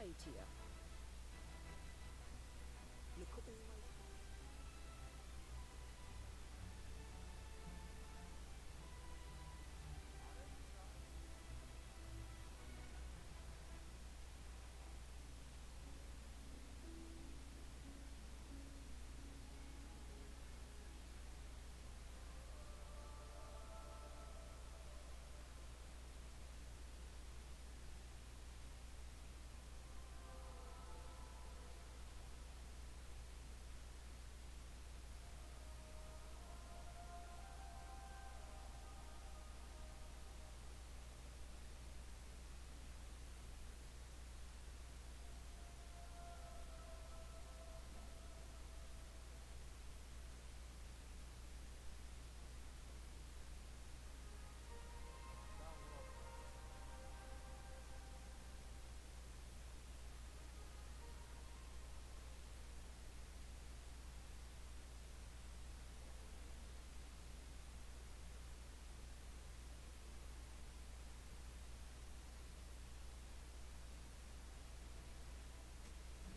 mightier. Look at all those.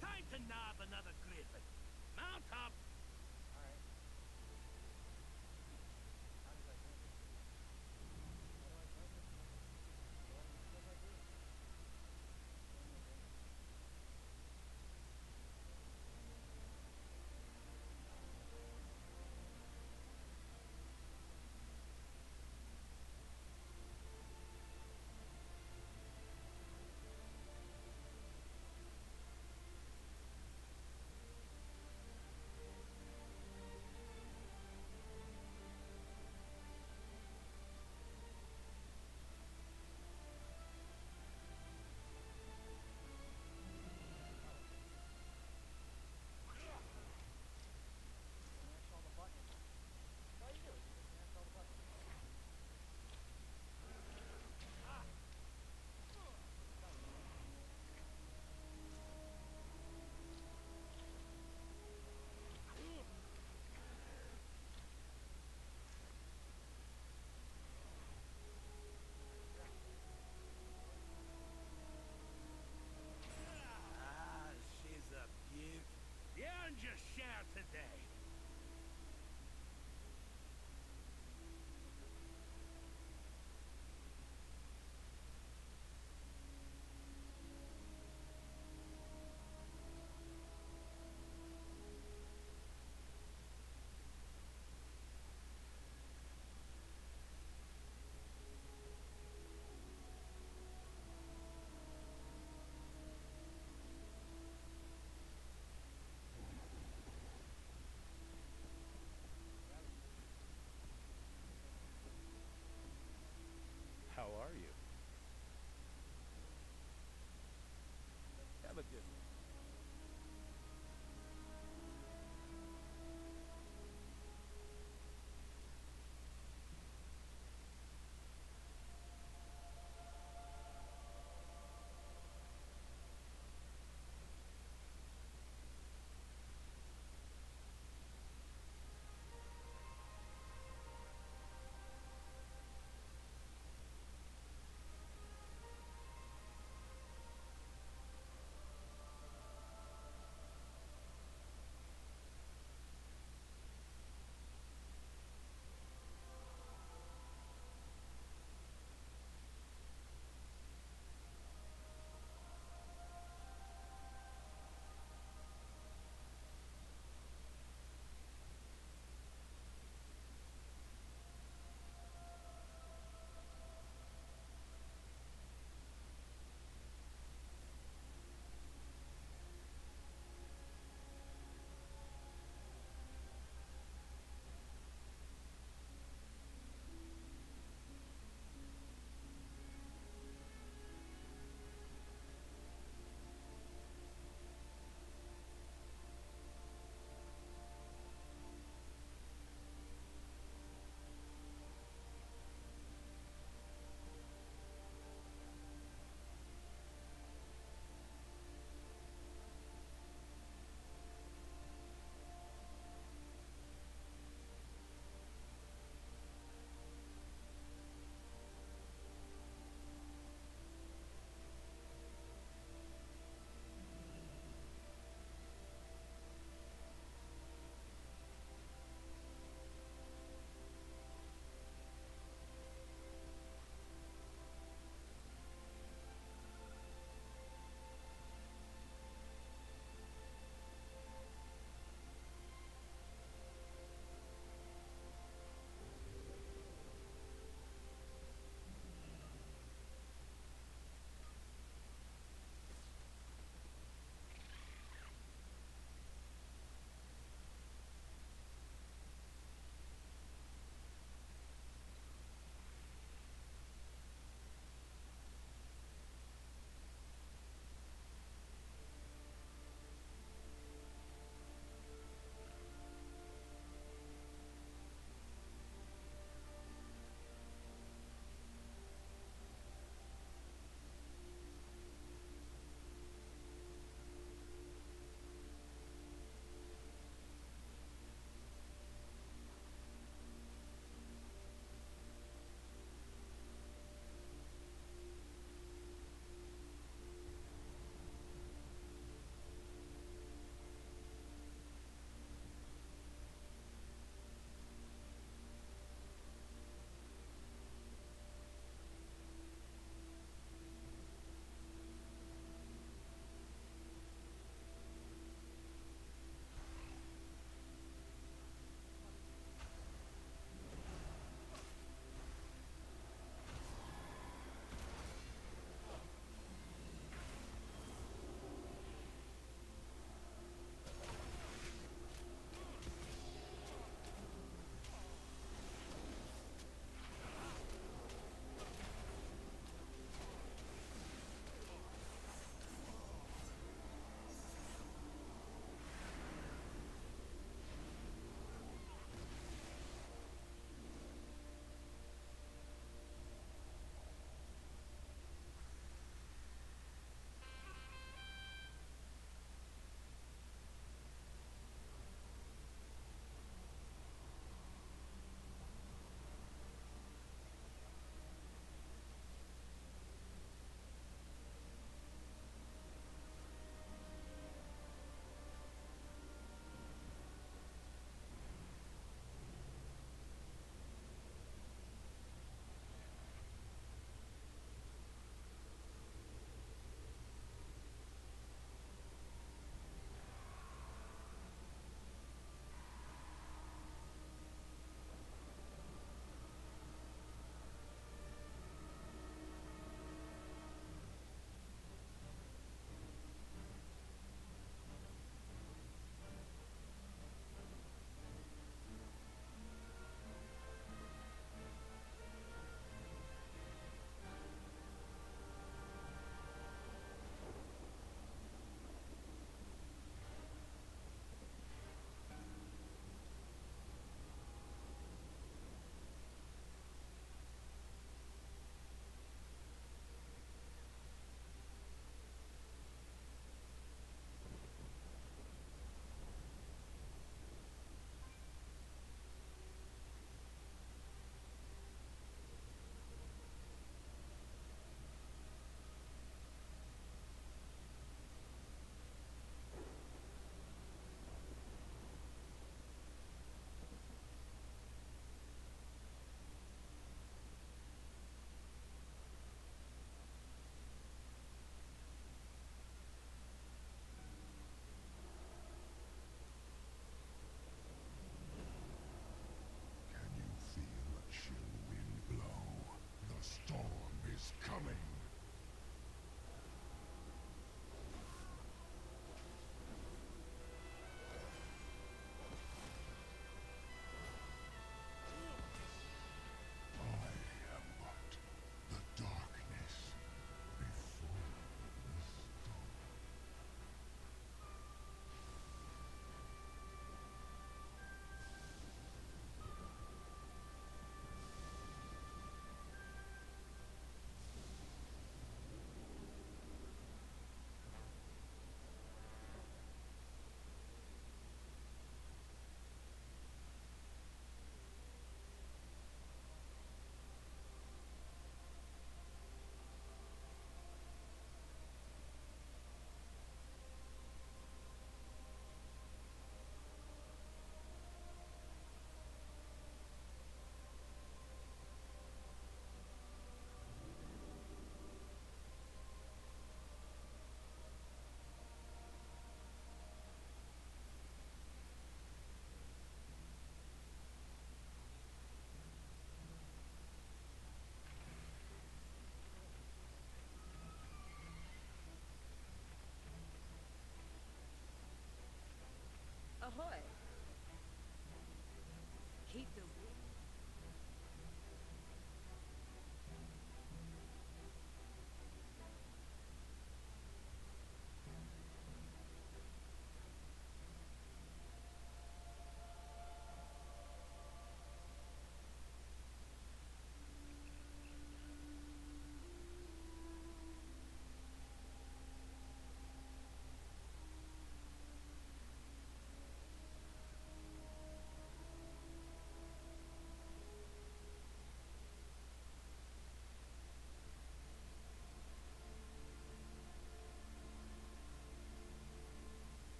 Time to nab another griffin. Mount up! Alright. How does I do this? How do I play this? What do I do? Smash all the buttons. That's all you do. You just smash all the buttons. Ah, she's a beaut. You earned your share today. How are you? Have a good one.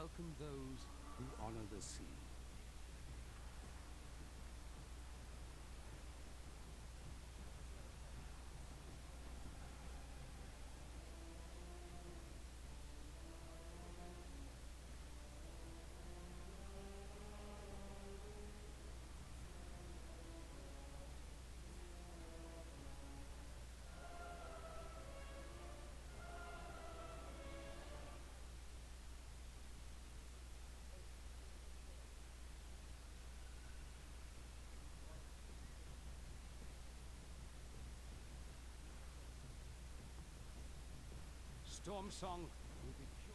welcome those who honor the sea. Storm Song will be pure.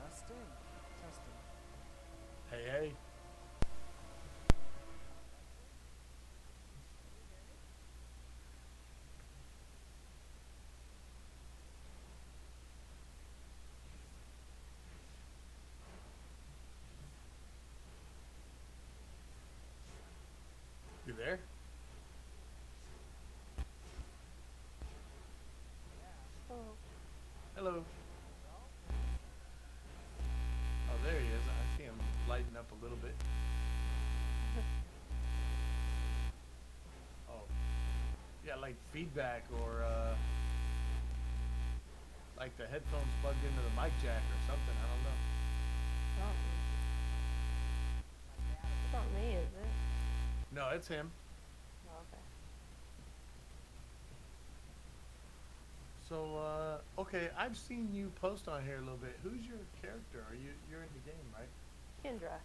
Testing. Testing. Hey, hey. You there? Hello. Oh, there he is. I see him lighting up a little bit. got like feedback or like the headphones plugged into the mic jack or something. I don't know. It's not me, is it? No, it's him. Oh, okay. So, okay, I've seen you post on here a little bit. Who's your character? You're in the game, right? Kendra.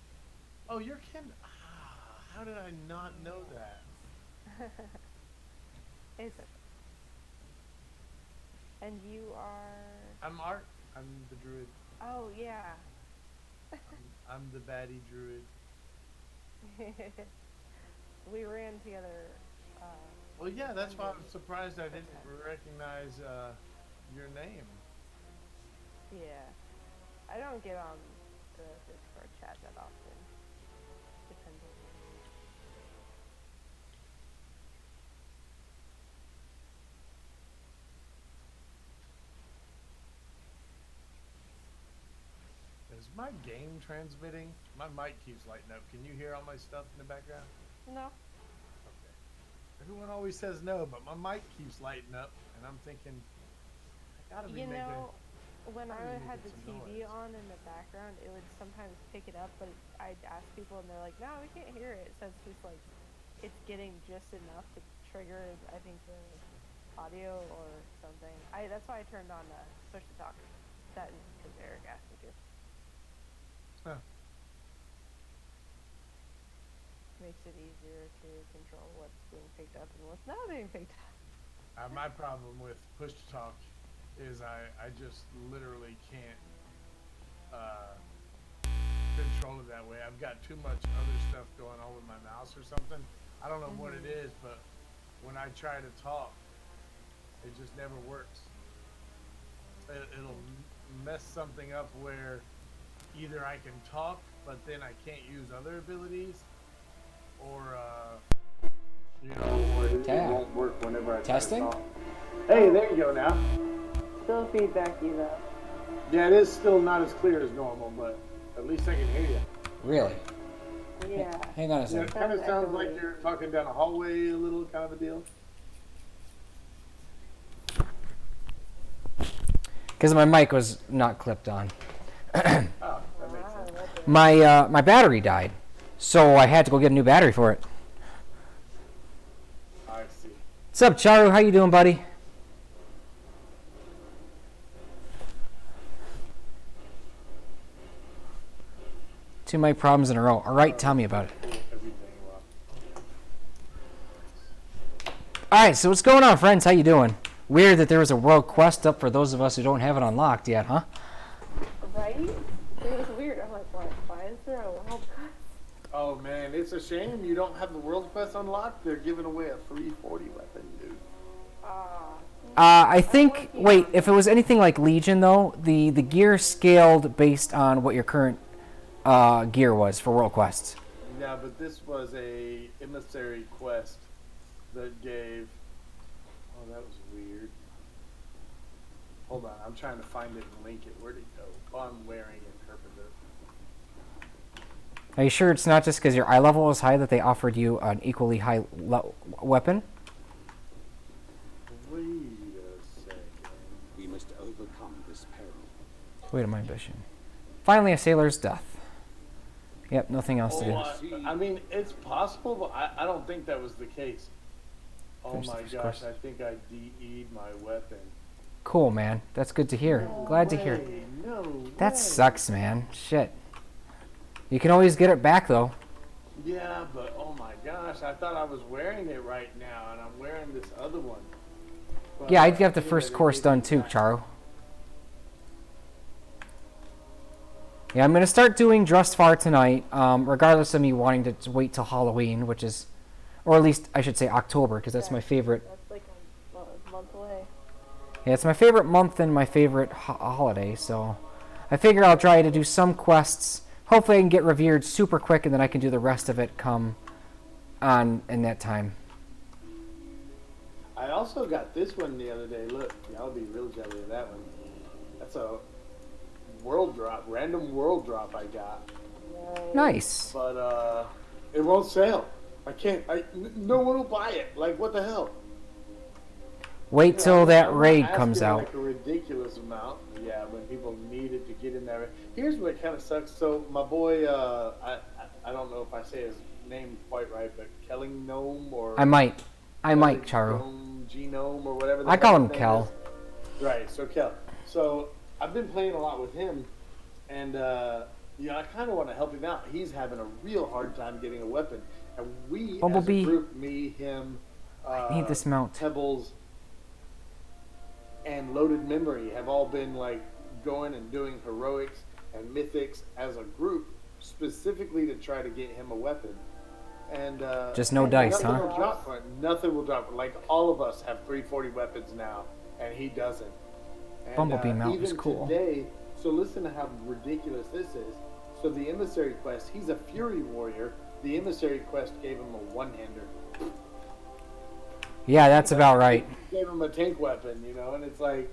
Oh, you're Ken. Ah, how did I not know that? It's okay. And you are... I'm Art. I'm the druid. Oh, yeah. I'm the baddie druid. We ran together. Well, yeah, that's why I'm surprised I didn't recognize your name. Yeah. I don't get on the Discord chat that often. Depending. Is my game transmitting? My mic keeps lighting up. Can you hear all my stuff in the background? No. Okay. Everyone always says no, but my mic keeps lighting up, and I'm thinking, I gotta be You making... know, when I Probably had making the some TV noise. on in the background, it would sometimes pick it up, but I'd ask people and they're like, no, we can't hear it. So it's just like, it's getting just enough to trigger, I think, the audio or something. That's why I turned on push to talk. That because Eric asked me to. Huh. Makes it easier to control what's being picked up and what's not being picked up. My problem with push to talk is I just literally can't control it that way. I've got too much other stuff going on with my mouse or something. I don't know what it is, but when I try to talk, it just never works. It'll mess something up where either I can talk, but then I can't use other abilities, or or it won't work whenever I try to talk. Hey, there you go now. Still feedbacky though. Yeah, it is still not as clear as normal, but at least I can hear you. Really? Yeah. Hang on a Yeah, second. it kind of sounds like you're talking down a hallway, a little kind of a deal. Because my mic was not clipped on. Oh, that makes sense. My battery died, so I had to go get a new battery for it. I see. What's up, Charu? How you doing, buddy? Two mic problems in a row. All right, tell me about it. Everything well. All right, so what's going on, friends? How you doing? Weird that there was a world quest up for those of us who don't have it unlocked yet, huh? Right? It was weird. I'm like, why is there a world quest? Oh man, it's a shame you don't have the world quest unlocked. They're giving away a 340 weapon, dude. I think. Wait, if it was anything like Legion, though, the gear scaled based on what your current gear was for world quests. Yeah, but this was a emissary quest that gave. Oh, that was weird. Hold on, I'm trying to find it and link it. Where'd it go? Oh, I'm wearing Interpreter. Are you sure it's not just because your eye level was high that they offered you an equally high weapon? Wait a second. We must overcome this peril. Wait a my ambition. Finally, a sailor's death. Yep, nothing else to do. I mean, it's possible, but I don't think that was the case. Oh There's the my first gosh, course. I think I DE'd my weapon. Cool, man. That's good to hear. Glad to hear. No That way. sucks, man. Shit. You can always get it back, though. Yeah, but oh my gosh, I thought I was wearing it right now, and I'm wearing this other one. But Yeah, I'd get the I think first that it course gave done me too, back. Charo. Yeah, I'm going to start doing Drustvar tonight, regardless of me wanting to wait till Halloween, which is, or at least I should say October, because that's my favorite. That's like a month away. Yeah, it's my favorite month and my favorite holiday, so I figure I'll try to do some quests. Hopefully I can get revered super quick, and then I can do the rest of it come on in that time. I also got this one the other day. Look, y'all be real jelly of that one. That's a world drop, random world drop I got. Nice. But it won't sell. I can't. No one will buy it. Like, what the hell? Wait till that I'm not raid comes asking, out. like a ridiculous amount. Yeah, when people needed to get in there. Here's what kind of sucks. So my boy, I don't know if I say his name quite right, but Kelling Gnome or I might, Charu. Genome or whatever. I call hell him his name Kel. is. Right. So Kel. So I've been playing a lot with him, and I kind of want to help him out. He's having a real hard time getting a weapon, and we Bumblebee. as a group, me, him, I need this mount. Pebbles, and Loaded Memory have all been like going and doing heroics and mythics as a group specifically to try to get him a weapon. And Just no dice, nothing huh? will drop for it. Nothing will drop. Like all of us have 340 weapons now, and he doesn't. And, Bumblebee mount even is cool. Today, so listen to how ridiculous this is. So the emissary quest, he's a Fury warrior. The emissary quest gave him a one-hander. Yeah, that's about right. Gave him a tank weapon, and it's like.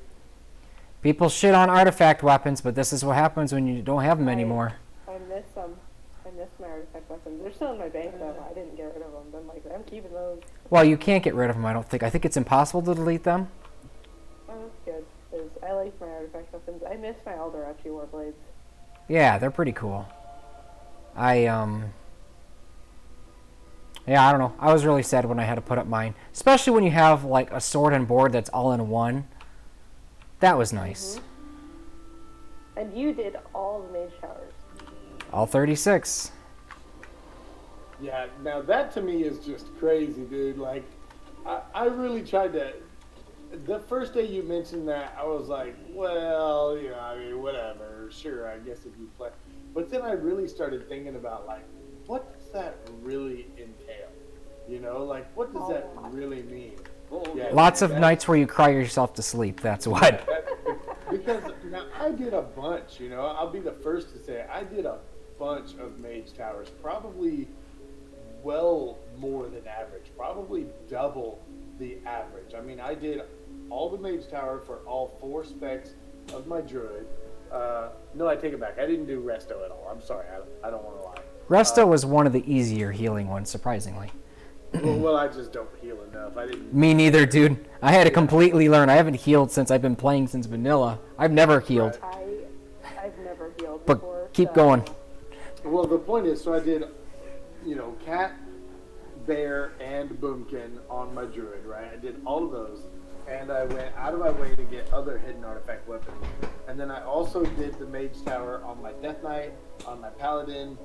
People shit on artifact weapons, but this is what happens when you don't have them anymore. I miss them. I miss my artifact weapons. They're still in my bank though. I didn't get rid of them. But I'm keeping those. Well, you can't get rid of them, I don't think. I think it's impossible to delete them. Oh, that's good. 'Cause I like my artifact weapons. I miss my Alderachi Warblades. Yeah, they're pretty cool. Yeah, I don't know. I was really sad when I had to put up mine. Especially when you have, like, a sword and board that's all in one. That was nice. Mm-hmm. And you did all the mage towers. All 36. Yeah, now that to me is just crazy, dude. Like, I really tried to. The first day you mentioned that, I was like, well, I mean, whatever. Sure, I guess if you play. But then I really started thinking about, like, what does that really entail? Like, what does that really mean? Yeah, Lots of nights where you cry yourself to sleep, that's what. Because now I did a bunch, I'll be the first to say I did a bunch of mage towers, probably well more than average, probably double the average. I mean, I did all the mage tower for all 4 specs of my druid. No, I take it back. I didn't do resto at all. I'm sorry. I don't want to lie. Resto was one of the easier healing ones, surprisingly. Well, I just don't heal enough. I didn't. Me neither, dude. I had to completely learn. I haven't healed since I've been playing since vanilla. I've never healed. I've never healed But before. keep going. Well, the point is, so I did, cat, bear, and boomkin on my druid, right? I did all of those, and I went out of my way to get other hidden artifact weapons. And then I also did the mage tower on my death knight, on my paladin.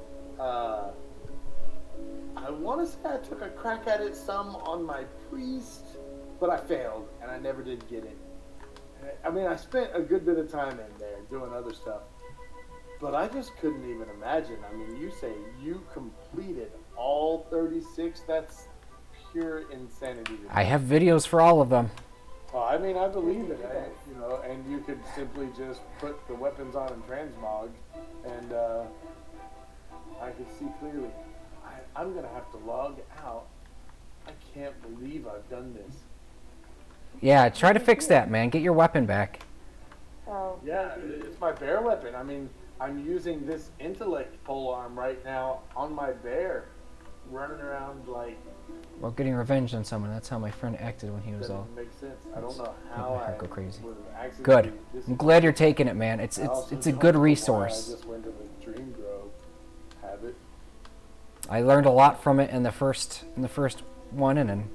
I want to say I took a crack at it some on my priest, but I failed, and I never did get it. I mean, I spent a good bit of time in there doing other stuff, but I just couldn't even imagine. I mean, you say you completed all 36? That's pure insanity. I have videos for all of them. Well, I mean, I believe it, and you could simply just put the weapons on in transmog, and I could see clearly. I'm going to have to log out. I can't believe I've done this. Yeah, try to fix that, man. Get your weapon back. Oh. Yeah, it's my bear weapon. I mean, I'm using this intellect polearm right now on my bear, running around like. Well, getting revenge on someone. That's how my friend acted when he was That all. doesn't make sense. I don't know Make how my heart I go crazy. would have accidentally Good. dis- I'm glad you're taking it, man. It's I also a don't good know why resource. I just went to the Dream Grove. Have it. I learned a lot from it in the first one, and then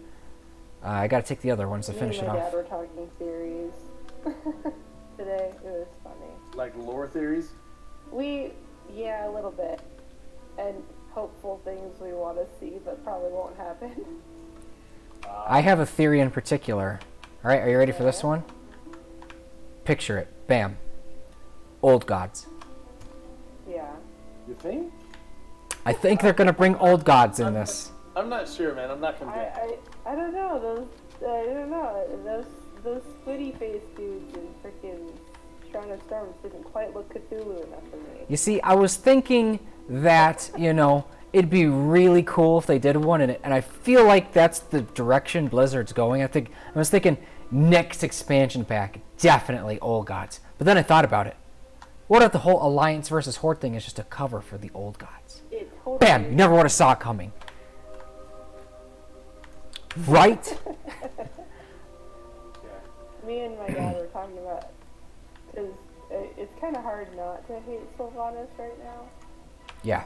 I got to take the other ones to Me finish and it my dad off. were talking theories today. It was funny. Like lore theories. Yeah, a little bit. And hopeful things we want to see, but probably won't happen. I have a theory in particular. All right, are you ready for this one? Picture it. Bam. Old gods. Yeah. You think? I think they're gonna bring old gods in this. I'm not sure, man. I'm not convinced. I don't know. I don't know. Those squiddy face dudes and freaking Shrine of Storms didn't quite look Cthulhu enough for me. You see, I was thinking that, it'd be really cool if they did one, and I feel like that's the direction Blizzard's going. I was thinking next expansion pack, definitely old gods. But then I thought about it. What if the whole Alliance versus Horde thing is just a cover for the old gods? It totally Bam! You never would have saw it coming. Right? Yeah, me and my dad were talking about, because it's kind of hard not to hate Sylvanas right now. Yeah.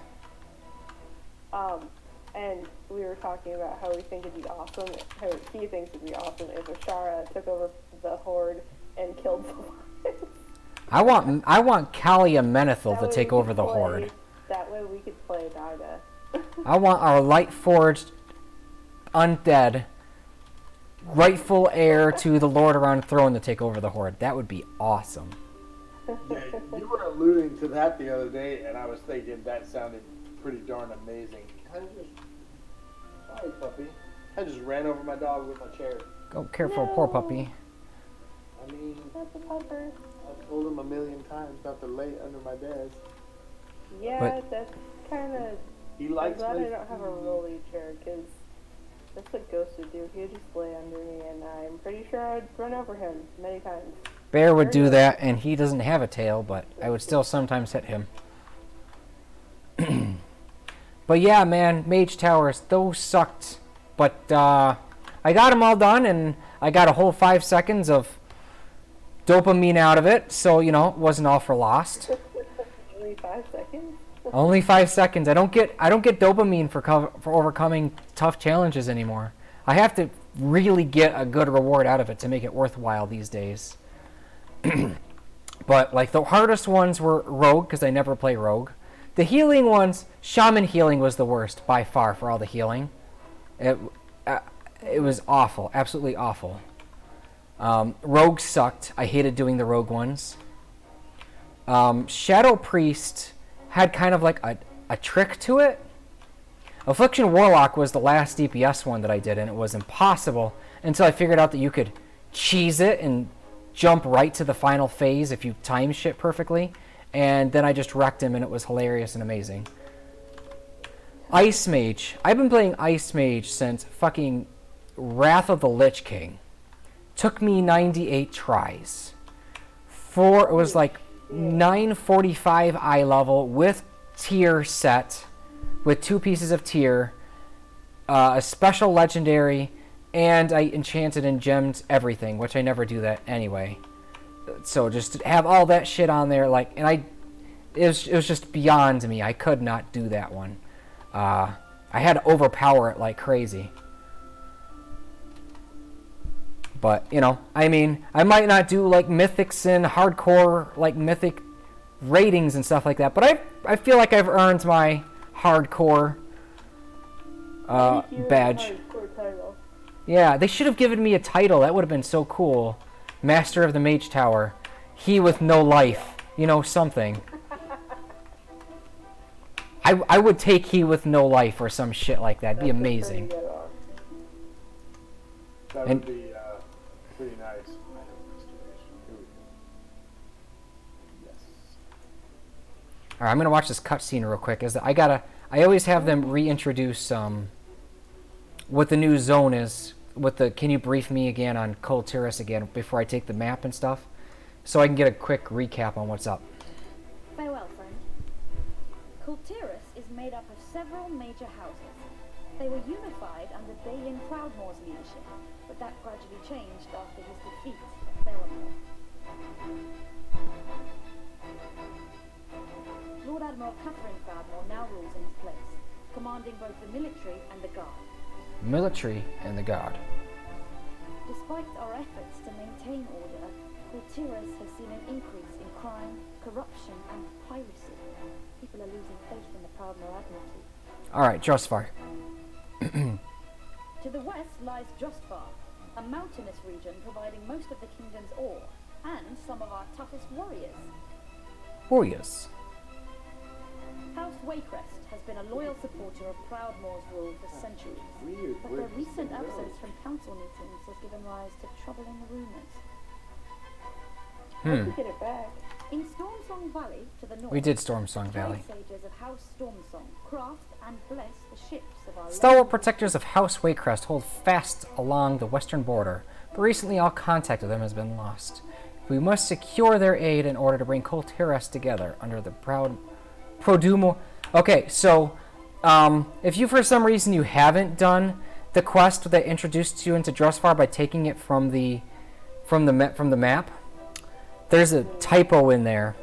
And we were talking about how we think it'd be awesome, how he thinks it'd be awesome if Ashara took over the Horde and killed Sylvanas. I want Kalia Menethil to way take we over could the play- Horde. That way we could play Darda. I want our Lightforged undead rightful heir to the Lord around the throne to take over the Horde. That would be awesome. Yeah, you were alluding to that the other day, and I was thinking that sounded pretty darn amazing. Sorry, puppy. I just ran over my dog with my chair. Go careful, poor puppy. I mean, That's a pupper. I've told him a million times not to lay under my desk. Yeah, But- that's kind of... He I'm likes glad my I don't have a rolly chair, because that's what Ghost would do. He would just lay under me, and I'm pretty sure I would run over him many times. Bear would do that, and he doesn't have a tail, but I would still sometimes hit him. But yeah, man, Mage Towers, those sucked. But I got them all done, and I got a whole 5 seconds of dopamine out of it, so, you know, it wasn't all for lost. Only 5 seconds? Only 5 seconds. I don't get dopamine for overcoming tough challenges anymore. I have to really get a good reward out of it to make it worthwhile these days. But like the hardest ones were Rogue, because I never play Rogue. The healing ones, Shaman healing was the worst by far for all the healing. It was awful, absolutely awful. Rogue sucked. I hated doing the Rogue ones. Shadow Priest had kind of like a trick to it. Affliction Warlock was the last DPS one that I did, and it was impossible until I figured out that you could cheese it and jump right to the final phase if you time shit perfectly. And then I just wrecked him, and it was hilarious and amazing. Ice Mage. I've been playing Ice Mage since fucking Wrath of the Lich King. Took me 98 tries. It was like 945 eye level with tier set, with 2 pieces of tier, a special legendary, and I enchanted and gemmed everything, which I never do that anyway. So just to have all that shit on there, like, and it was just beyond me. I could not do that one. I had to overpower it like crazy. But, you know, I mean, I might not do, like, mythics and hardcore, like, mythic ratings and stuff like that, but I feel like I've earned my hardcore badge. Yeah, they should have given me a title. That would have been so cool. Master of the Mage Tower. He with no life. You know, something. I would take he with no life or some shit like that. It'd be amazing. That would be pretty nice. Yes. Alright, I'm gonna watch this cutscene real quick. I always have them reintroduce what the new zone is. Can you brief me again on Kul Tiras again before I take the map and stuff, so I can get a quick recap on what's up. Farewell, friend. Kul Tiras is made up of several major houses. They were unified under Balin Proudmoore's leadership, but that gradually changed after his defeat at Theramore. Lord Admiral Catherine Proudmoore now rules in his place, commanding both the military and the guard. Military and the guard. Despite our efforts to maintain order, Kul Tiras has seen an increase in crime, corruption, and piracy. People are losing faith in the Proudmoore Admiralty. Alright, Drustvar. To the west lies Drustvar, a mountainous region providing most of the kingdom's ore, and some of our toughest warriors. Warriors. House Waycrest has been a loyal supporter of Proudmoore's rule for centuries, but their recent absence from council meetings has given rise to troubling rumours. Let's get it back. In Stormsong Valley, to the north, We did Stormsong Valley. trade sages of House Stormsong craft and bless the ships of our Stalwart protectors of House Waycrest hold fast along the western border, but recently all contact with them has been lost. We must secure their aid in order to bring Kul Tiras together under the Produmo. Okay, so if you for some reason you haven't done the quest that introduced you into Drustvar by taking it from the from the map. There's a typo in there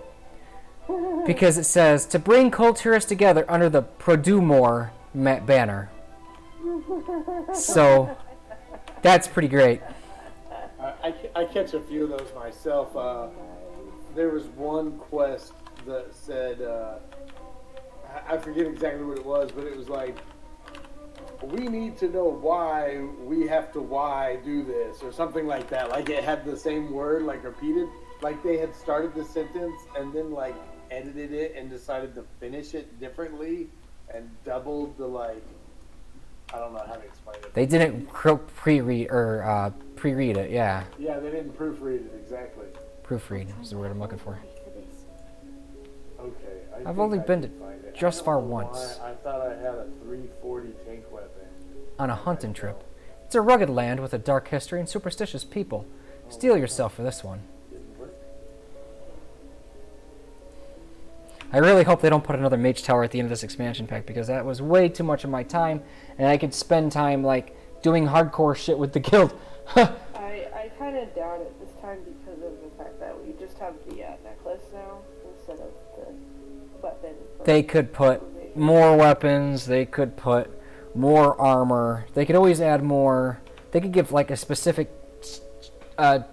because it says to bring culturists together under the Produmore banner. So that's pretty great. I catch a few of those myself. There was one quest that said, I forget exactly what it was, but it was like, we need to know why we have to do this, or something like that. Like it had the same word, like repeated. Like they had started the sentence and then like edited it and decided to finish it differently and doubled the like, I don't know how to explain it. They didn't pre-read it, yeah. Yeah, they didn't proofread it exactly. Proofread is the word I'm looking for. Okay. I've only been to Drustvar once. I thought I had a 340 tank weapon. On a hunting trip. It's a rugged land with a dark history and superstitious people. Steel yourself for this one. I really hope they don't put another mage tower at the end of this expansion pack, because that was way too much of my time, and I could spend time like doing hardcore shit with the guild. I kind of doubt it this time because of the fact that we just have the necklace now instead of the weapon. They could put more weapons, they could put more armor, they could always add more. They could give like a specific I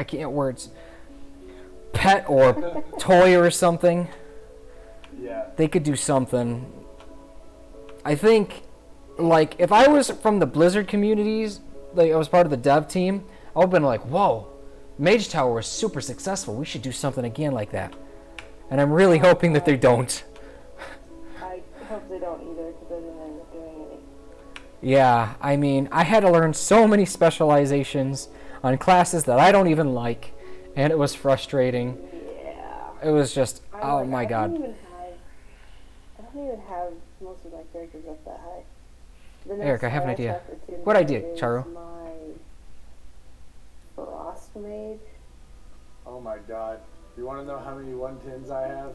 can't words, pet or toy or something. Yeah. They could do something. I think, like, if I was from the Blizzard communities, like I was part of the dev team, I would have been like, whoa, Mage Tower was super successful. We should do something again like that. And I'm really hoping that they don't. I hope they don't either, because I didn't end up doing any. Yeah, I mean, I had to learn so many specializations on classes that I don't even like, and it was frustrating. Yeah. It was just, oh my god. I don't even have most of my characters up that high. The Eric, I have an idea. What'd I do, Charu? My Frost Mage. Oh my god. You want to know how many 110s I have?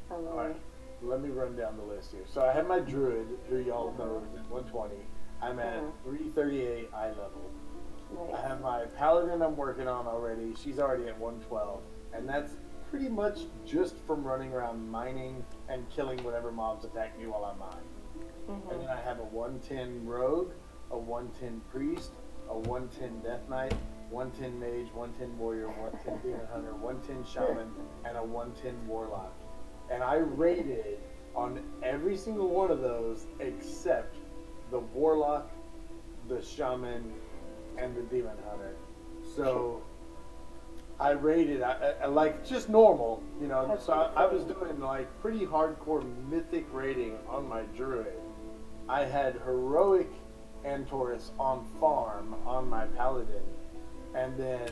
How many? Alright, let me run down the list here. So I have my Druid, who y'all know is at 120. I'm at 338 eye level. Nice. I have my Paladin I'm working on already. She's already at 112. And that's pretty much just from running around mining and killing whatever mobs attack me while I mine. And then I have a 110 Rogue, a 110 Priest, a 110 Death Knight, 110 Mage, 110 Warrior, 110 Demon Hunter, 110 Shaman, and a 110 Warlock. And I rated on every single one of those except the Warlock, the Shaman, and the Demon Hunter. So I rated, I like just normal, you know. So I was doing like pretty hardcore mythic rating on my Druid. I had heroic Antorus on farm on my Paladin, and then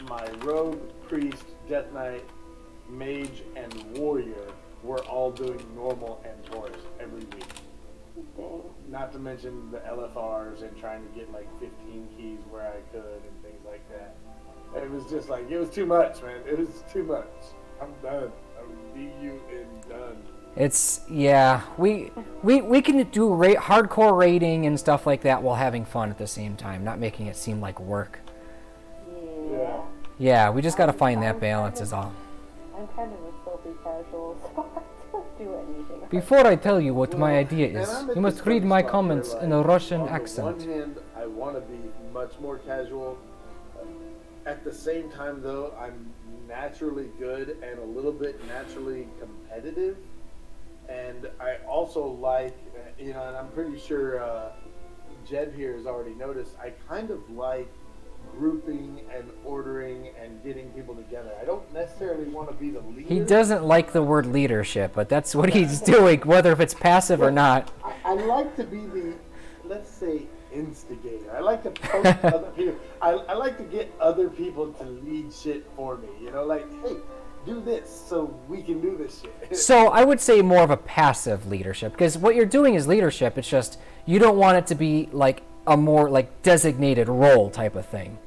my Rogue, Priest, Death Knight, Mage, and Warrior were all doing normal Antorus every week. Dang. Not to mention the LFRs and trying to get like 15 keys where I could and things like that. It was just like, it was too much, man. It was too much. I'm done. I'm DU and done. It's, yeah, we can do hardcore rating and stuff like that while having fun at the same time, not making it seem like work. Yeah. Yeah, we just gotta find that balance is all. I'm kind of a filthy casual, so I don't do anything. Before I tell you what my idea And is, I'm at you must this read funny my spot comments where, in a like, Russian on accent. the one hand, I want to be much more casual. At the same time, though, I'm naturally good and a little bit naturally competitive. And I also like, you know, and I'm pretty sure Jed here has already noticed, I kind of like grouping and ordering and getting people together. I don't necessarily want to be the leader. He doesn't like the word leadership, but that's what he's doing, whether if it's passive or not. I like to be the, let's say, instigator. I like to poke other people. I like to get other people to lead shit for me. You know, like, hey, do this so we can do this shit. So I would say more of a passive leadership, because what you're doing is leadership. It's just you don't want it to be like a more like designated role type of thing.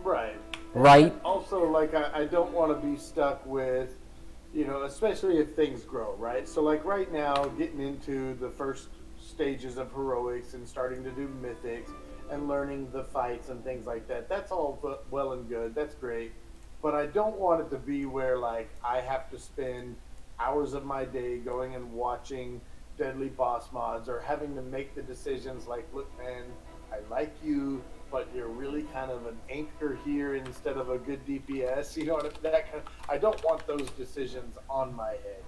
Right. Right. And also, like, I don't want to be stuck with, you know, especially if things grow, right? So, like, right now, getting into the first stages of heroics and starting to do mythics, and learning the fights and things like that. That's all well and good. That's great. But I don't want it to be where like I have to spend hours of my day going and watching deadly boss mods or having to make the decisions like, look, man, I like you, but you're really kind of an anchor here instead of a good DPS. You know what that kind of, I don't want those decisions on my head.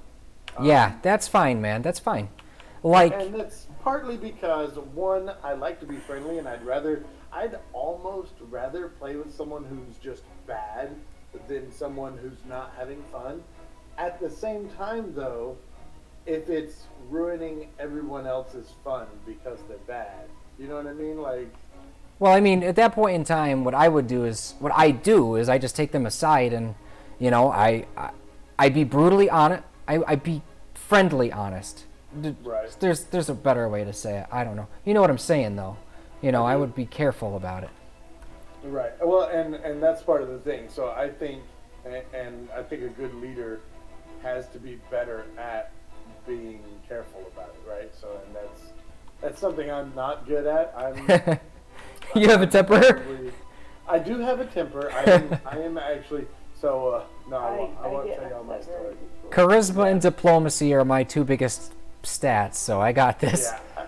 Yeah, that's fine, man. That's fine. Like, and that's partly because one, I like to be friendly, and I'd almost rather play with someone who's just bad than someone who's not having fun. At the same time, though, if it's ruining everyone else's fun because they're bad, you know what I mean? Like, well, I mean, at that point in time, what I do is I just take them aside, and you know, I'd be brutally honest. I'd be friendly honest. right. There's a better way to say it. I don't know. You know what I'm saying, though. You know, I would be careful about it. Right. Well, and that's part of the thing. So I think, and I think a good leader has to be better at being careful about it, right? So, and that's something I'm not good at. You have a temper? I do have a temper. I am actually. So no, I won't tell you all my story. Charisma and diplomacy are my two biggest stats, so I got this. Yeah,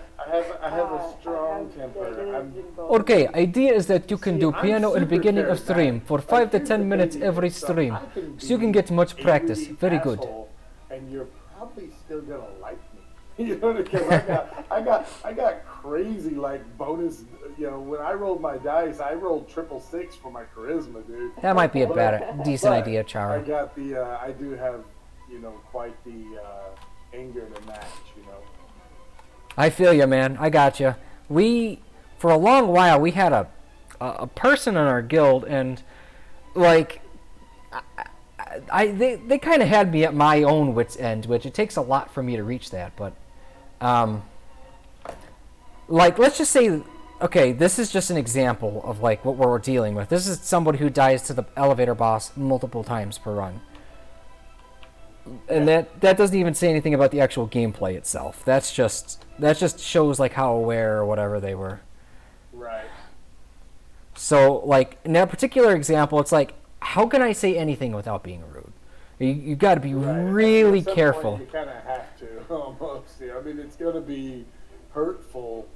I have a strong temper. Okay, idea is that you can do I'm piano in the super beginning of stream charismatic. for Like, 5 to here's 10 the minutes thing, every so stream, I can so you can be get much practice. really Very good. asshole, and you're probably still gonna like me. You know, because I got crazy like bonus. You know, when I rolled my dice, I rolled 666 for my charisma, dude. That might be a decent But idea, I Charo. got the. I do have, you know, quite the anger to match. You know. I feel you, man. I got you. For a long while, we had a person in our guild, and like, they kind of had me at my own wit's end, which it takes a lot for me to reach that. But, like, let's just say, okay, this is just an example of like what we're dealing with. This is somebody who dies to the elevator boss multiple times per run. And that doesn't even say anything about the actual gameplay itself. That just shows like how aware or whatever they were. Right. So like in that particular example, it's like, how can I say anything without being rude? You got to be really At some careful. point, you kind of have to almost. Yeah. I mean, it's going to be hurtful,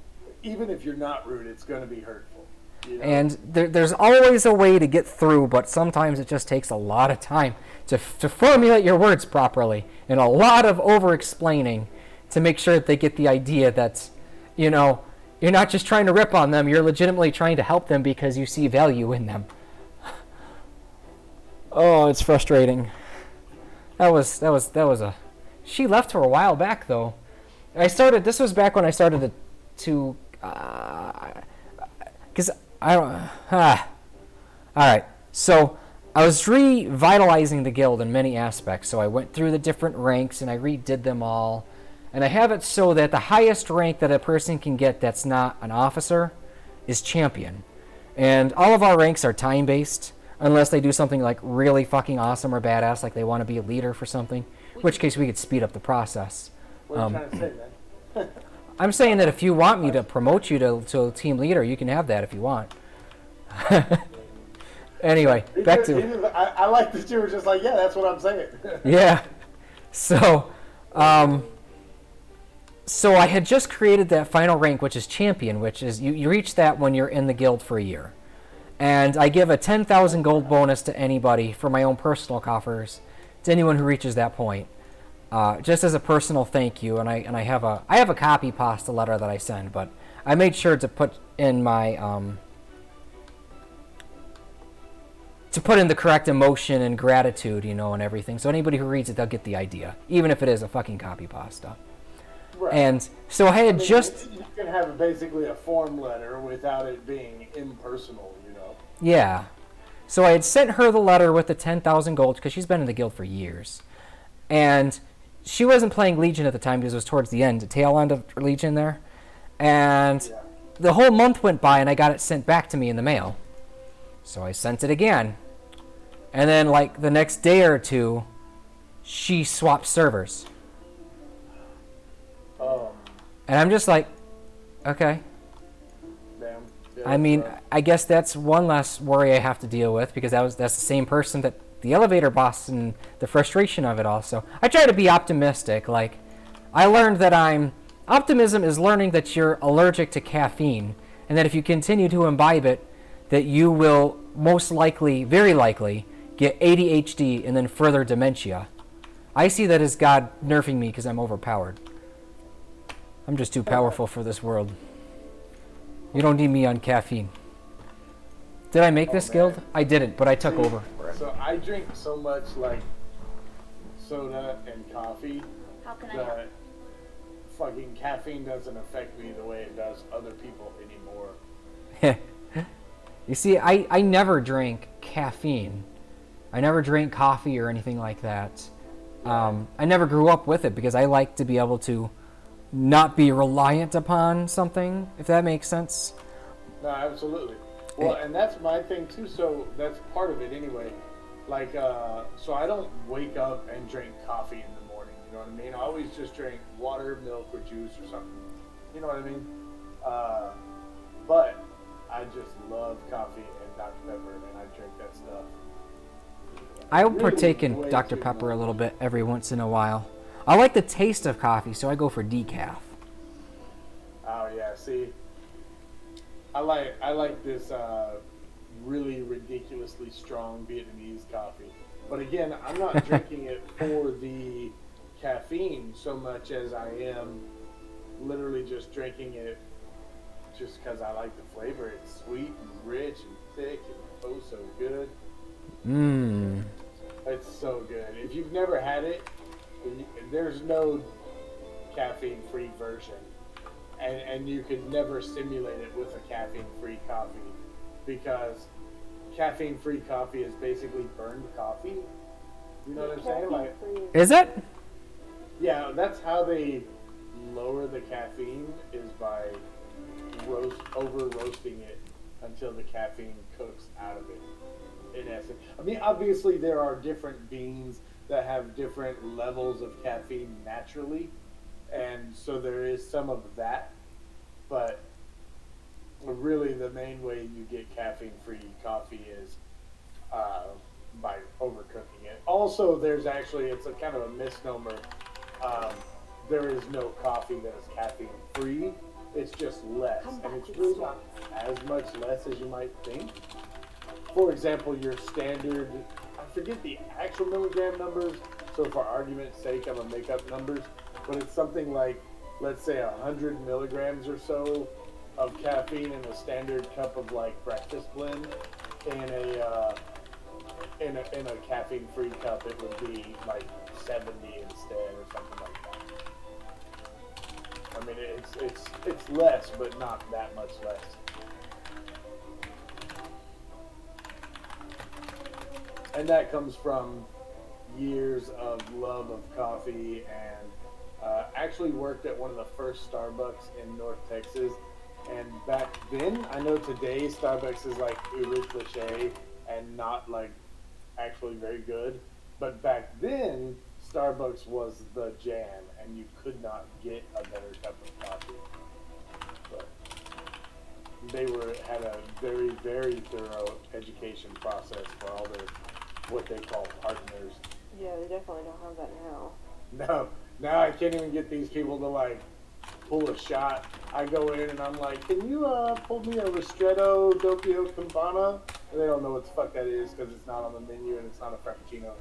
even if you're not rude. It's going to be hurtful. You know? And there's always a way to get through, but sometimes it just takes a lot of time to formulate your words properly, and a lot of over-explaining to make sure that they get the idea that, you know, you're not just trying to rip on them, you're legitimately trying to help them because you see value in them. Oh, it's frustrating. That was a... She left for a while back, though. This was back when I started to because I don't... Alright, so I was revitalizing the guild in many aspects, so I went through the different ranks and I redid them all. And I have it so that the highest rank that a person can get that's not an officer is champion. And all of our ranks are time-based, unless they do something like really fucking awesome or badass, like they want to be a leader for something, in which case we could speed up the process. What are you trying to say, man? I'm saying that if you want me to promote you to a team leader, you can have that if you want. Anyway, back to... I like that you were just like, yeah, that's what I'm saying. Yeah. So, so I had just created that final rank, which is champion, which is you reach that when you're in the guild for a year. And I give a 10,000 gold bonus to anybody for my own personal coffers, to anyone who reaches that point, just as a personal thank you. And I have a copy pasta letter that I send, but I made sure to put in my to put in the correct emotion and gratitude, you know, and everything. So anybody who reads it, they'll get the idea, even if it is a fucking copy pasta. Right. And so I had just... You can have basically a form letter without it being impersonal, you know? Yeah. So I had sent her the letter with the 10,000 gold, because she's been in the guild for years. And she wasn't playing Legion at the time, because it was towards the end, the tail end of Legion there. And the whole month went by, and I got it sent back to me in the mail. So I sent it again. And then, like, the next day or two, she swapped servers. Oh. And I'm just like, okay. Damn. I mean, I guess that's one less worry I have to deal with because that's the same person that the elevator boss and the frustration of it all. So I try to be optimistic. Like, I learned that optimism is learning that you're allergic to caffeine, and that if you continue to imbibe it, that you will most likely, very likely, get ADHD and then further dementia. I see that as God nerfing me because I'm overpowered. I'm just too powerful for this world. You don't need me on caffeine. Did I make this guild? I didn't, but I took over. So I drink so much like soda and coffee How can I help? that fucking caffeine doesn't affect me the way it does other people anymore. You see, I never drank caffeine. I never drank coffee or anything like that. I never grew up with it because I like to be able to not be reliant upon something, if that makes sense. No, absolutely. Well, and that's my thing too, so that's part of it anyway. Like, so I don't wake up and drink coffee in the morning, you know what I mean? I always just drink water, milk, or juice or something. You know what I mean? But I just love coffee and Dr. Pepper, and I drink that stuff. I will Really partake in way Dr. too Pepper a much. little bit every once in a while. I like the taste of coffee, so I go for decaf. Oh yeah, see, I like this really ridiculously strong Vietnamese coffee. But again, I'm not drinking it for the caffeine so much as I am literally just drinking it just because I like the flavor. It's sweet and rich and thick and oh so good. Mmm. It's so good. If you've never had it, there's no caffeine-free version. And you could never simulate it with a caffeine-free coffee because caffeine-free coffee is basically burned coffee. You know what I'm saying? Like, Is it? yeah, that's how they lower the caffeine is by over roasting it until the caffeine cooks out of it. In essence, I mean, obviously there are different beans that have different levels of caffeine naturally, and so there is some of that, but really the main way you get caffeine-free coffee is by overcooking it. Also, there's actually, it's a kind of a misnomer, there is no coffee that is caffeine-free, it's just less, and it's really not as much less as you might think. For example, your standard, I forget the actual milligram numbers, so for argument's sake, I'm going to make up numbers, but it's something like, let's say 100 milligrams or so of caffeine in a standard cup of like breakfast blend. In a caffeine-free cup, it would be like 70 instead or something like that. I mean, it's less, but not that much less. And that comes from years of love of coffee and actually worked at one of the first Starbucks in North Texas. And back then, I know today Starbucks is like uber cliche and not like actually very good. But back then, Starbucks was the jam and you could not get a better cup of coffee. But they had a very, very thorough education process for all their what they call partners. Yeah, they definitely don't have that now. No, now I can't even get these people to like pull a shot. I go in and I'm like, can you pull me a Ristretto Doppio Campana? And they don't know what the fuck that is because it's not on the menu and it's not a Frappuccino.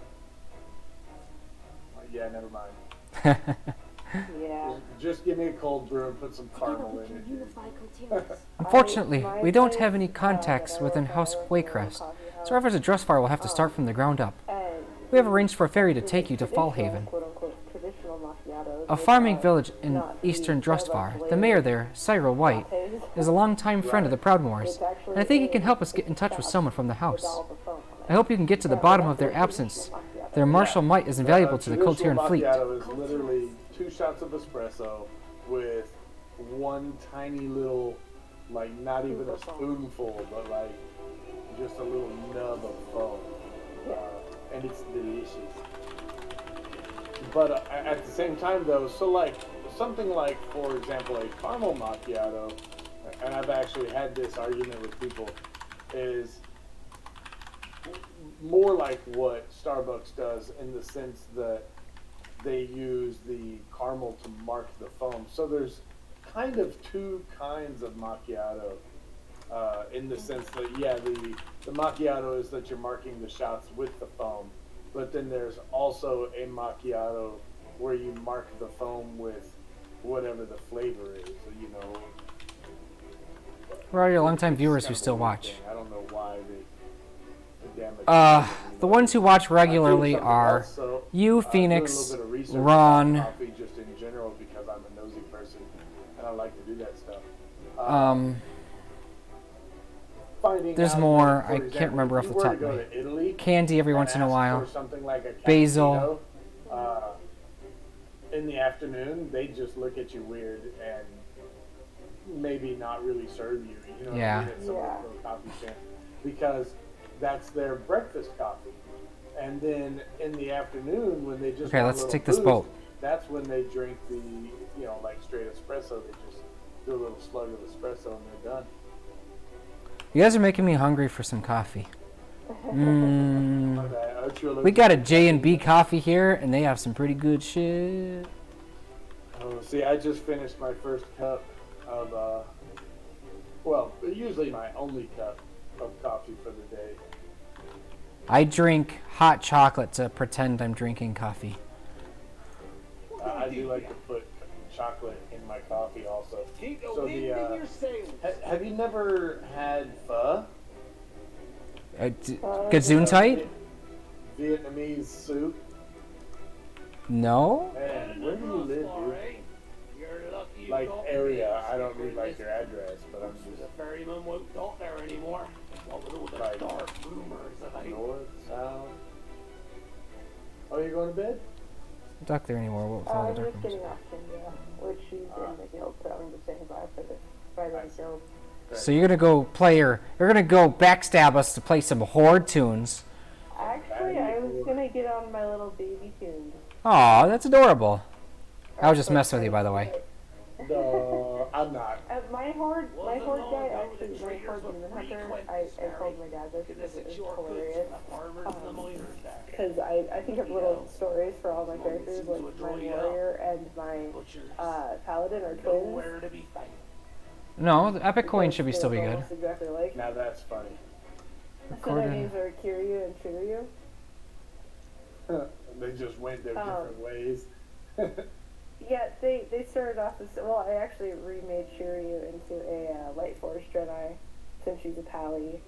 Like, yeah, never mind. Yeah. Just give me a cold brew and put some Together caramel we in can it. unify Coterus. Unfortunately, My we don't place, have any that contacts I within work at, House I work at a Waycrest, coffee house. so efforts at Drustvar will have to start from the ground up. And We have arranged for a ferry to the take you to traditional, Fallhaven, quote-unquote, traditional macchiatos, a which farming are village in not eastern the Starbucks Drustvar. The flavor mayor there, Cyril White, lattes. is a longtime friend of the Proudmoores, It's actually and I think he can a help us get in touch with shop someone from the with house. all the foam on I it. hope you can get to the Yeah, bottom that's of their the absence. traditional macchiato. Their martial might is invaluable to the Traditional Coteran fleet. macchiato is literally 2 shots of espresso with one tiny little, like not even a spoonful, but like just a little nub of foam. And it's delicious. But at the same time though, so like something like, for example, a caramel macchiato, and I've actually had this argument with people, is more like what Starbucks does in the sense that they use the caramel to mark the foam. So there's kind of two kinds of macchiato, in the sense that, yeah, the macchiato is that you're marking the shots with the foam, but then there's also a macchiato where you mark the foam with whatever the flavor is, you know. Who are your longtime It's viewers kind who of a still weird watch? thing. I don't know why they damage The ones who watch regularly are you, Phoenix, Ron. Coffee just in general because I'm a nosy person and I like to do that stuff. Finding There's out, more. like, for I example, can't remember if off you the were top to of go my to Italy Candy every and once in a ask while. for something like a Basil. cappuccino, in the afternoon, they just look at you weird and maybe not really serve you. You know Yeah. what I mean? At some of those little coffee stands, because that's their breakfast coffee. And then in the afternoon, when they just Okay, want a let's little take this boost, boat. that's when they drink the, you know, like straight espresso. They just do a little slug of espresso and they're done. You guys are making me hungry for some coffee. Okay, We got a J&B coffee here, and they have some pretty good shit. Oh, see, I just finished my first cup of, well, usually my only cup of coffee for the day. I drink hot chocolate to pretend I'm drinking coffee. I do like to put chocolate in my coffee also. So have you never had pho? Gesundheit? Vietnamese soup? No? Man, where do you live, dude? Like area, I don't need like your address, but I'm just... The ferryman won't dock there anymore. What with all the Like, dark rumors about north, south... Oh, you're going to bed? Duck there anymore. What was all I'm the just dark getting off Kinja, which she's in the guild, so I'm just saying bye for the guild. So you're gonna go play you're gonna go backstab us to play some Horde tunes. Actually, I was gonna get on my little baby tunes. Aw, that's adorable. I was just messing with you, by the way. No, I'm not. My horde guy, actually, my horde demon hunter, I told my dad this because it was hilarious. Because I think of little stories for all my characters, like my warrior and my paladin are twins. No, the epic coin should be They're still be good. almost exactly like. Now that's funny. So their names are Kiryu and Shiryu. They just went their different ways. Yeah, they started off as, well, I actually remade Shiryu into a Light Force Jedi, since she's a Pally.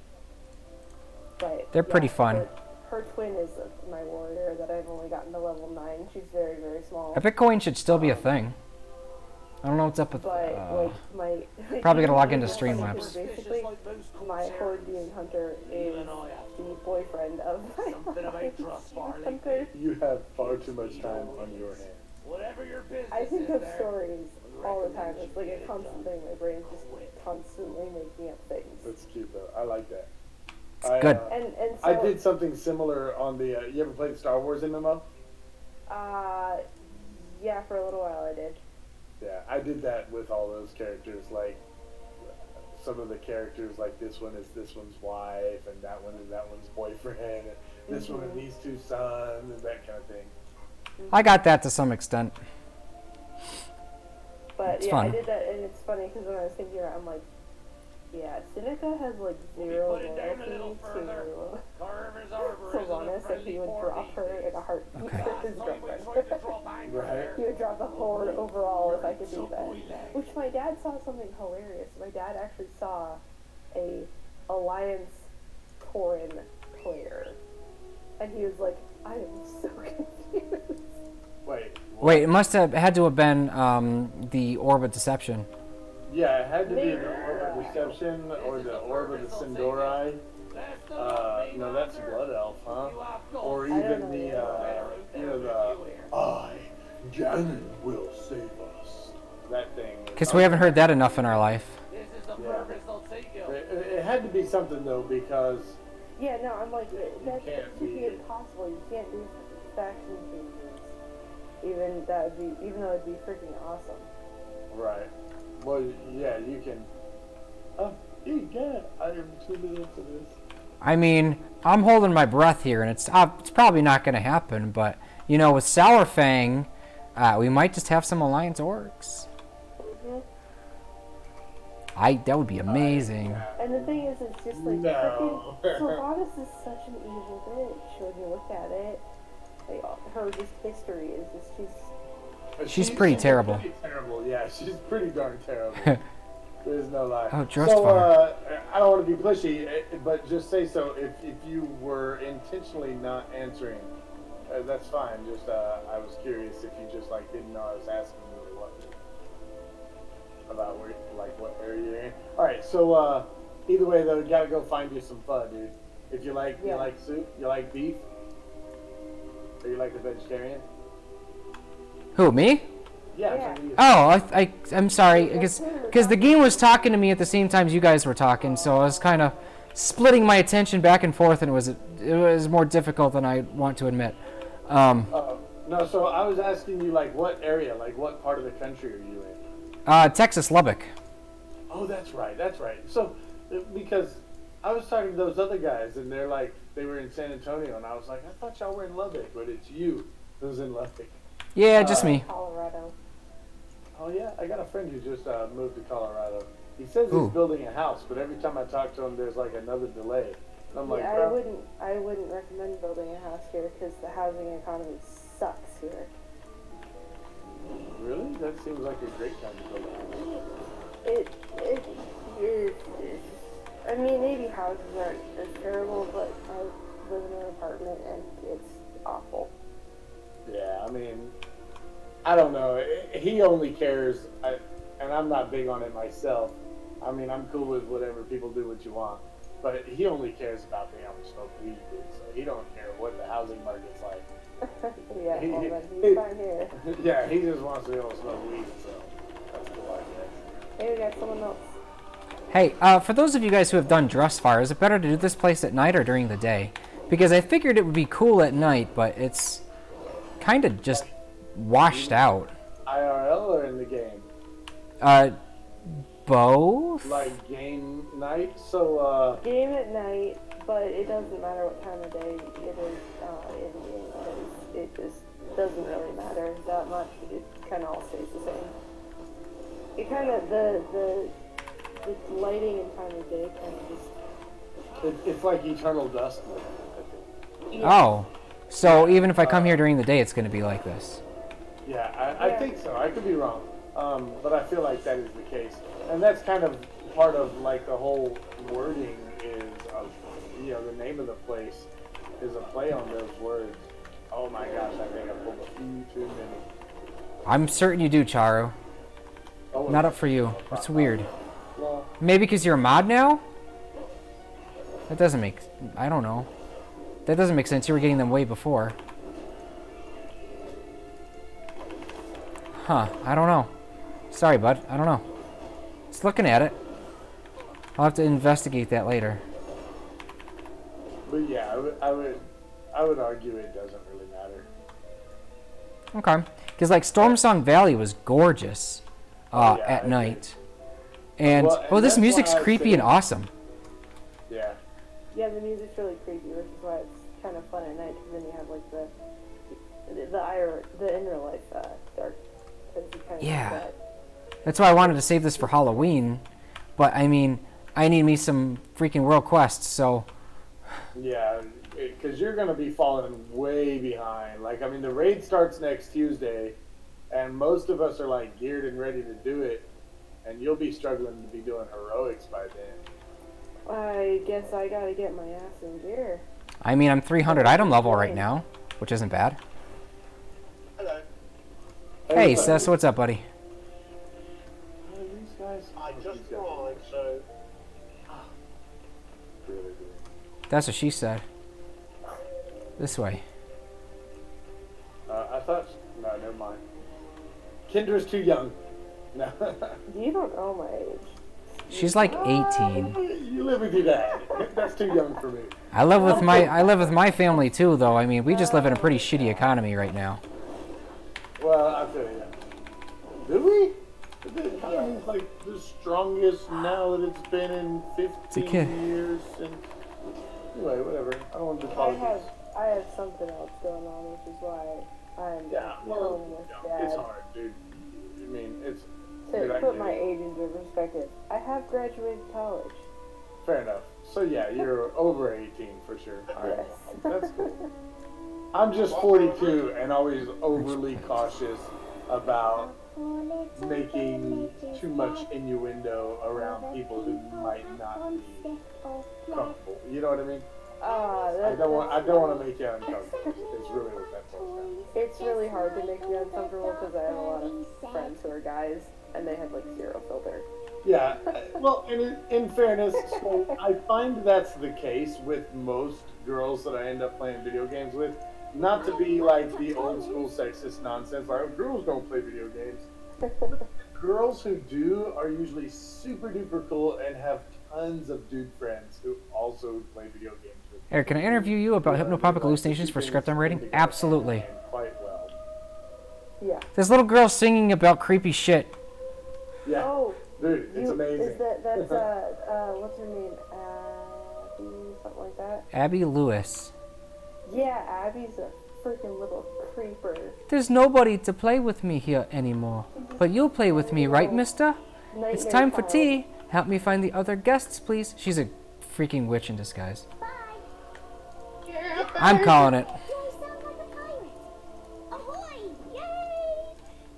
But They're pretty fun. Her twin is my warrior that I've only gotten to level 9. She's very, very small. Epic coin should still be a thing. I don't know what's up with. But like my Probably gotta log into it's funny 'cause Streamlabs. Basically, my horde demon hunter is the boyfriend of my demon hunter. You have far too much time on your hands. Whatever your business I think is of there. stories all the time. It's like a constant thing. My brain's just constantly making up things. That's cute though. I like that. Good. And so, I did something similar on the. You ever played Star Wars MMO? Yeah, for a little while I did. Yeah, I did that with all those characters. Like some of the characters, like this one is this one's wife, and that one is that one's boyfriend, and this one is these two sons, and that kind of thing. I got that to some extent. But It's yeah, fun. I did that, and it's funny because when I was thinking about it, I'm like, yeah, Seneca has like zero Put it down a little loyalty further. to Carver's Arbor is Sylvanas, a and he friendly would port drop these her days. in a heartbeat Okay. for his Last night we girlfriend. tried to drop anchor Right. there. He would drop the horde overall if I could do So that. boy that. Which my dad saw something hilarious. My dad actually saw a Alliance Torin player, and he was like, I am so confused. Wait, it must have had to have been the Orb of Deception. Yeah, it had to be the Orb of Deception or the Orb of the Sindori. No, that's Blood Elf, huh? Or even the, you know, the I, Ganon, will save us. That thing. Because we haven't heard that enough in our life. This is the Yeah. purpose they'll take you. It had to be something though, because Yeah, no, I'm like, that can't should be be- impossible. You can't do faction changes. Even though it'd be freaking awesome. right. Well, yeah, you can. Egad, I am tuning into this. I mean, I'm holding my breath here, and it's probably not going to happen, but, you know, with Sourfang, we might just have some Alliance orcs. That would be amazing. And the thing is, it's just like, No. Sylvanas is such an evil bitch when you look at it. Like, her just history is just, She's pretty terrible. Pretty terrible, yeah. She's pretty darn terrible. There's no lie. Oh, Drustvar. So, I don't want to be pushy, but just say so. If you were intentionally not answering, that's fine. Just I was curious if you just like didn't know I was asking you or what about where, like what area you're in. All right. So either way though, you gotta go find you some pho, dude. If you like you like soup, you like beef, or you like the vegetarian. Who, me? Yeah. Oh, I'm sorry, because the game was talking to me at the same time as you guys were talking, so I was kind of splitting my attention back and forth, and it was more difficult than I want to admit. No, so I was asking you, like, what area, like, what part of the country are you in? Texas, Lubbock. Oh, that's right. So, because I was talking to those other guys, and they're like, they were in San Antonio, and I was like, I thought y'all were in Lubbock, but it's you who's in Lubbock. Yeah, just me. Colorado. Oh, yeah, I got a friend who just moved to Colorado. He says he's building a house, but every time I talk to him, there's, like, another delay. And I'm like, I wouldn't recommend building a house here because the housing economy sucks here. Really? That seems like a great time to build a house. It is. I mean, maybe houses aren't as terrible, but I live in an apartment and it's awful. Yeah, I mean, I don't know. He only cares, and I'm not big on it myself. I mean, I'm cool with whatever people do what you want. But he only cares about being able to smoke weed, dude. So he don't care what the housing market's like. Yeah, well then he's fine here. Yeah, he just wants to be able to smoke weed, so that's cool, I guess. Hey, we got someone else. Hey, for those of you guys who have done Drustvar, is it better to do this place at night or during the day? Because I figured it would be cool at night, but it's kind of just washed out. IRL or in the game? Both? Like game night? So, Game at night, but it doesn't matter what time of day it is in game because it just doesn't really matter that much. It kind of all stays the same. It kind of, the lighting and time of day kind of just... It's like eternal dusk mode, I think. Yeah. Oh. So even if I come here during the day, it's going to be like this. Yeah, I think so. I could be wrong. But I feel like that is the case. And that's kind of part of like the whole wording is, the name of the place is a play on those words. Oh my gosh, I think I pulled a few too many. I'm certain you do, Charu. Oh, Not up for you. That's weird. Well, Maybe because you're a mod now? That doesn't make... I don't know. That doesn't make sense. You were getting them way before. Huh. I don't know. Sorry, bud. I don't know. Just looking at it. I'll have to investigate that later. but yeah, I would argue it doesn't really matter. Okay. Because, like, Stormsong Valley was gorgeous Yeah, at I night. And, Well, and oh, this that's music's why I creepy say- and awesome. Yeah. Yeah, the music's really creepy, which is why it's kind of fun at night, because then you have, like, the inner life dark. Because you kind of Yeah. That's why I wanted to save this for Halloween. But, I mean, I need me some freaking world quests, so... Yeah, because you're going to be falling way behind. Like, I mean, the raid starts next Tuesday, and most of us are, like, geared and ready to do it, and you'll be struggling to be doing heroics by then. I guess I gotta get my ass in gear. I mean, I'm 300 item level right now, which isn't bad. Hello. Hey, Sess, what's up, buddy? These guys... I just arrived, so Really good. That's what she said. This way. I thought... No, never mind. Kendra's too young. No. You don't know my age. She's like 18. You live with your dad. That's too young for me. I live with my family too, though. I mean, we just live in a pretty shitty economy right now. Well, I feel you. Do we? It's like the strongest now that it's been in 15 kid. years. And anyway, whatever. I don't want to do politics. I have something else going on, which is why I'm Yeah, well, home with it's Dad. hard, dude. I mean, it's. To dude, I put get my it. age into perspective, I have graduated college. Fair enough. So yeah, you're over 18 for sure. All right. Yes. That's cool. I'm just 42 and always overly cautious about making too much innuendo around people who might not be comfortable. You know what I mean? I don't want to make you uncomfortable. It's really what that boils down to. It's really hard to make me uncomfortable because I have a lot of friends who are guys and they have like zero filter. Yeah, well, and in fairness, so I find that's the case with most girls that I end up playing video games with. Not to be like the old school sexist nonsense, like, oh, girls don't play video games. Girls who do are usually super duper cool and have tons of dude friends who also play video games with me. Eric, can I interview you about hypnopompic hallucinations for script I'm writing? Absolutely. And quite well. Yeah. This little girl singing about creepy shit. Yeah, Oh, dude, it's amazing. Is that's what's her name? Abby, something like that. Abby Lewis. Yeah, Abby's a freaking little creeper. There's nobody to play with me here anymore. But you'll play with me, right, mister? It's Nightmare time for child. tea. Help me find the other guests, please. She's a freaking witch in disguise. I'm calling it. You sound like a pirate. Ahoy! Yay!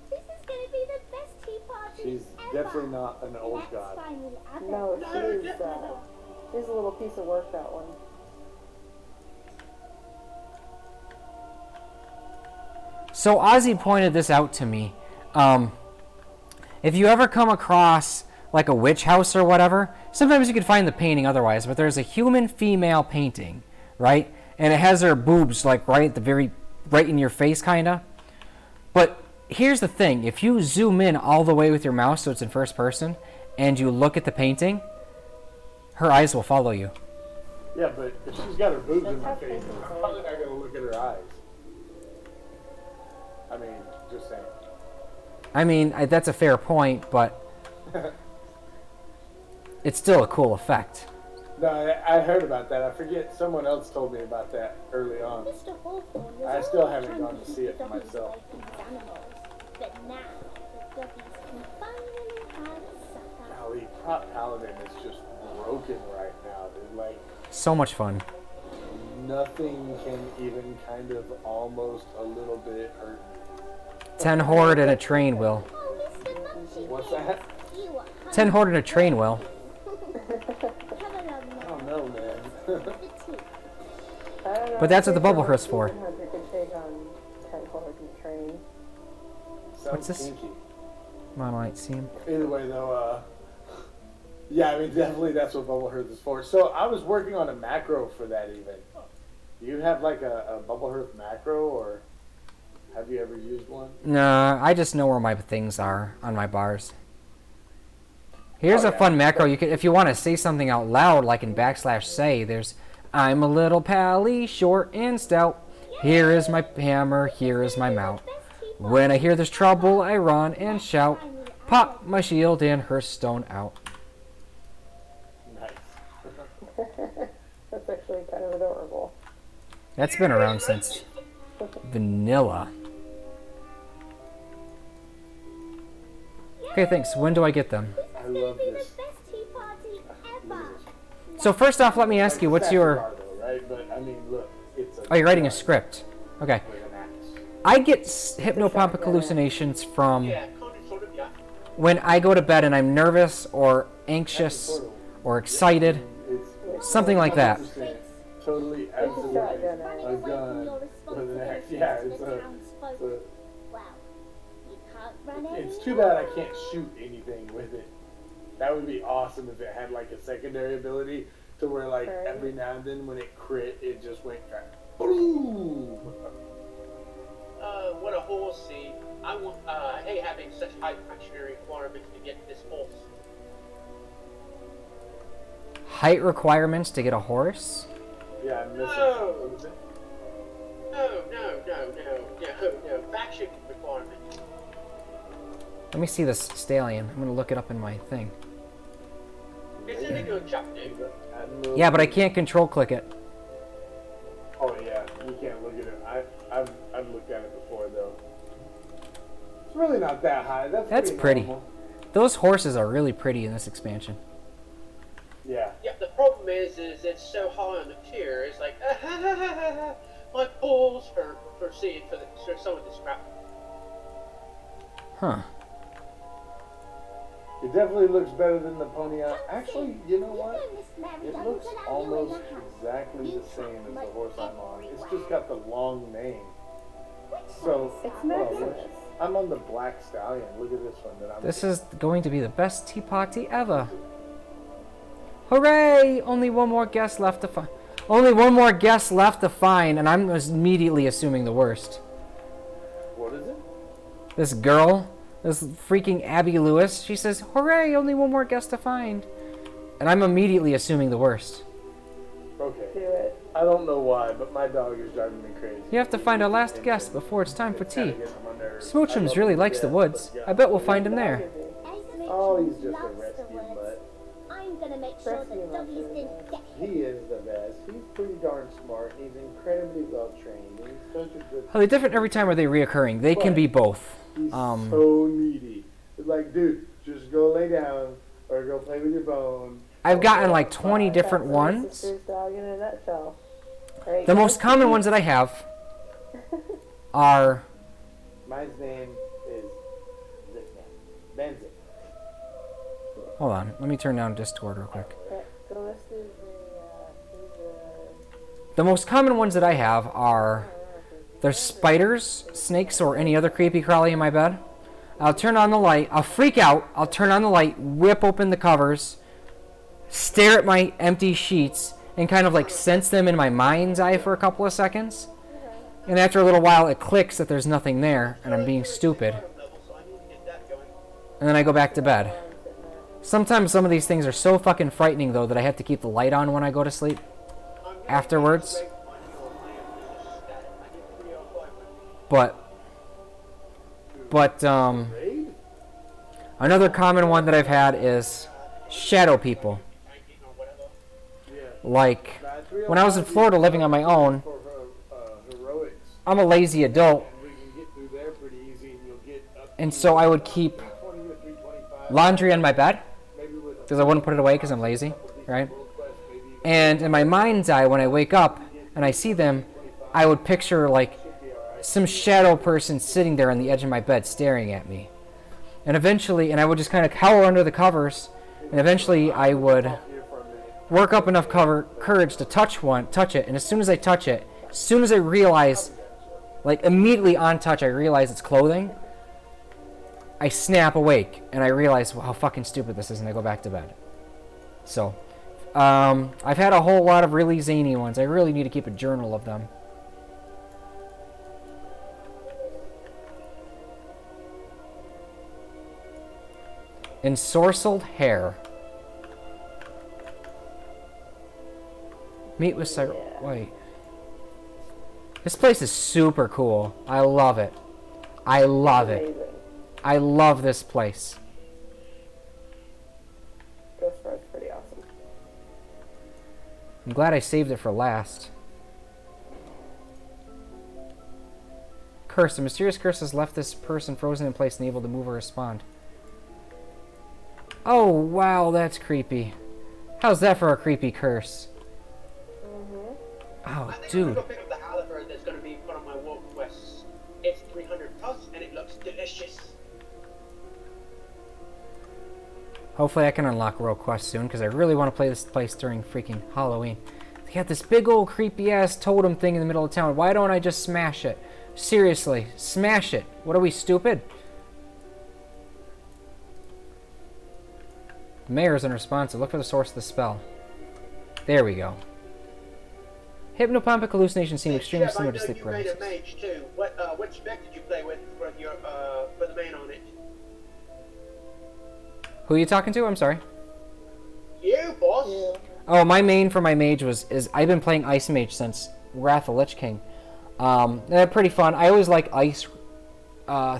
This is gonna be the best tea party She's ever. definitely not an old Let's god. finally have it. No, she's a little piece of work, that one. So Ozzy pointed this out to me. If you ever come across like a witch house or whatever, sometimes you can find the painting otherwise, but there's a human female painting, right? And it has her boobs like right in your face kinda. But here's the thing, if you zoom in all the way with your mouse so it's in first person and you look at the painting, her eyes will follow you. Yeah, but if she's got her boobs in my That's face, how I'm probably not gonna look at her eyes. I mean, just saying. I mean, that's a fair point, but it's still a cool effect. No, I heard about that. I forget, someone else told me about that early on. Mr. Hawthorne was I still always haven't trying gone to keep see it the for doggies myself. away from these animals. But now, the doggies can finally have supper. Golly, Prop Paladin is just broken right now, dude. Like, So much fun. nothing can even kind of almost a little bit hurt me. 10 horde and a train will. Oh, Mr. Munchie. What's that? You are 10 horde and a train will. Have a lovely I don't know, man. the tea. I don't know. But that's what the I think bubble a hearth's for. 100 could take on 10 horse and train. Sounds this? kinky. Monolite seam. Either way, though, yeah, I mean, definitely that's what Bubble Hearth is for. So I was working on a macro for that even. Do you have like a Bubble Hearth macro, or have you ever used one? Nah, I just know where my things are on my bars. Here's Oh, a yeah. fun macro. You can, if you want to say something out loud, like in /say, there's I'm a little pally, short and stout. Here is my hammer, here is my mount. When I hear there's trouble, I run and shout. Pop my shield and hearthstone out. Nice. That's actually kind of adorable. That's been around since vanilla. Okay, thanks. When do I get them? I love Be the this. best tea party ever. So first off, let me ask you, what's your... Sassy Bardo, right? But I mean, look, it's a. Oh, you're writing a script. Okay. With an axe. I get hypnopompic hallucinations from when I go to bed and I'm nervous or anxious or excited. It's Something like that. 100% Totally, absolutely. shotgun Running A away from gun your with an axe. responsibilities Yeah, to it's the a. townsfolk. Well, you can't run It's any too bad I more. can't shoot anything with it. That would be awesome if it had like a secondary ability to where like Right. every now and then when it crit, it just went boom. What a horsey. I hate having such high pressure requirements to get this horse. Height requirements to get a horse? Yeah, I'm missing. No. What was it? No. Faction requirements. Let me see this stallion. I'm gonna look it up in my thing. Isn't it good, chap, dude? Yeah, but I can't control click it. Oh yeah, you can't look at it. I've looked at it before though. It's really not that high. That's pretty. normal. Those horses are really pretty in this expansion. Yeah. Yeah, the problem is it's so high on the tier. It's like, my balls hurt for seeing for some of this crap. Huh. It definitely looks better than the pony. Actually, you know You what? know Miss Mary It doesn't looks allow you in almost the house. exactly You the same as the like horse I'm on. It's everywhere. just got the long mane. Which So, It's well, Maximus. I'm on the black stallion. Look at this one that I'm. This is going to be the best tea party ever. Hooray! Only one more guest left to find. Only one more guest left to find, and I'm immediately assuming the worst. What is it? This girl, this freaking Abby Lewis, she says, "Hooray! Only one more guest to find," and I'm immediately assuming the worst. Okay. Do it. I don't know why, but my dog is driving me crazy. You have to find our last guest before it's time for Kinda tea. gets on my nerves. I Smoochums love really him, likes the yeah, woods. but I bet we'll find him Dog there. is it? Oh, he's just a Loves the rescue woods. mutt. I'm gonna make sure the Rescue doggies mutt, didn't get He is the best. He's pretty darn smart. He's incredibly well trained. And he's such a good. Are they different every time? Or are they reoccurring? They can be both. He's Um, so needy. It's like, dude, just go lay down or go play with your phone. I've gotten like 20 That's different my ones. sister's dog in a nutshell. Right, The guys? most common ones that I have are My name is Benzik. hold on, let me turn down Discord real quick. Yeah, so this is The most common ones that I have are there's spiders, snakes, or any other creepy crawly in my bed. I'll turn on the light, I'll freak out, I'll turn on the light, whip open the covers, stare at my empty sheets, and kind of like sense them in my mind's eye for a couple of seconds. And after a little while it clicks that there's nothing there and I'm being stupid. And then I go back to bed. Sometimes some of these things are so fucking frightening though that I have to keep the light on when I go to sleep afterwards. But another common one that I've had is shadow people. Like when I was in Florida living on my own, I'm a lazy adult, and so I would keep laundry on my bed because I wouldn't put it away because I'm lazy, right? And in my mind's eye, when I wake up and I see them, I would picture like some shadow person sitting there on the edge of my bed staring at me. And eventually, and I would just kind of cower under the covers, and eventually I would work up enough courage to touch it, and as soon as I touch it, as soon as I realize, like immediately on touch, I realize it's clothing, I snap awake, and I realize how fucking stupid this is, and I go back to bed. So, I've had a whole lot of really zany ones. I really need to keep a journal of them. Ensorcelled hair. Meet with wait. This place is super cool. I love it. I love it. amazing. I love this place. Drustvar is pretty awesome. I'm glad I saved it for last. Curse. A mysterious curse has left this person frozen in place and able to move or respond. Oh, wow, that's creepy. How's that for a creepy curse? Oh, I think I'm dude. gonna go pick up the halibut that's gonna be put on my walk quests. It's 300 plus and it looks delicious. Hopefully I can unlock World Quest soon, because I really want to play this place during freaking Halloween. They got this big old creepy-ass totem thing in the middle of town. Why don't I just smash it? Seriously, smash it. What are we, stupid? The mayor is unresponsive. Look for the source of the spell. There we go. Hypnopompic hallucinations seem extremely similar to sleep You made a paralysis. mage too. What spec did you play with for the main on it? Who are you talking to? I'm sorry. You, boss. Oh, my main for my mage is I've been playing Ice Mage since Wrath of Lich King. They're pretty fun. I always like ice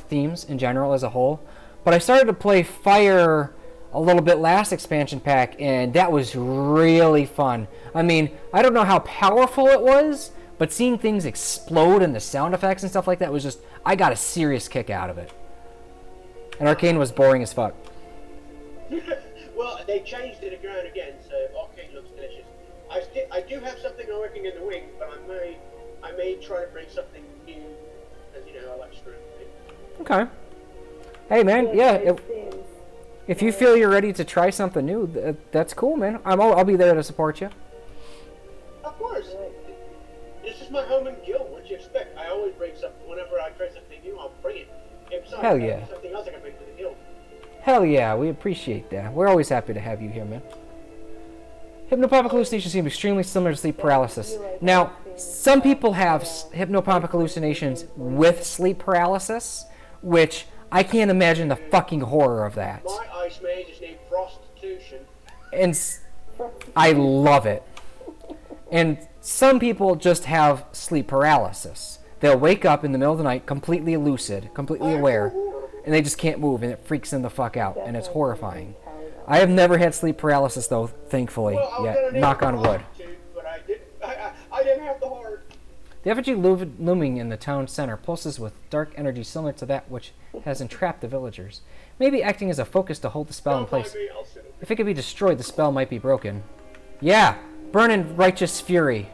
themes in general as a whole, But I started to play Fire a little bit last expansion pack, and that was really fun. I mean, I don't know how powerful it was, but seeing things explode and the sound effects and stuff like that was just, I got a serious kick out of it. And Arcane was boring as fuck. Well, they changed it around again, so Arcane looks delicious. I do have something working in the wing, but I may try to bring something new, as you know, I like screwing things. Okay. Hey man, yeah. If you feel you're ready to try something new, that's cool, man. I'll be there to support you. Of course. This is my home and guild. What do you expect? I always bring something. Whenever I try something new, I'll bring it. If besides, Hell yeah. Something else I can bring to the guild. Hell yeah, we appreciate that. We're always happy to have you here, man. Hypnopompic hallucinations seem extremely similar to sleep paralysis. Now, some people have hypnopompic hallucinations with sleep paralysis, which I can't imagine the fucking horror of that. My ice mage is named Prostitution. And I love it. And some people just have sleep paralysis. They'll wake up in the middle of the night completely lucid, completely aware, and they just can't move, and it freaks them the fuck out, and it's horrifying. I have never had sleep paralysis, though, thankfully, yet. Knock on wood. But I didn't have the heart. The effigy looming in the town center pulses with dark energy similar to that which has entrapped the villagers, maybe acting as a focus to hold the spell in place. If it could be destroyed, the spell might be broken. Yeah! Burn in righteous fury.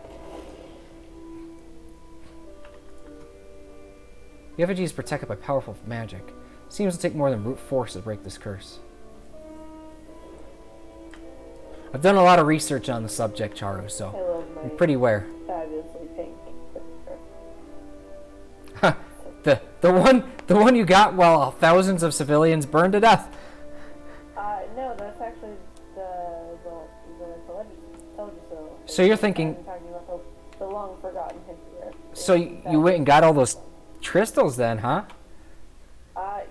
The effigy is protected by powerful magic. Seems to take more than brute force to break this curse. I've done a lot of research on the subject, Charu, so I'm pretty aware. Fabulously pink. the one you got while thousands of civilians burned to death. No, that's actually the television. So you're thinking. I'm talking about the long forgotten history. So you went and got all those crystals then, huh?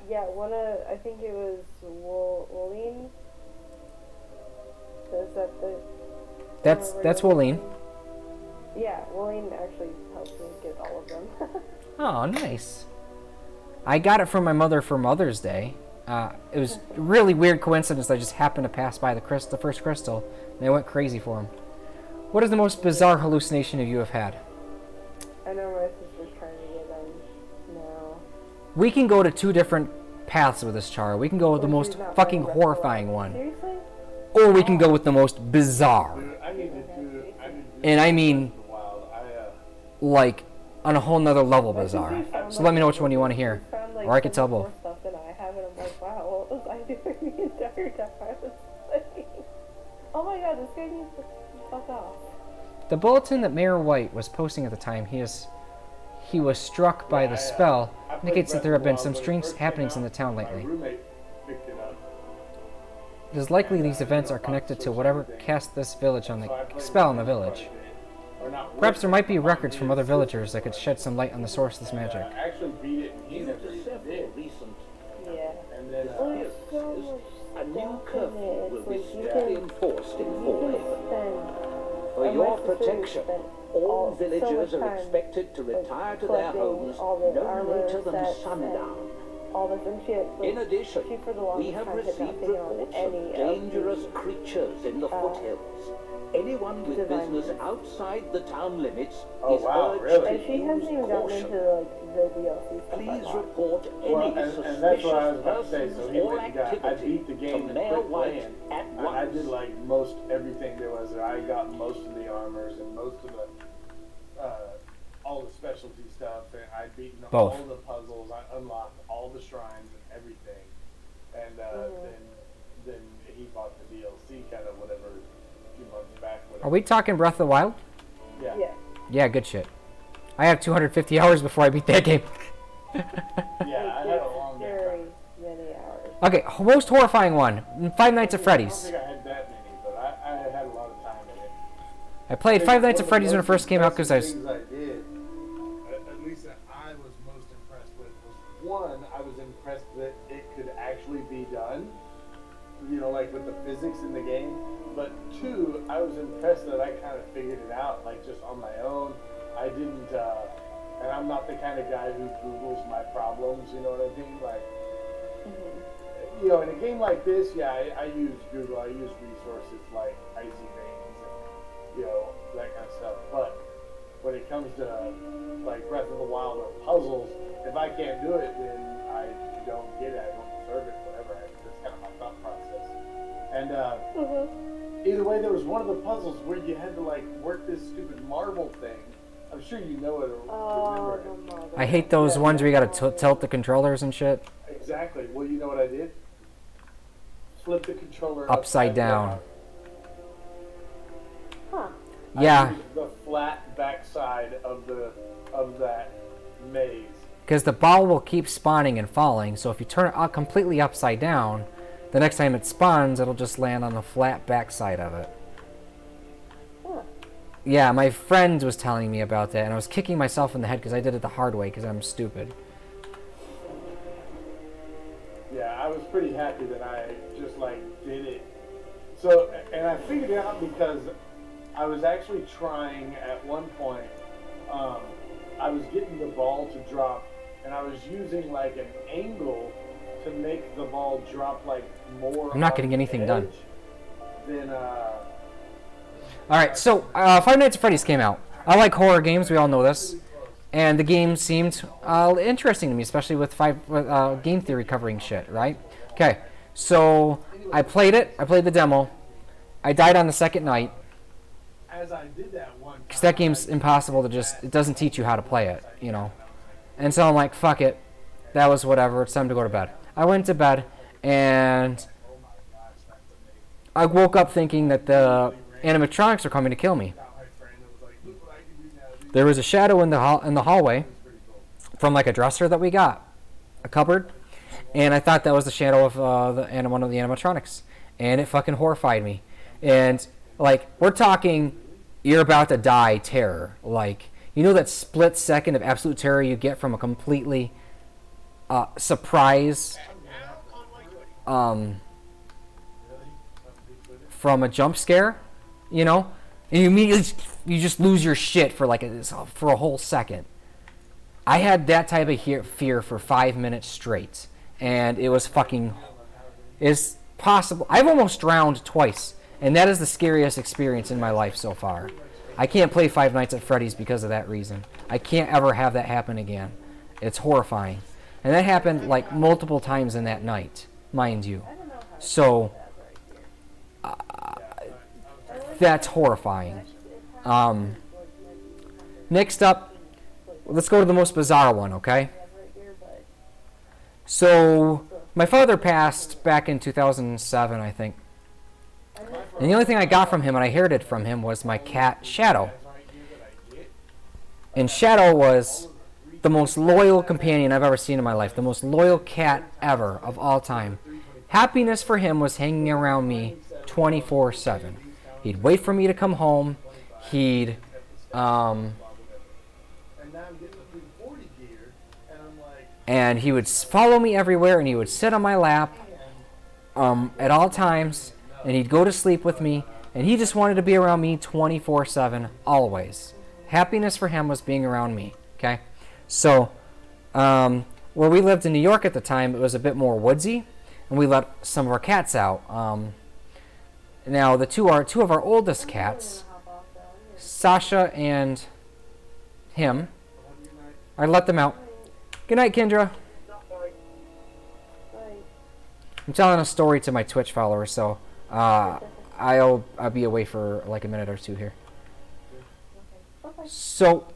Yeah, I think it was Woline. Is that the... That's Woline. Yeah, Woline actually helped me get all of them. Oh, nice. I got it from my mother for Mother's Day. It was a really weird coincidence. I just happened to pass by the first crystal, and I went crazy for him. What is the most bizarre hallucination you have had? I know my sister's trying to get them now. We can go to two different paths with this, Char. We can go with the most fucking horrifying one. Seriously? Or we can go with the most bizarre. And I mean, like, on a whole nother level bizarre. So let me know which one you want to hear. Or I could tell both. Stuff than I have, and I'm like, wow, what was I doing the entire time I was playing? Oh my god, this guy needs to fuck off. The bulletin that Mayor White was posting at the time, he was struck by the spell, indicates that there have been some strange happenings in the town lately. It is likely these events are connected to whatever cast this village on the spell in the village. Perhaps there might be records from other villagers that could shed some light on the source of this magic. A new curfew will be strictly enforced in Forehaven. For your protection, all villagers are expected to retire to their homes no later than sundown. All this and shit. In addition, we have received reports of dangerous creatures in the foothills. Anyone with business outside the town limits is urged And she hasn't even gotten caution. into like the DLC stuff. Please report any suspicious persons or activity to Mayor White at once. I did like most everything there was. I got most of the armors and most of the all the specialty stuff, and I'd beaten all the puzzles. I unlocked all the shrines and everything, and then he bought the DLC kind of whatever a few months back. Whatever. Are we talking Breath of the Wild? Yeah. Yeah, good shit. I have 250 hours before I beat that game. Yeah, I had a long game. Very many hours. Okay, most horrifying one. Five Nights at I Freddy's. don't think I had that many, but I had a lot of time in it. I played Five Nights at Freddy's when it first came out because I was... Things I did, at least that I was most impressed with, was one, I was impressed that it could actually be done, you know, like with the physics in the game. But two, I was impressed that I kind of figured it out, like just on my own. I didn't, and I'm not the kind of guy who Googles my problems, you know what I mean? Like, you know, in a game like this, yeah, I use Google. I use resources like Icy Veins and, you know, that kind of stuff. But when it comes to, like, Breath of the Wild or puzzles, if I can't do it, then I don't get it. I don't deserve it, whatever. That's kind of my thought process. And, either way, there was one of the puzzles where you had to, like, work this stupid marble thing. I'm sure you know it or remember it. I hate those ones where you gotta tilt the controllers and shit. Exactly. Well, you know what I did? Flip the controller Upside down. Huh. Yeah. I used the flat backside of that maze. Because the ball will keep spawning and falling, so if you turn it completely upside down, the next time it spawns, it'll just land on the flat backside of it. Huh. Yeah, my friend was telling me about that, and I was kicking myself in the head because I did it the hard way because I'm stupid. Yeah, I was pretty happy that I just, like, did it. So, and I figured it out because I was actually trying at one point, I was getting the ball to drop, and I was using, like, an angle to make the ball drop, like, more. I'm not getting anything done. Then, Alright, so Five Nights at Freddy's came out. I like horror games, we all know this. And the game seemed interesting to me, especially with game theory covering shit, right? Okay, so I played it. I played the demo. I died on the second night. as I did that one time, Because that game's impossible to just... It doesn't teach you how to play it, you know. And so I'm like, fuck it. That was whatever. It's time to go to bed. I went to bed, and I woke up thinking that the animatronics are coming to kill me. There was a shadow in the hallway from like a dresser that we got, a cupboard, and I thought that was the shadow of one of the animatronics, and it fucking horrified me. And like, we're talking, you're about to die terror. Like, you know that split second of absolute terror you get from a completely surprise, from a jump scare, you know, and you immediately you just lose your shit for like for a whole second. I had that type of fear for 5 minutes straight, and it was fucking is possible. I've almost drowned twice, and that is the scariest experience in my life so far. I can't play Five Nights at Freddy's because of that reason. I can't ever have that happen again. It's horrifying, and that happened like multiple times in that night, mind you. So that's horrifying. Next up, let's go to the most bizarre one, okay? So, my father passed back in 2007, I think. And the only thing I got from him, and I inherited from him, was my cat, Shadow. And Shadow was the most loyal companion I've ever seen in my life. The most loyal cat ever, of all time. Happiness for him was hanging around me 24/7. He'd wait for me to come home. He'd, and he would follow me everywhere, and he would sit on my lap, at all times, and he'd go to sleep with me, and he just wanted to be around me 24/7, always. Happiness for him was being around me, okay? So, where we lived in New York at the time, it was a bit more woodsy, and we let some of our cats out. Now, two of our oldest cats, Sasha and him, I let them out. Good night, Kendra. I'm telling a story to my Twitch followers, so I'll be away for like a minute or two here. So,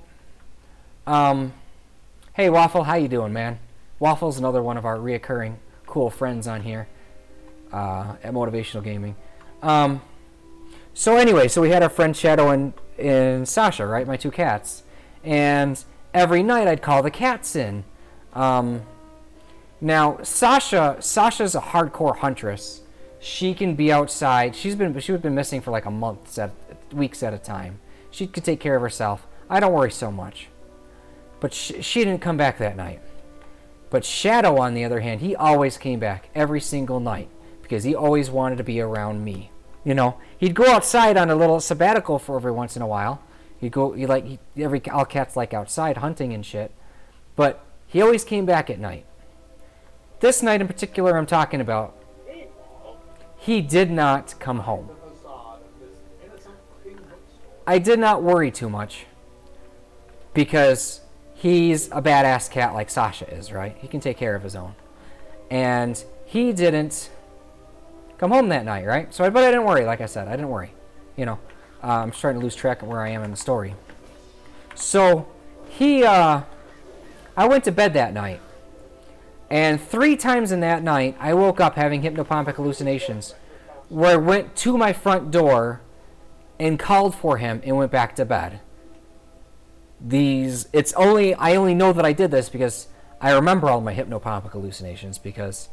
hey Waffle, how you doing, man? Waffle's another one of our reoccurring cool friends on here at Motivational Gaming. So anyway, so we had our friend Shadow and Sasha, right? My two cats. And every night I'd call the cats in. Now Sasha's a hardcore huntress. She can be outside. She's been missing for like a month, weeks at a time. She could take care of herself. I don't worry so much. But she didn't come back that night. But Shadow, on the other hand, he always came back every single night because he always wanted to be around me. You know, he'd go outside on a little sabbatical for every once in a while. All cats like outside hunting and shit. But he always came back at night. This night in particular I'm talking about, he did not come home. I did not worry too much because he's a badass cat like Sasha is, right? He can take care of his own. And he didn't come home that night, right? So, but I didn't worry, like I said. I didn't worry. You know, I'm starting to lose track of where I am in the story. So, I went to bed that night. And 3 times in that night, I woke up having hypnopompic hallucinations where I went to my front door and called for him and went back to bed. I only know that I did this because I remember all my hypnopompic hallucinations because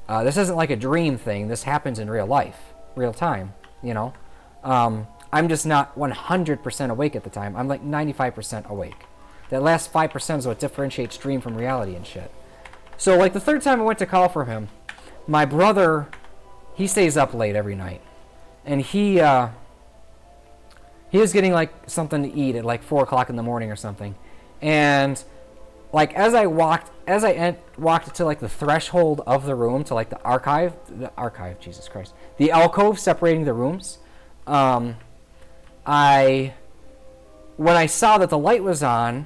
this isn't like a dream thing. This happens in real life, real time, you know. I'm just not 100% awake at the time. I'm like 95% awake. That last 5% is what differentiates dream from reality and shit. So like the 3rd time I went to call for him, my brother, he stays up late every night. And he was getting like something to eat at like 4 o'clock in the morning or something. And like as I walked to like the threshold of the room to like the archive, Jesus Christ, the alcove separating the rooms, when I saw that the light was on,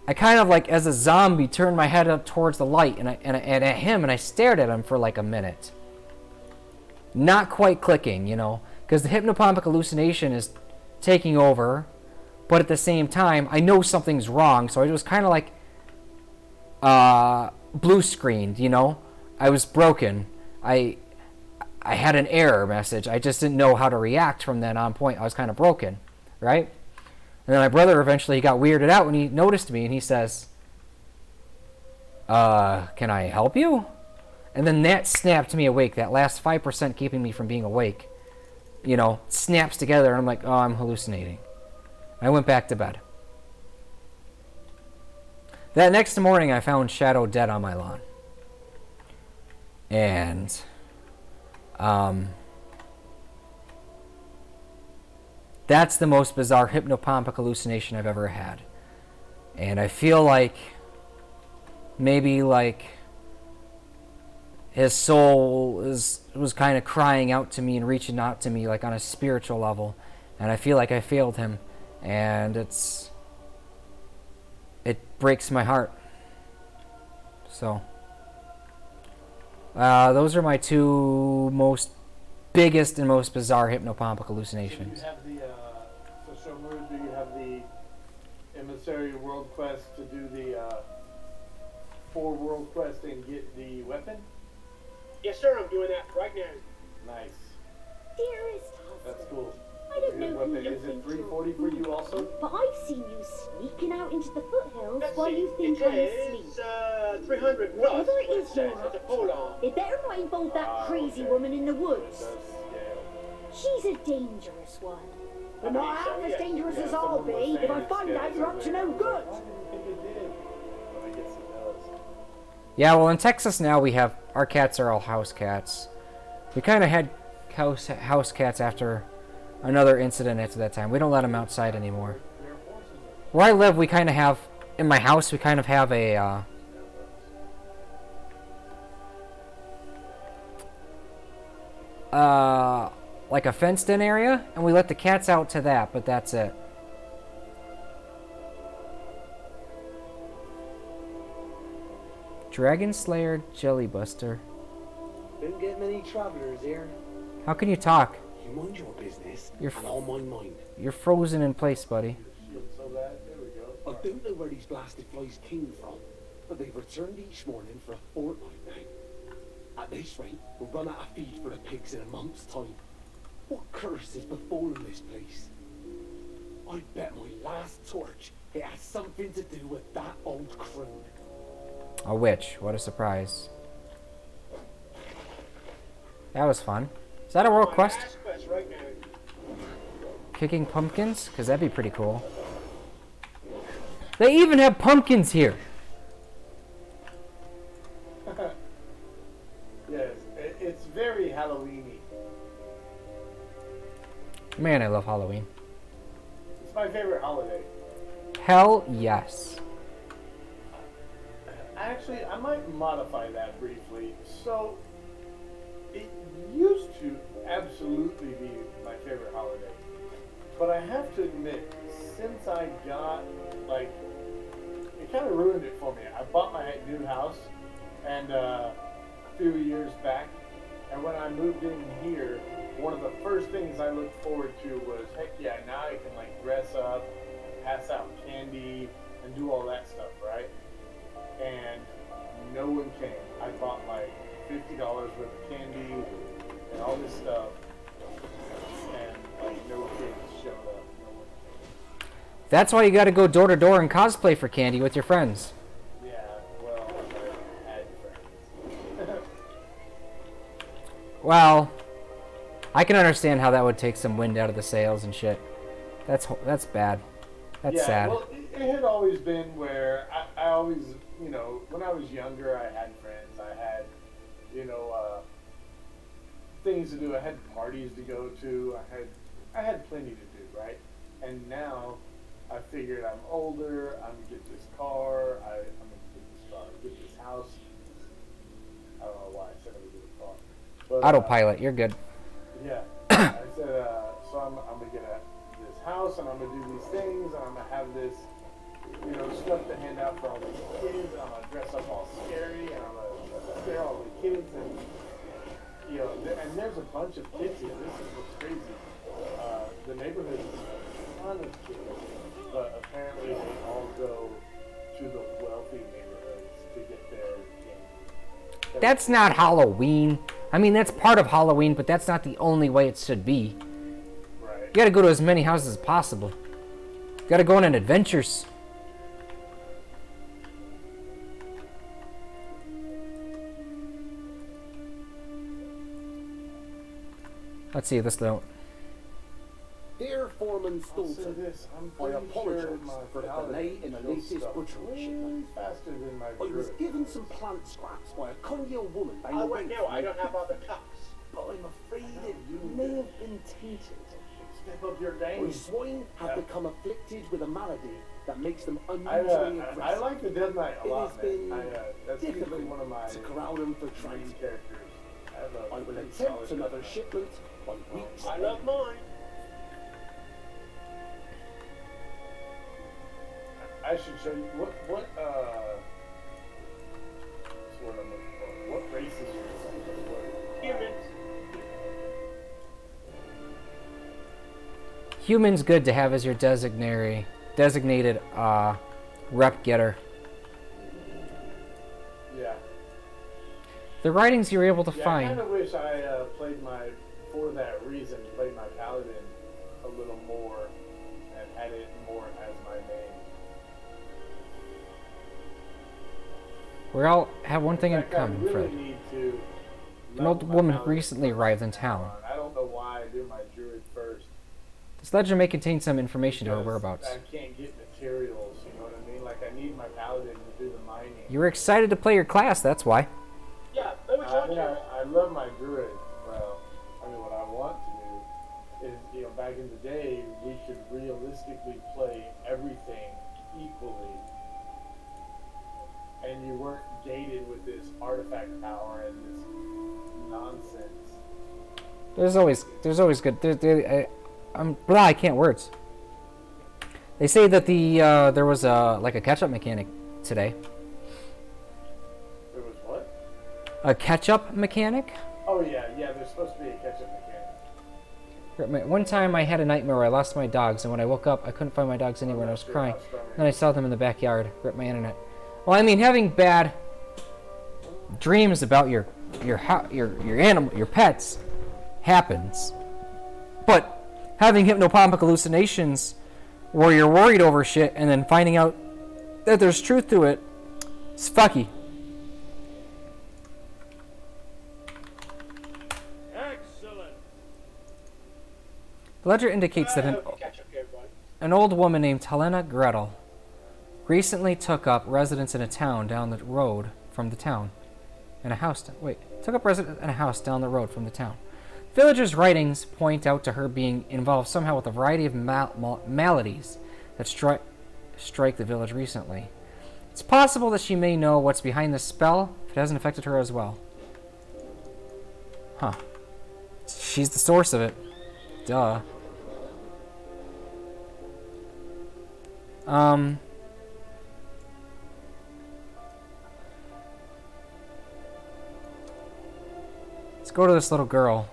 I kind of like as a zombie turned my head up towards the light and at him, and I stared at him for like a minute. Not quite clicking, you know, because the hypnopompic hallucination is taking over, but at the same time, I know something's wrong, so I was kind of like blue screened, you know. I was broken. I had an error message. I just didn't know how to react from then on point. I was kind of broken, right? And then my brother eventually got weirded out when he noticed me, and he says, can I help you? And then that snapped me awake. That last 5% keeping me from being awake, you know, snaps together, and I'm like, oh, I'm hallucinating. I went back to bed. That next morning, I found Shadow dead on my lawn. And, that's the most bizarre hypnopompic hallucination I've ever had. And I feel like maybe like his soul was kind of crying out to me and reaching out to me like on a spiritual level. And I feel like I failed him. And it breaks my heart. So those are my 2 most biggest and most bizarre hypnopompic hallucinations. Do you have so Shomu, do you have the emissary world quest to do the 4 world quest and get the weapon? Yes, sir. I'm doing that right now. Nice. Dearest husband, That's cool. I don't know who Is you it think 340 you're for you also? but I've seen you sneaking out into the foothills Let's while see. you think it I'm is, asleep. 300 plus. Whatever it is It's you're a up pull-on. to, it better not involve that crazy okay. woman in the woods. It does scale. She's a dangerous one. But I not believe so, half as yes. dangerous Yeah, as I'll someone be was saying if I it find scales out you're up to no everything. good. I didn't think it did. But I guess it does. Yeah, well, in Texas now our cats are all house cats. We kind of had house cats after another incident at that time. We don't let them outside anymore. Where I live, we kind of have, in my house, we kind of have a, like a fenced-in area, and we let the cats out to that, but that's it. Dragon Slayer Jellybuster. Don't get many travelers here. How can you talk? You mind your business, You're and I'll mind mine. You're frozen in place, buddy. So that, there we go. I don't know where these blasted flies came from, but they've returned each morning for a fortnight now. At this rate, we'll run out of feed for the pigs in a month's time. What curse has befallen this place? I bet my last torch it has something to do with that old crone. A witch. What a surprise. That was fun. Is that a world My quest? last quest right now. Kicking pumpkins? Because that'd be pretty cool. They even have pumpkins here. Yes, it's very Halloween-y. Man, I love Halloween. It's my favorite holiday. Hell yes. Actually, I might modify that briefly. So, It used to absolutely be my favorite holiday. But I have to admit, since I got, like, it kind of ruined it for me. I bought my new house and a few years back, and when I moved in here, one of the first things I looked forward to was, heck yeah, now I can like dress up, pass out candy, and do all that stuff, right? And no one came. I bought like $50 worth of candy and all this stuff, and like no kids showed up. No one came. That's why you gotta go door to door and cosplay for candy with your friends. Yeah, well, I had friends. Well, I can understand how that would take some wind out of the sails and shit. That's bad. That's sad. Well, it had always been where I always, you know, when I was younger, I had friends. I had, you know, things to do. I had parties to go to. I had plenty to do, right? And now I figured I'm older. I'm gonna get this car. I'm gonna get this car. Get this house. I don't know why I said I would get a car. But, Autopilot, you're good. yeah, I said, so I'm gonna get this house, and I'm gonna do these things, and I'm gonna have this, you know, stuff to hand out for all these kids, and I'm gonna dress up all scary, and I'm gonna scare all the kids, and, you know, and there's a bunch of kids here. This is what's crazy. The neighborhood is a ton of kids, but apparently they all go to the wealthy neighborhoods to get their candy. That's not Halloween. I mean, that's part of Halloween, but that's not the only way it should be. Right. You gotta go to as many houses as possible. You gotta go on an adventures. Let's see this note. Dear Foreman I'll say Stilton, this, I'm I pretty apologise sure my for the delay in the kills latest stuff butchery way shipment. faster than my I was druid. given some plant scraps by a congeal woman by Oh, the wait, way, no, I don't have other cups. but I'm afraid it may have been tainted. Step up your My game. swine have become afflicted with a malady that makes them I unusually aggressive. I like the Death Knight a It lot, has man. been That's usually difficult one of my to corral them for main transport. characters. I will pretty attempt solid another Death Knight. shipment by weeks. I love mine. I should show you what that's what I'm looking for. What race is yours? Humans. Human's good to have as your designated rep getter. Yeah. The writings you were able to Yeah, I find. kind of wish I played for that reason, played my paladin a little more and had it more as my main. We all have one thing in fact, I common, really Fred. need to An old level my woman paladin recently first arrived in from now town. on. I don't know why I do my druid first. This legend may contain some information to her because whereabouts. I can't get materials, you know what I mean? Like I need my paladin to do the mining. You were excited to play your class, that's why. Yeah, let me talk to you. I love my druid. Well, I mean, what I want to do is, you know, back in the day, we could realistically play everything equally, and you weren't gated with this artifact power and this nonsense. There's always good. I can't words. They say that there was like a catch-up mechanic today. There was what? A catch-up mechanic? Oh yeah, there's supposed to be a catch-up mechanic. One time I had a nightmare where I lost my dogs, and when I woke up, I couldn't find my dogs anywhere, and I was crying. Then I saw them in the backyard. Ripped my internet. Well, I mean, having bad dreams about your animal, your pets, happens. But having hypnopompic hallucinations where you're worried over shit and then finding out that there's truth to it, it's fucky. Excellent. The ledger indicates that Catch up here, buddy. an old woman named Helena Gretel recently took up residence in a town down the road from the town. Took up residence in a house down the road from the town. Villagers' writings point out to her being involved somehow with a variety of maladies that strike the village recently. It's possible that she may know what's behind this spell if it hasn't affected her as well. Huh. She's the source of it. Duh. Let's go to this little girl.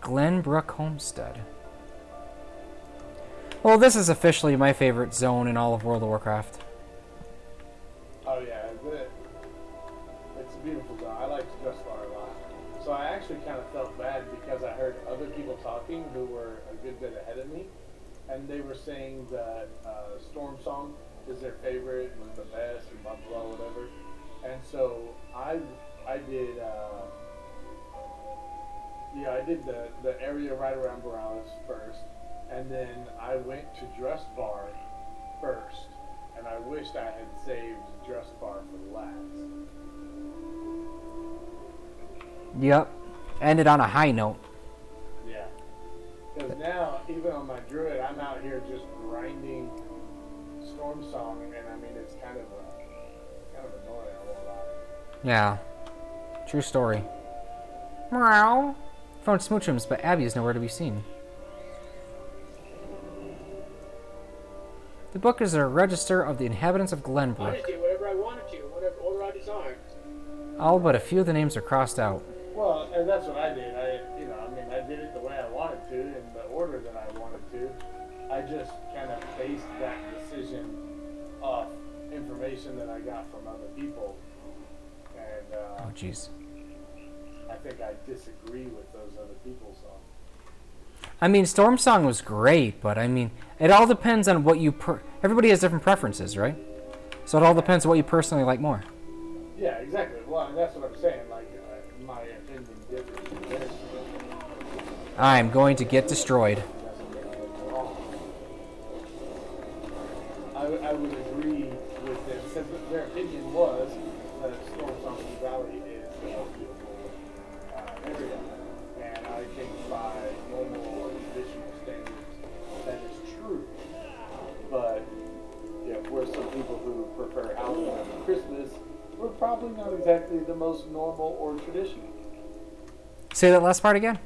Glenbrook Homestead. Well, this is officially my favorite zone in all of World of Warcraft. Oh yeah, it's a beautiful zone. I like Drustvar a lot. So I actually kind of felt bad because I heard other people talking who were a good bit ahead of me, and they were saying that Storm Song is their favorite, was the best, or blah blah whatever. And so I did I did the area right around Borealis first, and then I went to Drustvar first, and I wished I had saved Drustvar for last. Yep. Ended on a high note. Yeah. Because now, even on my druid, I'm out here just grinding Storm Song, and I mean, it's kind of annoying, I won't lie. Yeah. True story. Meow. Found Smoochums, but Abby is nowhere to be seen. The book is a register of the inhabitants of I Glenbrook. just did whatever I wanted to, whatever order I desired. All but a few of the names are crossed out. Well, and that's what I did. I did it the way I wanted to, in the order that I wanted to. I just kind of based that decision off information that I got from other people. And, Oh, jeez. I think I disagree with those other people, so. I mean, Storm Song was great, but I mean, it all depends on what you everybody has different preferences, right? So it all depends on what you personally like more. Yeah, exactly. Well, and that's what I'm saying. Like, my opinion differs from theirs. I'm going to get destroyed. I would agree with them, since their opinion was that Storm Song Valley is the most beautiful area. And I think by normal or traditional standards, that is true. But yeah, for some people who prefer Halloween over Christmas, we're probably not exactly the most normal or traditional. Say that last part again.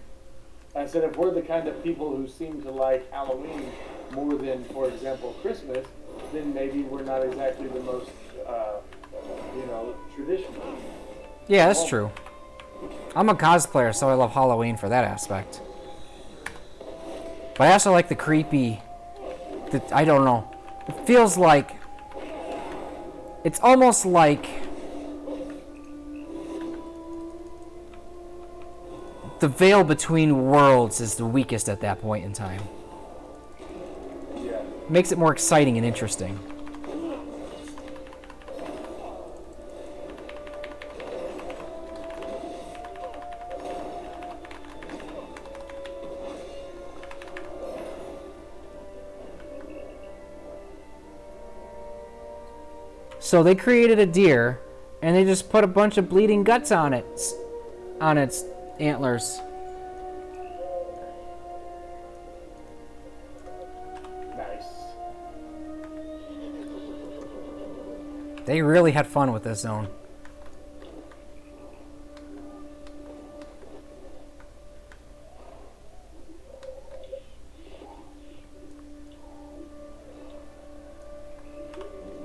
I said if we're the kind of people who seem to like Halloween more than, for example, Christmas, then maybe we're not exactly the most, traditional. Yeah, that's true. I'm a cosplayer, so I love Halloween for that aspect. But I also like the creepy, I don't know. It feels like, it's almost like the veil between worlds is the weakest at that point in time. Yeah. Makes it more exciting and interesting. So they created a deer, and they just put a bunch of bleeding guts on its antlers. Nice. They really had fun with this zone.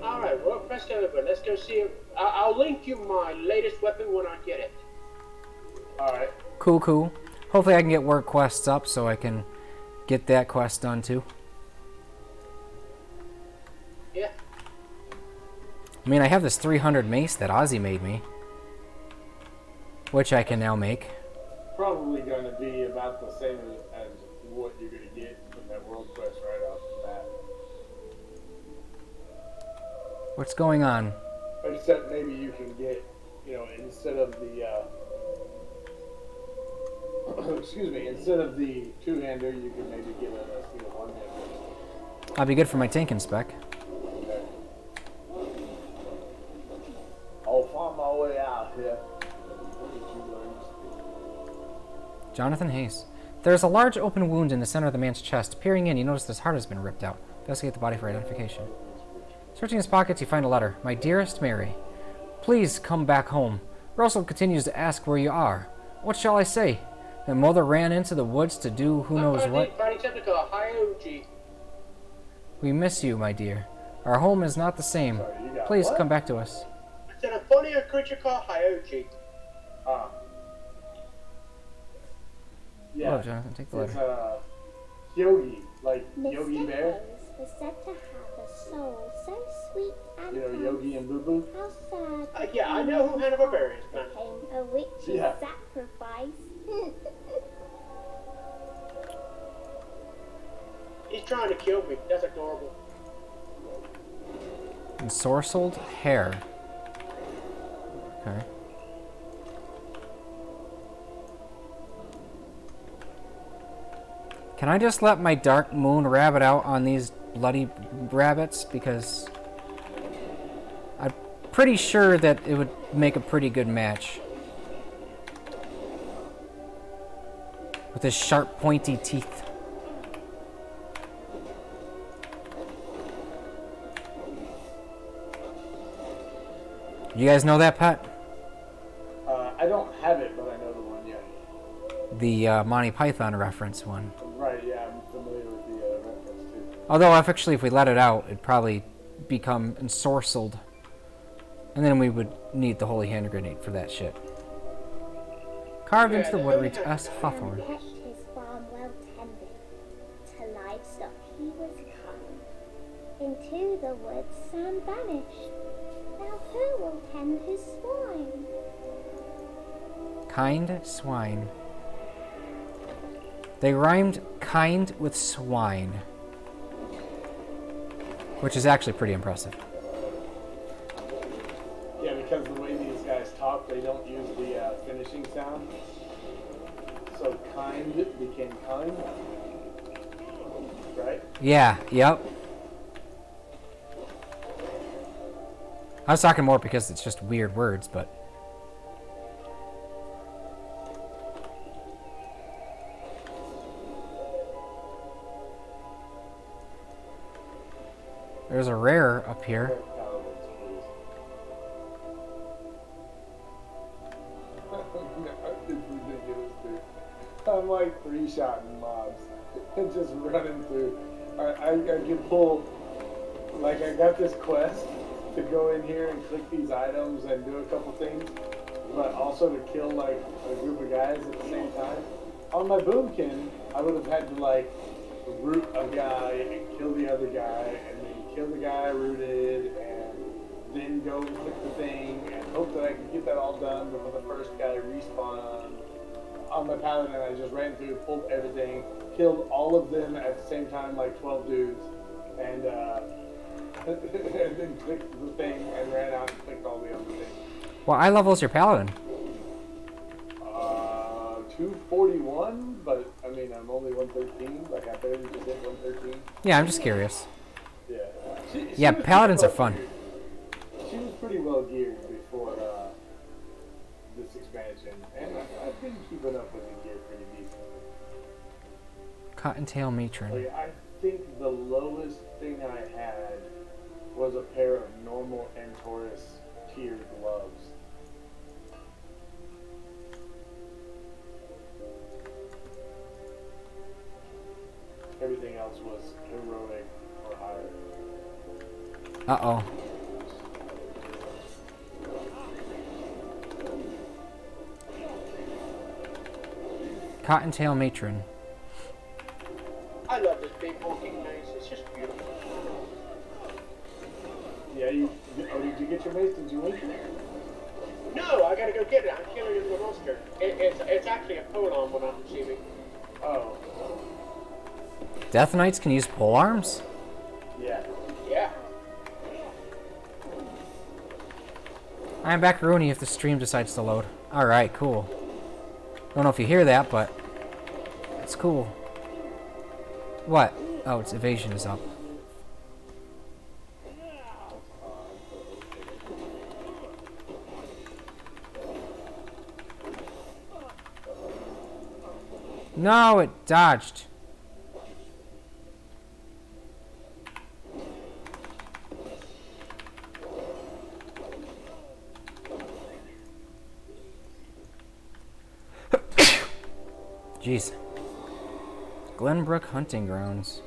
Alright, well, press over. Let's go see if... I'll link you my latest weapon when I get it. Alright. Cool, cool. Hopefully I can get work quests up so I can get that quest done too. Yeah. I mean, I have this 300 mace that Ozzy made me, which I can now make. Probably going to be about the same as what you're going to get from that world quest right off the bat. What's going on? Except maybe you can get, instead of the, instead of the two-hander, you can maybe get a steel one-hander. I'll be good for my tanking spec. Okay. I'll find my way out here. Jonathan Hayes. There's a large open wound in the center of the man's chest. Peering in, you notice his heart has been ripped out. Investigate the body for identification. Searching his pockets, you find a letter. My dearest Mary, Please come back home. Russell continues to ask where you are. What shall I say? That mother ran into the woods to do who knows what? We miss you, my dear. Our home is not the same. Please come back to us. I said a funnier creature called Hyoji. Yeah. Oh, Jonathan, take the letter. It's Yogi, like Mr. Yogi Bear. Rose was said to have a soul so sweet and You know kind. Yogi and Boo Boo. How sad. Yeah, I know who Hanna-Barbera is, man. Became a witch's Yeah. sacrifice. He's trying to kill me. That's adorable. Ensorcelled hair. Okay. Can I just let my dark moon rabbit out on these bloody rabbits? Because I'm pretty sure that it would make a pretty good match. With his sharp, pointy teeth. You guys know that, Pat? I don't have it, but I know the one, yeah. The Monty Python reference one. Right, yeah, I'm familiar with the reference too. Although, if we let it out, it'd probably become ensorcelled. And then we would need the Holy Hand Grenade for that shit. Carved into the wood reads S. Hawthorne. Kept his farm well tended. To livestock he was kind. Into the woods Sam vanished. Now who will tend his swine? Kind swine. They rhymed kind with swine. Which is actually pretty impressive. Yeah, because the way these guys talk, they don't use the finishing sound. So kind became kind. Right? Yeah, yep. I was talking more because it's just weird words, but... There's a rare up here. I'm like three-shotting mobs and just running through. I can pull, like I got this quest to go in here and click these items and do a couple things, but also to kill like a group of guys at the same time. On my boomkin, I would have had to like root a guy and kill the other guy, and then kill the guy I rooted, and then go and click the thing and hope that I could get that all done before the first guy respawned. On my paladin, I just ran through, pulled everything, killed all of them at the same time, like 12 dudes, and then clicked the thing and ran out and clicked all the other things. What eye level is your paladin? 241, but I mean, I'm only 113, like I barely just hit 113. Yeah, I'm just curious. Yeah. Yeah, paladins are fun. She was pretty well geared before this expansion, and I've been keeping up with the gear pretty decent. Cottontail matron. Like, I think the lowest thing I had was a pair of normal Antaurus tiered gloves. Everything else was heroic or higher. Uh-oh. Cottontail matron. I love this big walking maze. It's just beautiful. Yeah, did you get your mace? Did you win? No, I gotta go get it. I'm killing the monster. It's actually a pole-arm one I'm receiving. Oh. Death Knights can use pole arms? Yeah. Yeah. I'm back Rooney if the stream decides to load. Alright, cool. Don't know if you hear that, but it's cool. What? Oh, its evasion is up. No, it dodged. Jeez. Glenbrook Hunting Grounds.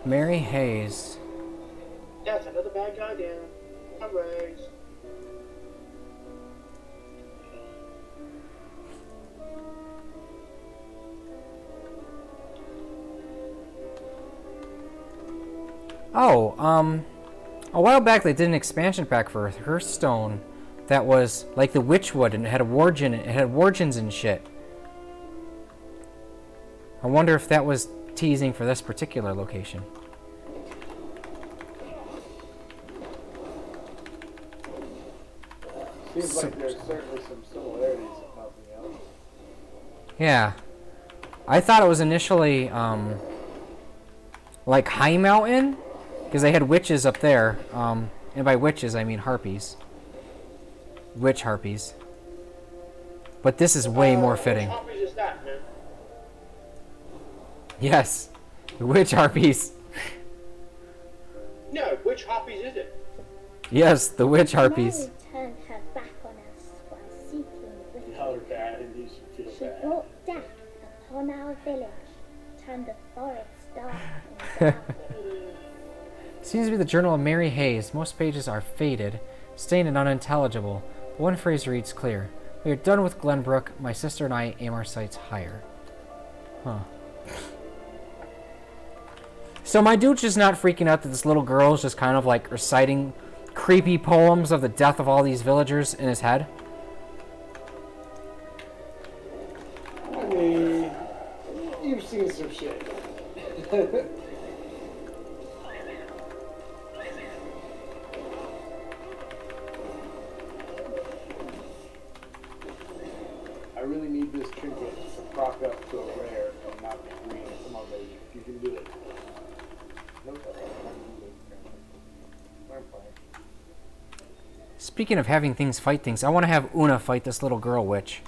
Mary Hayes. That's another bad guy down. Hooray. Oh, a while back they did an expansion pack for Hearthstone that was like the Witchwood, and it had a Wargen, it had Wargens and shit. I wonder if that was teasing for this particular location. Seems like there's certainly some similarities, if nothing else. Yeah. I thought it was initially, like High Mountain, because they had witches up there. And by witches, I mean harpies. Witch harpies. But this is way more fitting. Which harpies is that, man? Yes. Witch harpies. No, which harpies is it? Yes, the witch harpies. Mary turned her back on us while seeking victory. Oh, Dad, and you should feel She bad. brought death upon our village, turned the forest dark and dark. Seems to be the journal of Mary Hayes. Most pages are faded, stained and unintelligible. But one phrase reads clear. We are done with Glenbrook. My sister and I aim our sights higher. Huh. So my dude's just not freaking out that this little girl is just kind of like reciting creepy poems of the death of all these villagers in his head. I mean, you've seen some shit. I really need this trinket to proc up to a rare and not be green. Come on, baby. You can do it. Nope, I can't do it. I'm fine. Speaking of having things fight things, I want to have Una fight this little girl witch.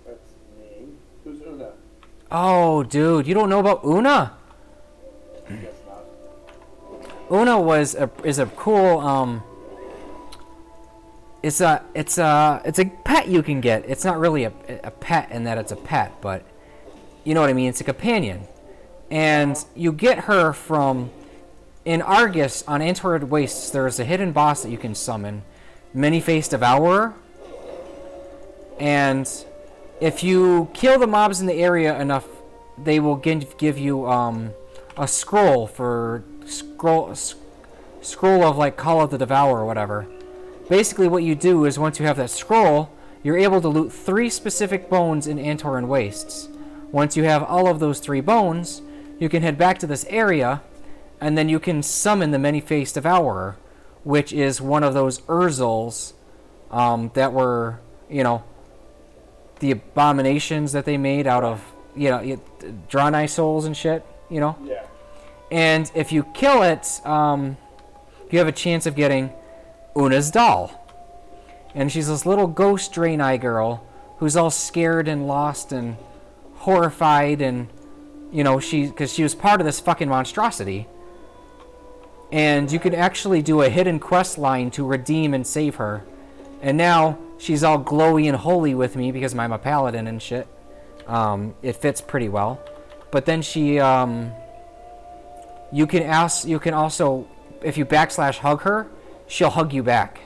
That's mean. Who's Una? Oh, dude, you don't know about Una? Guess not. Una is a cool it's a pet you can get. It's not really a pet in that it's a pet, but you know what I mean. It's a companion, and you get her from in Argus on Antwoord Wastes. There's a hidden boss that you can summon, Many-Faced Devourer, and if you kill the mobs in the area enough, they will give you a scroll of like Call of the Devourer or whatever. Basically what you do is once you have that scroll, you're able to loot 3 specific bones in Antwoord Wastes. Once you have all of those 3 bones, you can head back to this area, and then you can summon the Many-Faced Devourer, which is one of those Urzels that were, you know, the abominations that they made out of, you know, Draenei souls and shit, you know? Yeah. And if you kill it, you have a chance of getting Una's doll. And she's this little ghost Draenei girl who's all scared and lost and horrified, and, you know, because she was part of this fucking monstrosity. And you can actually do a hidden quest line to redeem and save her. And now she's all glowy and holy with me because I'm a paladin and shit. It fits pretty well. But then she, you can also, if you /hug her, she'll hug you back.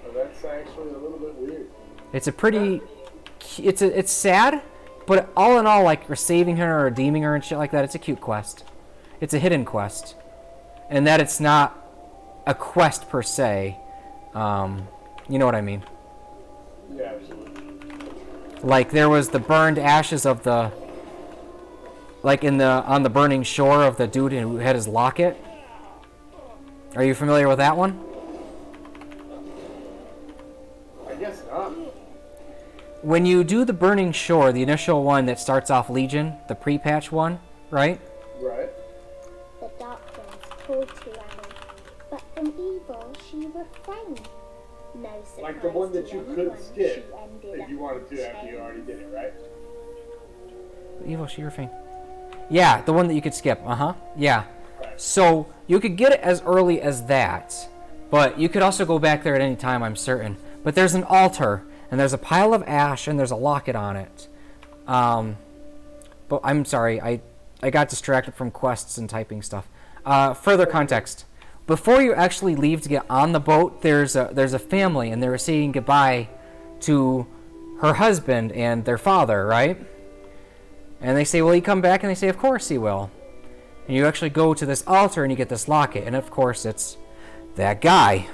Well, that's actually a little bit weird. It's a pretty, it's sad, but all in all, like, you're saving her or redeeming her and shit like that, it's a cute quest. It's a hidden quest. And that it's not a quest per se. You know what I mean? Yeah, absolutely. Like, there was the burned ashes of the, like on the burning shore of the dude who had his locket. Are you familiar with that one? I guess not. When you do the burning shore, the initial one that starts off Legion, the pre-patch one, right? Right. The dark ones called to Aily, but from evil she refrained. No surprise Like the one that to you anyone, could skip she ended if you up wanted to after you chained. already did it, right? The evil she refrained. Yeah, the one that you could skip. Yeah. Right. So you could get it as early as that, But you could also go back there at any time, I'm certain. But there's an altar, and there's a pile of ash, and there's a locket on it. But I'm sorry, I got distracted from quests and typing stuff. Further context. Before you actually leave to get on the boat, there's a family, and they're saying goodbye to her husband and their father, right? And they say, will he come back? And they say, of course he will. And you actually go to this altar, and you get this locket, and of course it's that guy.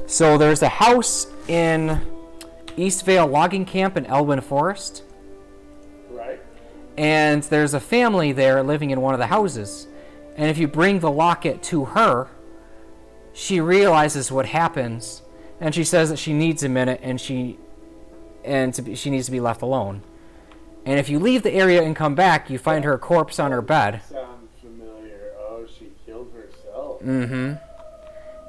So there's a house in Eastvale Logging Camp in Elwyn Forest. Right. And there's a family there living in one of the houses. And if you bring the locket to her, she realizes what happens, and she says that she needs a minute, and she needs to be left alone. And if you leave the area and come back, you find her corpse on her bed. Sounds familiar. Oh, she killed herself. Mm-hmm.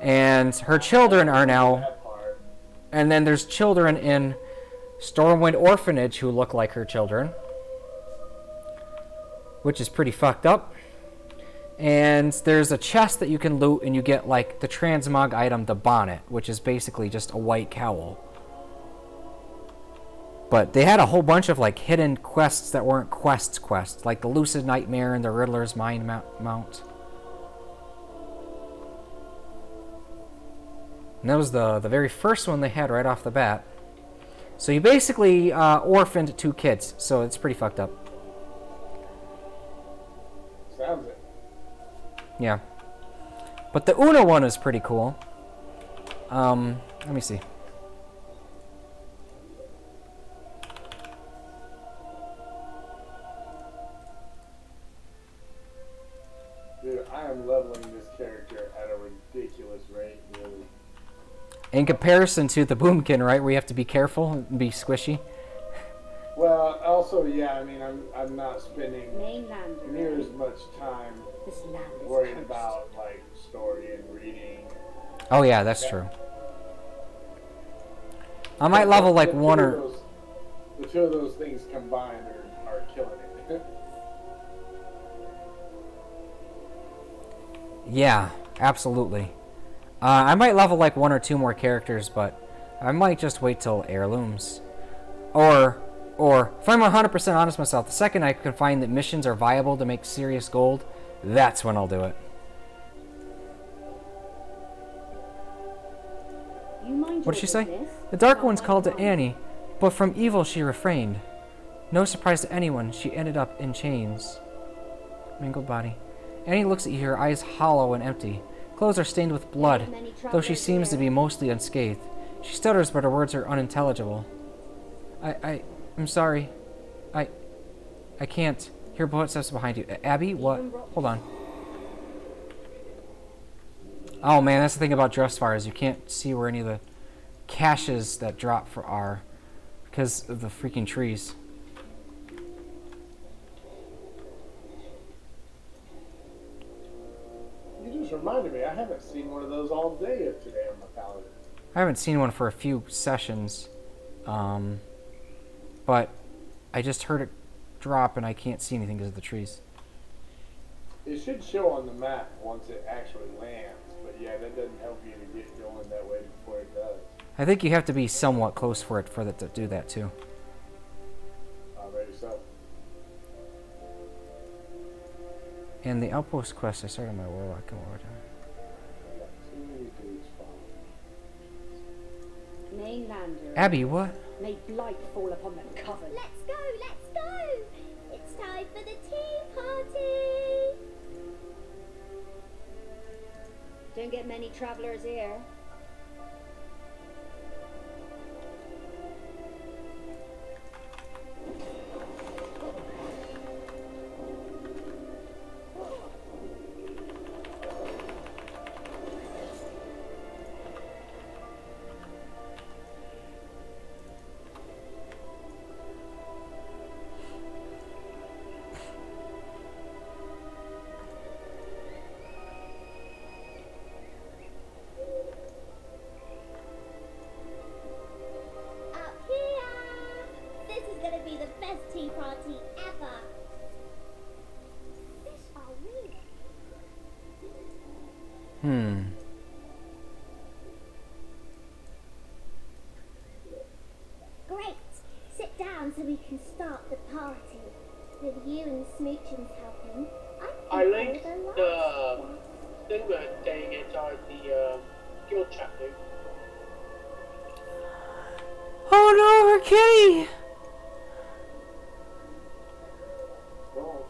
And her children are now... And then there's children in Stormwind Orphanage who look like her children, which is pretty fucked up. And there's a chest that you can loot, and you get like the transmog item, the bonnet, which is basically just a white cowl. But they had a whole bunch of like hidden quests that weren't quests, like the Lucid Nightmare and the Riddler's Mind Mount. And that was the very first one they had right off the bat. So you basically orphaned 2 kids, so it's pretty fucked up. Sounds it. Yeah. But the Una one is pretty cool. Let me see. Dude, I am leveling this character at a ridiculous rate, really. In comparison to the Boomkin, right, where you have to be careful and be squishy. Well, also, yeah, I mean, I'm not spending near as much time worried about, like, story and reading. Oh, yeah, that's true. I might level, like, one or... The 2 of those things combined are killing it. Yeah, absolutely. I might level, like, 1 or 2 more characters, but I might just wait till heirlooms. Or if I'm 100% honest myself, the second I can find that missions are viable to make serious gold, that's when I'll do it. What did she say? The Dark One's called to Annie, but from evil she refrained. No surprise to anyone, she ended up in chains. Mangled body. Annie looks at you, her eyes hollow and empty. Clothes are stained with blood, though she seems to be mostly unscathed. She stutters, but her words are unintelligible. I'm sorry. I can't. Hear footsteps behind you. Abby? What? Hold on. Oh man, that's the thing about Drustvar is you can't see where any of the caches that drop are because of the freaking trees. You just reminded me, I haven't seen one of those all day today on my Paladin. I haven't seen one for a few sessions, but I just heard it drop and I can't see anything because of the trees. It should show on the map once it actually lands, but yeah, that doesn't help you to get going that way before it does. I think you have to be somewhat close for it to do that too. Alrighty, so. And the outpost quest, I started my warlock and warlock. Mainlander. Abby, what? May blight fall upon the coven. Let's go, let's go! It's time for the tea party! Don't get many travelers here. sit down so we can start the party. With you and Smoochins helping, I can linked hold the last one. thing thing inside the guild chat thing. Oh no, her kitty! Hold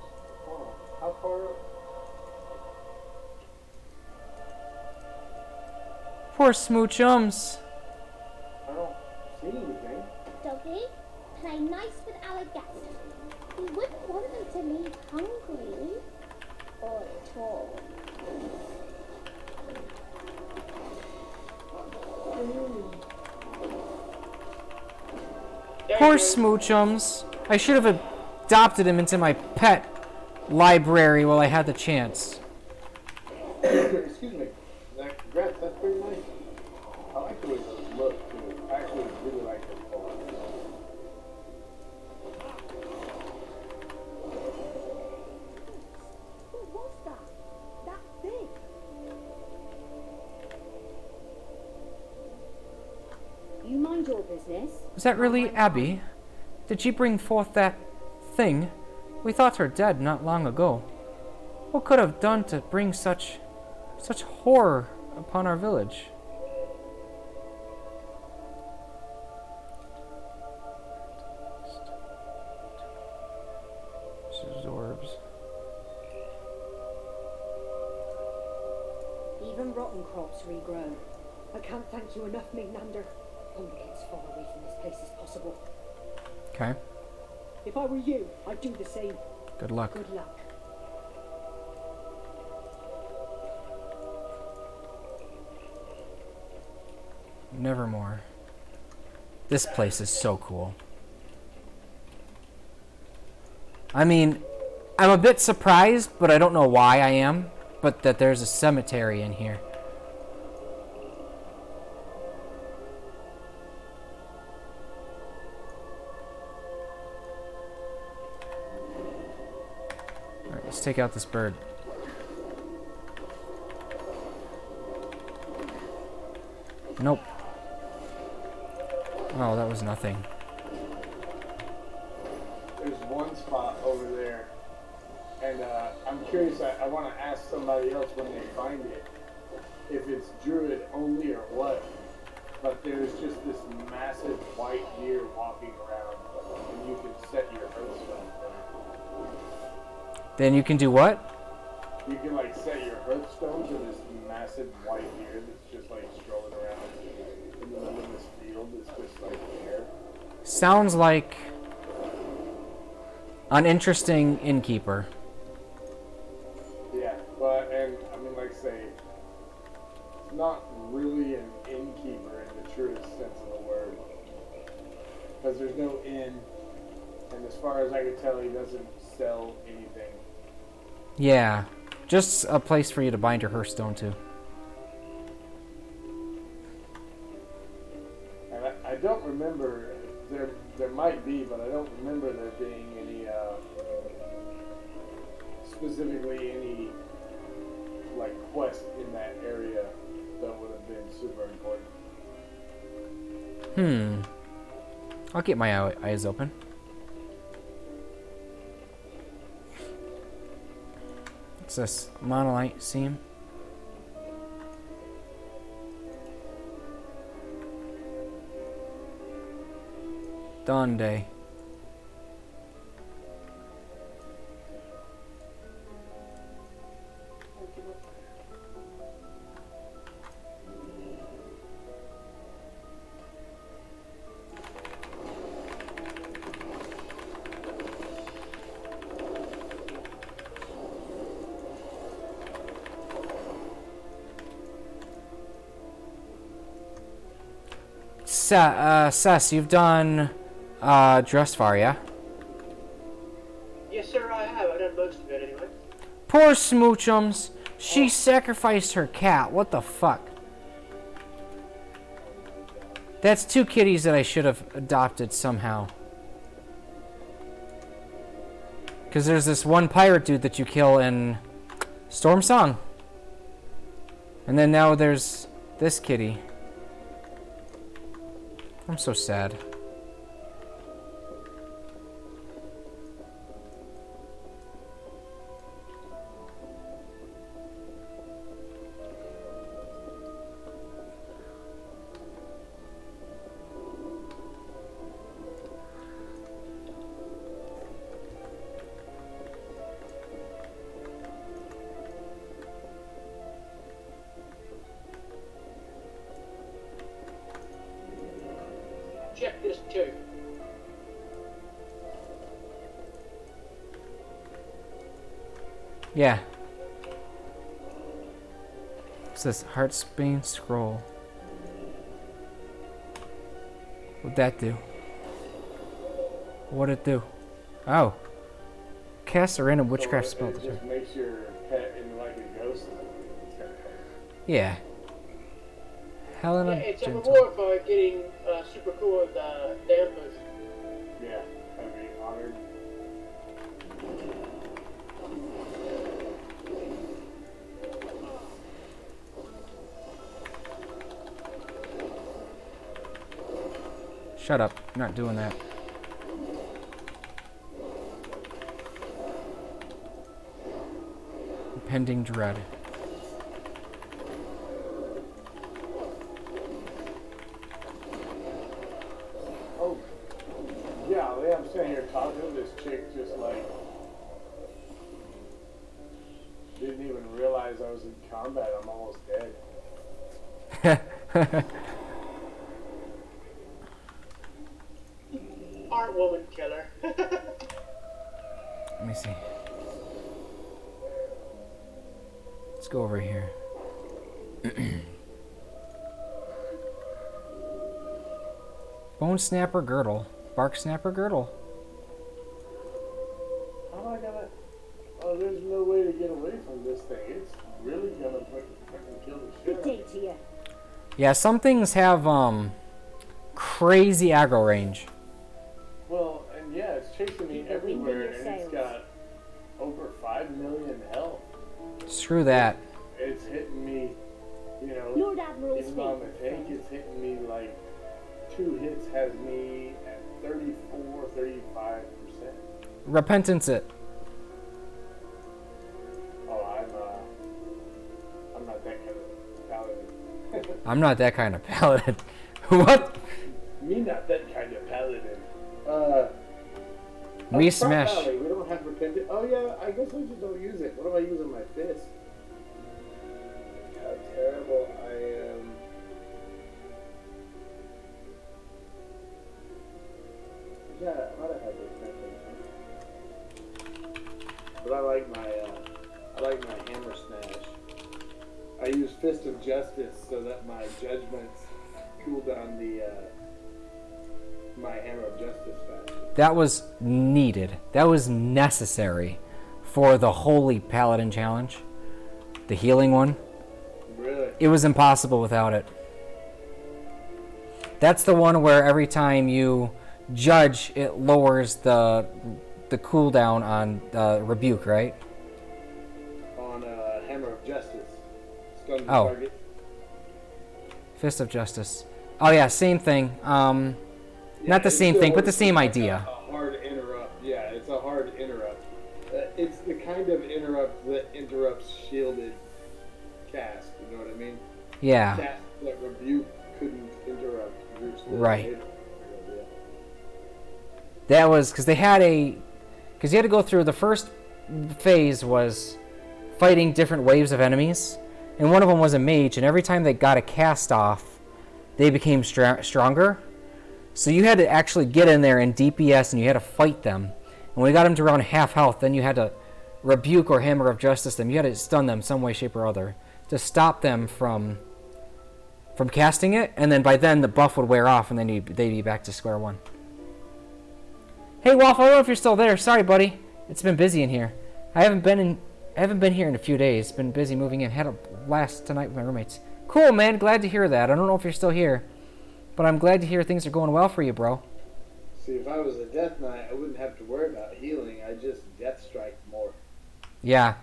on. How far up? Poor Smoochums. I don't see anything. Doggy, play nice with our guests. We wouldn't want them to leave hungry or at all. Poor Smoochums. I should have adopted him into my pet library while I had the chance. Excuse me. Congrats, that's pretty nice. I like the way those look too. I actually really like them a lot. What was that? That thing? You mind your business. Was that really Abby? Did she bring forth that thing? We thought her dead not long ago. What could have done to bring such horror upon our village? Orbs. Even rotten crops regrow. I can't thank you enough, Mignander. I want to get as far away from this place as possible. Okay. If I were you, I'd do the same. Good luck. Good luck. Nevermore. This place is so cool. I mean, I'm a bit surprised, but I don't know why I am, but that there's a cemetery in here. Alright, let's take out this bird. Nope. Oh, that was nothing. There's one spot over there, and I'm curious. I want to ask somebody else when they find it, if it's druid only or what. But there's just this massive white deer walking around, and you can set your hearthstone there. Then you can do what? You can like set your hearthstone to this massive white deer that's just like strolling around in the middle of this field. It's just like there. Sounds like an interesting innkeeper. Yeah, but and I mean, like say, it's not really an innkeeper in the truest sense of the word, because there's no inn, and as far as I can tell, he doesn't sell anything. Yeah, just a place for you to bind your hearthstone to. And I don't remember, there might be, but I don't remember there being any, specifically any, like, quest in that area that would have been super important. I'll keep my eyes open. What's this? Monolite seam? Dawn day. Sess, you've done Drustvar, yeah? Yes, sir, I have. I've done most of it anyway. Poor Smoochums. She sacrificed her cat. What the fuck? That's two kitties that I should have adopted somehow. Because there's this one pirate dude that you kill in Storm Song. And then now there's this kitty. I'm so sad. Yeah. What's this? Heartsbane scroll. What'd that do? What'd it do? Oh. Cast a random witchcraft spell. It just makes your pet into like a ghost. Yeah. Helena. Yeah, it's a Gentle. reward for getting super cool dampers. Yeah, I'd be honored. Shut up. I'm not doing that. Impending dread. Oh, yeah, I'm sitting here talking to this chick just like didn't even realize I was in combat. I'm almost dead. Art woman killer. Let me see. Let's go over here. Bone snapper girdle. Bark snapper girdle. How am I gonna? Oh, there's no way to get away from this thing. It's really gonna fucking kill the shit. Good day to you. Yeah, some things have crazy aggro range. Well, and yeah, it's chasing me everywhere, and it's got over 5 million health. Screw that. It's hitting me, you know, Lord Admiral's even on the tank, it's hitting me like 2 hits has me at 34, 35%. Repentance it. Oh, I'm not that kind of paladin. I'm not that kind of paladin. What? Me not that kind of paladin. Me smash. Valley, we don't have repentance. Oh yeah, I guess I just don't use it. What am I using my fist? How terrible I am. Yeah, I might have had repentance. But I like my hammer smash. I use Fist of Justice so that my judgments cool down my hammer of justice faster. That was needed. That was necessary for the Holy Paladin Challenge. The healing one. Really? It was impossible without it. That's the one where every time you judge, it lowers the cooldown on rebuke, right? On hammer of justice. Stun the Oh. target. Fist of Justice. Oh yeah, same thing. Not the same thing, but the same idea. A hard interrupt. Yeah, it's a hard interrupt. It's the kind of interrupt that interrupts shielded cast. You know what I mean? Yeah. Cast that rebuke couldn't interrupt. You're still Right. able. Yeah. That was because because you had to go through the first phase was fighting different waves of enemies, and one of them was a mage, and every time they got a cast off, they became stronger. So you had to actually get in there in DPS, and you had to fight them. And when you got them to around half health, then you had to rebuke or hammer of justice them. You had to stun them some way, shape, or other to stop them from casting it. And then by then the buff would wear off, and then they'd be back to square one. Hey Waffle, I don't know if you're still there. Sorry, buddy. It's been busy in here. I haven't been here in a few days. Been busy moving in. Had a blast tonight with my roommates. Cool, man. Glad to hear that. I don't know if you're still here, but I'm glad to hear things are going well for you, bro. See, if I was a Death Knight, I wouldn't have to worry about healing. I just Death Strike more. Yeah.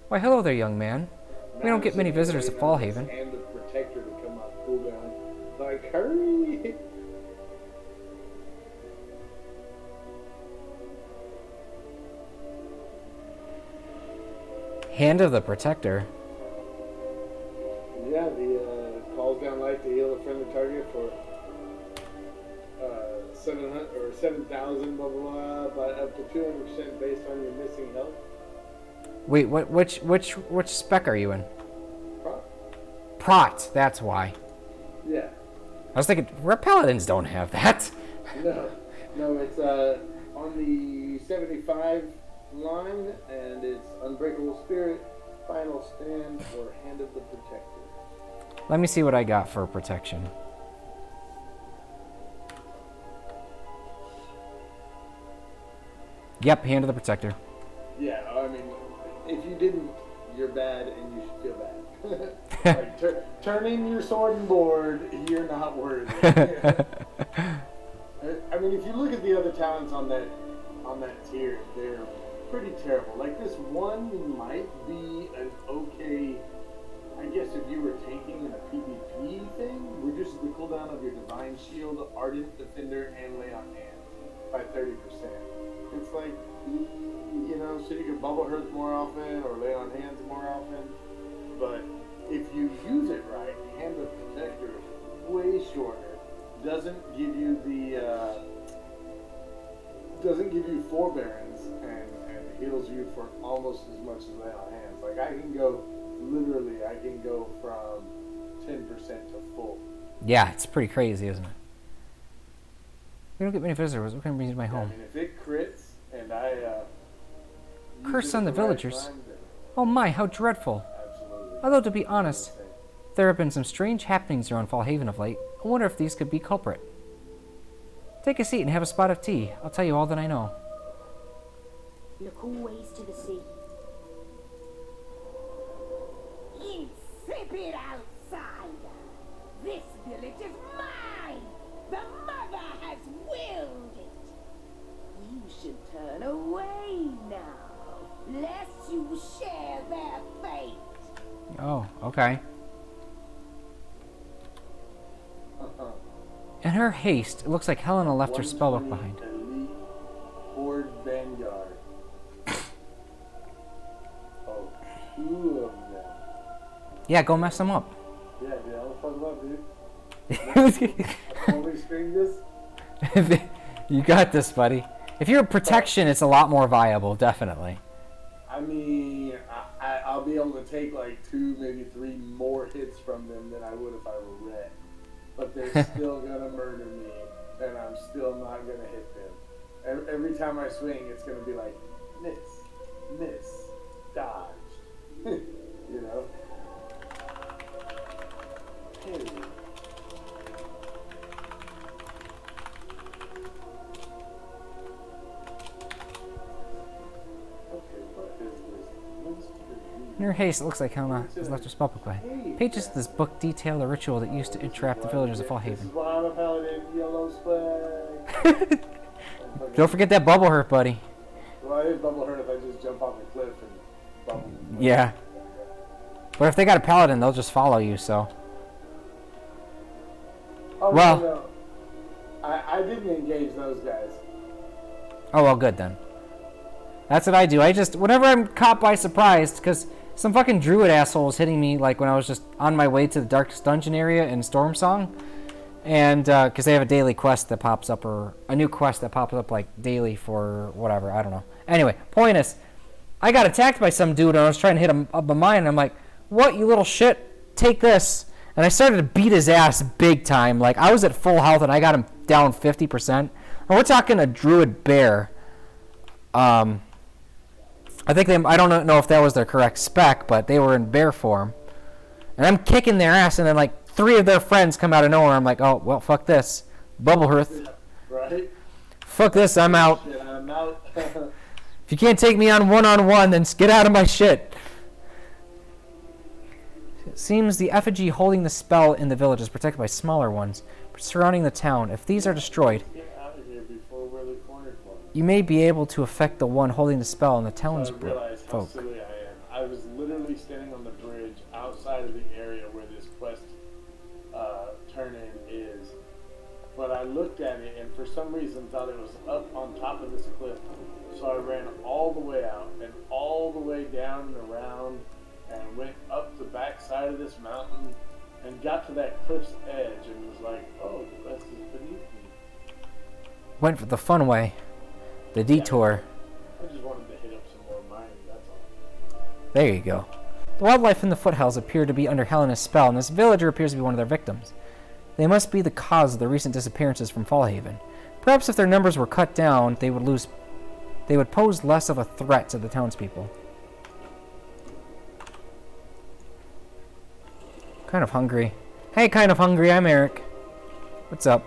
Why, hello there, young man. We don't get many visitors to Fallhaven. And the Protector to come off cooldown. Like, hurry! Hand of the Protector. Yeah, the calls down light to heal a friendly target for 700 or 7,000 blah blah blah, but up to 200% based on your missing health. Wait, which spec are you in? Prot. Prot, that's why. Yeah. I was thinking, Paladins don't have that. No, it's on the 75 line, and it's Unbreakable Spirit, Final Stand, or Hand of the Protector. Let me see what I got for protection. Yep, Hand of the Protector. Yeah, I mean, if you didn't, you're bad, and you should feel bad. Like, turn in your sword and board, you're not worthy. I mean, if you look at the other talents on that tier, they're pretty terrible. Like, this one might be an okay, I guess if you were taking in a PvP thing, reduces the cooldown of your Divine Shield, Ardent Defender, and Lay on Hands by 30%. It's like, you know, so you can Bubble Hearth more often or Lay on Hands more often. But if you use it right, Hand of Protector is way shorter. Doesn't give you forbearance and heals you for almost as much as Lay on Hands. Like I can go from 10% to full. Yeah, it's pretty crazy, isn't it? We don't get many visitors. What can we use my home? I mean, if it crits and I Curse on the villagers. Oh my, how dreadful. Absolutely. Although to be honest, there have been some strange happenings around Fallhaven of late. I wonder if these could be culprit. Take a seat and have a spot of tea. I'll tell you all that I know. Look always to the sea. Insipid outsider! This village is mine! The mother has willed it! You should turn away now, lest you share their fate. Oh, okay. In her haste, it looks like Helena left her spellbook behind. Elite Horde Vanguard. Oh, 2 of them. Yeah, go mess them up. Yeah, dude, I'll fuck them up, dude. Only string this? You got this, buddy. If you're a protection, it's a lot more viable, definitely. I mean, I'll be able to take like 2, maybe 3 more hits from them than I would if I were red. But they're still gonna murder me, and I'm still not gonna hit them. Every time I swing, it's gonna be like, miss, dodged. You know? Hey. In her haste, it looks like Helena has left her spellbook behind. Pages of this book detail the ritual that used to entrap the villagers of Fallhaven. This is why I'm a paladin, yellow swag. Don't forget that bubble hurt, buddy. Well, it is bubble hurt if I just jump off the cliff and bubble. Yeah. But if they got a paladin, they'll just follow you, so. Oh, well. No. I didn't engage those guys. Oh, well, good then. That's what I do. Whenever I'm caught by surprise, because some fucking druid asshole was hitting me, like, when I was just on my way to the Darkest Dungeon area in Stormsong. And, because they have a daily quest that pops up, or a new quest that pops up, like, daily for whatever, I don't know. Anyway, point is, I got attacked by some dude, and I was trying to hit him up a mine, and I'm like, what, you little shit? Take this. And I started to beat his ass big time. Like, I was at full health, and I got him down 50%. And we're talking a druid bear. I think I don't know if that was their correct spec, but they were in bear form. And I'm kicking their ass, and then, like, 3 of their friends come out of nowhere. I'm like, oh, well, fuck this. Bubble Hearth. Right? Fuck this, I'm out. Shit, I'm out. If you can't take me on one-on-one, then get out of my shit. It seems the effigy holding the spell in the village is protected by smaller ones surrounding the town. If these are destroyed, Get out of here before we're the cornered one. you may be able to affect the one holding the spell in the town's I realized how folk. silly I am. I was literally standing on the bridge outside of the area where this quest turn-in is. But I looked at it and for some reason thought it was up on top of this cliff. So I ran all the way out and all the way down and around and went up the back side of this mountain and got to that cliff's edge and was like, oh, the rest is beneath me. Went for the fun way. The detour. I just wanted to hit up some more mining, that's all. There you go. The wildlife in the foothills appear to be under Helena's spell, and this villager appears to be one of their victims. They must be the cause of the recent disappearances from Fallhaven. Perhaps if their numbers were cut down, they would lose they would pose less of a threat to the townspeople. Kind of hungry. Hey, kind of hungry, I'm Eric. What's up?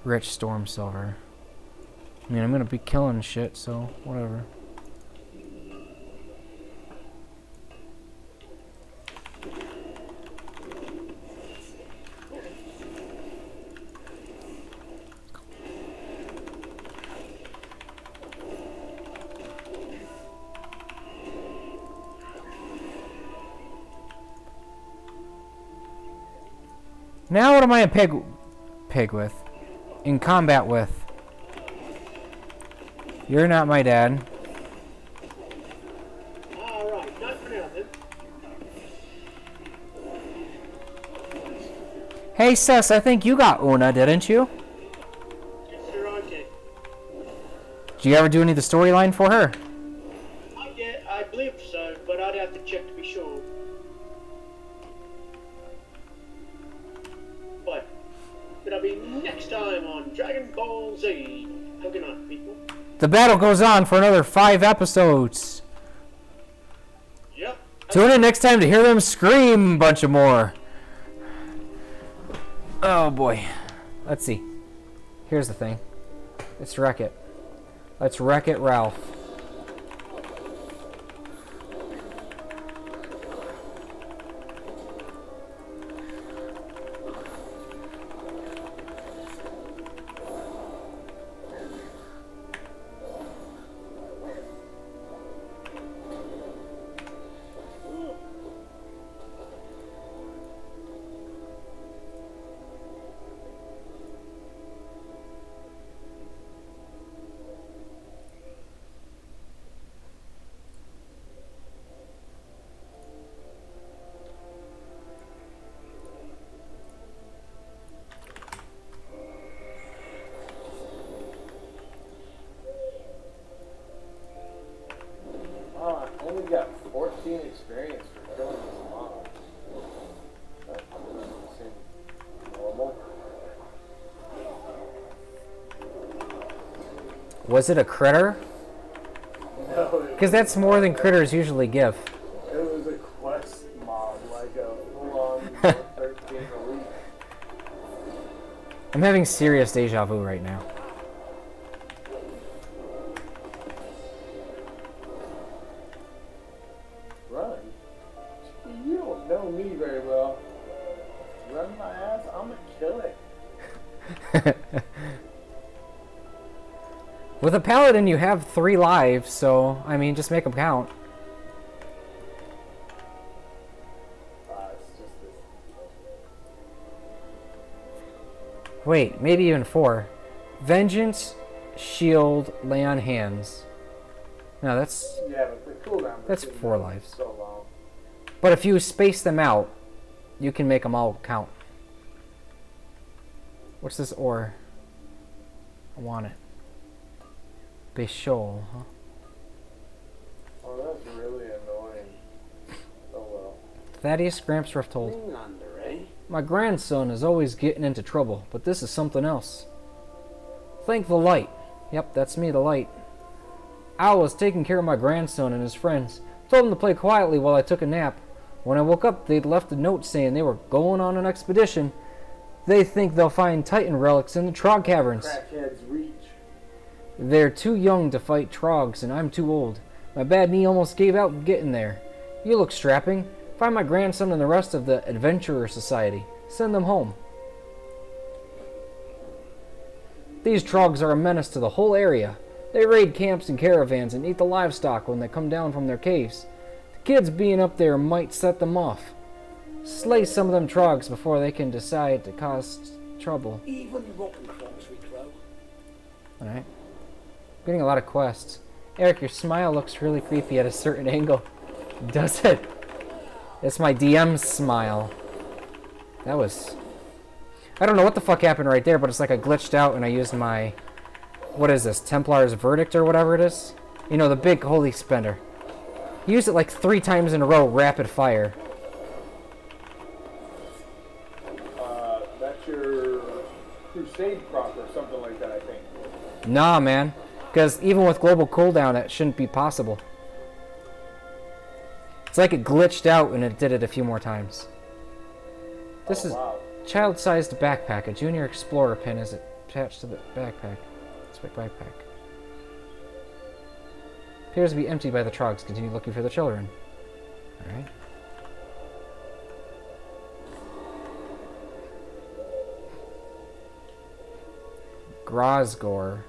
Rich storm silver. I mean, I'm gonna be killing shit, so whatever. Now what am I a pig with? In combat with? You're not my dad. Alright, not for now then. Hey Cess, I think you got Una, didn't you? Yes, sir, I did. Did you ever do any of the storyline for her? I believe so, but I'd have to check to be sure. But it'll be next time on Dragon Ball Z. Have a good night, people. The battle goes on for another 5 episodes. Yep. Tune in next time to hear them scream a bunch of more. Oh boy. Let's see. Here's the thing. Let's wreck it. Let's wreck it, Ralph. Oh, I only got 14 experience for killing this mob. That doesn't seem normal. Was it a critter? No, Because that's more than critters usually give. it was a quest mob, like a full-on 13 elite. I'm having serious deja vu right now. Run? You don't know me very well. Run my ass, I'm gonna kill it. With a paladin, you have 3 lives, so, I mean, just make them count. It's just this. Wait, maybe even 4. Vengeance, shield, lay on hands. No, that's... Yeah, but the cooldown. That's between 4 them is lives. So long. But if you space them out, you can make them all count. What's this ore? I want it. Bishol, huh? Oh, that's really annoying. Oh well. Thaddeus Gramps Rift told. Greenlander, eh? My grandson is always getting into trouble, but this is something else. Thank the light. Yep, that's me, the light. I was taking care of my grandson and his friends. Told them to play quietly while I took a nap. When I woke up, they'd left a note saying they were going on an expedition. They think they'll find Titan relics in the Trog caverns. Crackheads reach. They're too young to fight Trogs, and I'm too old. My bad knee almost gave out getting there. You look strapping. Find my grandson and the rest of the Adventurer Society. Send them home. These Trogs are a menace to the whole area. They raid camps and caravans and eat the livestock when they come down from their caves. The kids being up there might set them off. Slay some of them Trogs before they can decide to cause trouble. Even rotten crops we grow. Alright. Getting a lot of quests. Eric, your smile looks really creepy at a certain angle. Does it? It's my DM smile. That was... I don't know what the fuck happened right there, but it's like I glitched out and I used my... What is this? Templar's Verdict or whatever it is? You know, the big holy spender. Use it like 3 times in a row, rapid fire. shade prop or something like that, I think. Nah, man. Because even with global cooldown, it shouldn't be possible. It's like it glitched out and it did it a few more times. This is wow. child-sized backpack. A junior explorer pin is attached to the backpack. It's my backpack. Appears to be emptied by the trogs. Continue looking for the children. Alright. Grosgore.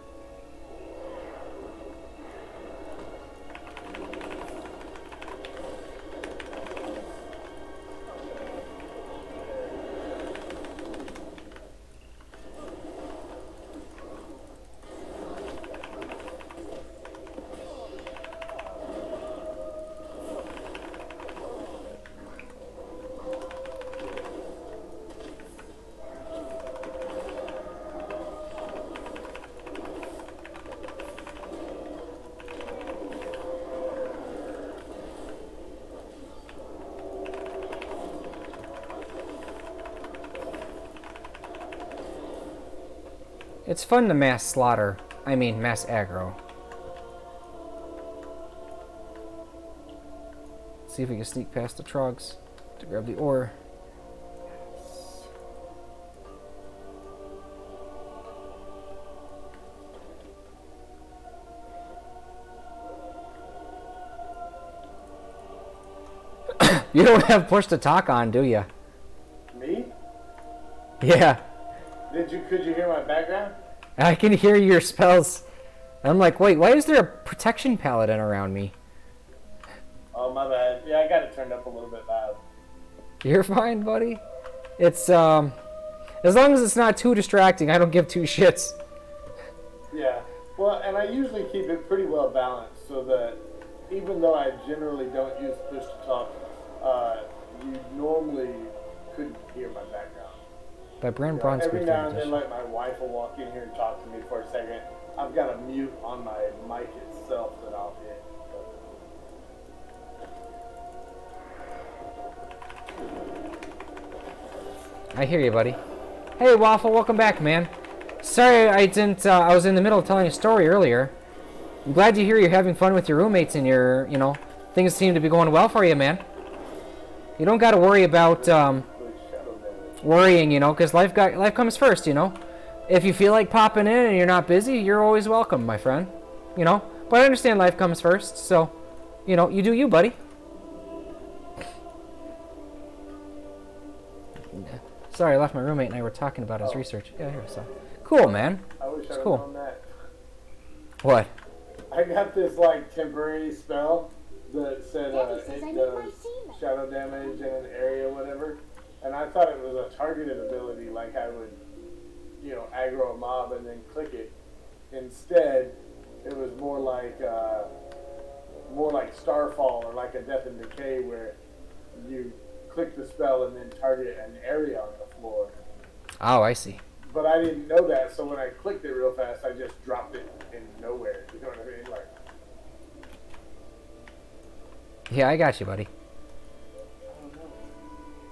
It's fun to mass slaughter. I mean, mass aggro. See if we can sneak past the trogs to grab the ore. You don't have push to talk on, do you? Me? Yeah. Could you hear my background? I can hear your spells. I'm like, wait, why is there a protection paladin around me? Oh, my bad. Yeah, I got it turned up a little bit loud. You're fine, buddy. It's, as long as it's not too distracting, I don't give two shits. Yeah. Well, and I usually keep it pretty well balanced so that even though I generally don't use push to talk, you normally couldn't hear my background. By Brand Bronze Every now and then, like, my wife will walk in here and talk to me for a second. I've got a mute on my mic itself that I'll hit. I hear you, buddy. Hey, Waffle, welcome back, man. Sorry I didn't, I was in the middle of telling a story earlier. I'm glad to hear you're having fun with your roommates and your, you know, things seem to be going well for you, man. You don't got to worry about, worrying, you know, because life comes first, you know. If you feel like popping in and you're not busy, you're always welcome, my friend. You know, but I understand life comes first, so, you know, you do you, buddy. Sorry, I left my roommate and I were talking about his research. Yeah, here, so. Cool, man. I wish it's I'd cool. known that. What? I got this, like, temporary spell that said it does shadow damage in an area, whatever. And I thought it was a targeted ability, like I would, you know, aggro a mob and then click it. Instead, it was more like Starfall or like a Death and Decay, where you click the spell and then target an area on the floor. Oh, I see. But I didn't know that, so when I clicked it real fast, I just dropped it in nowhere. You know what I mean? Like. Yeah, I got you, buddy.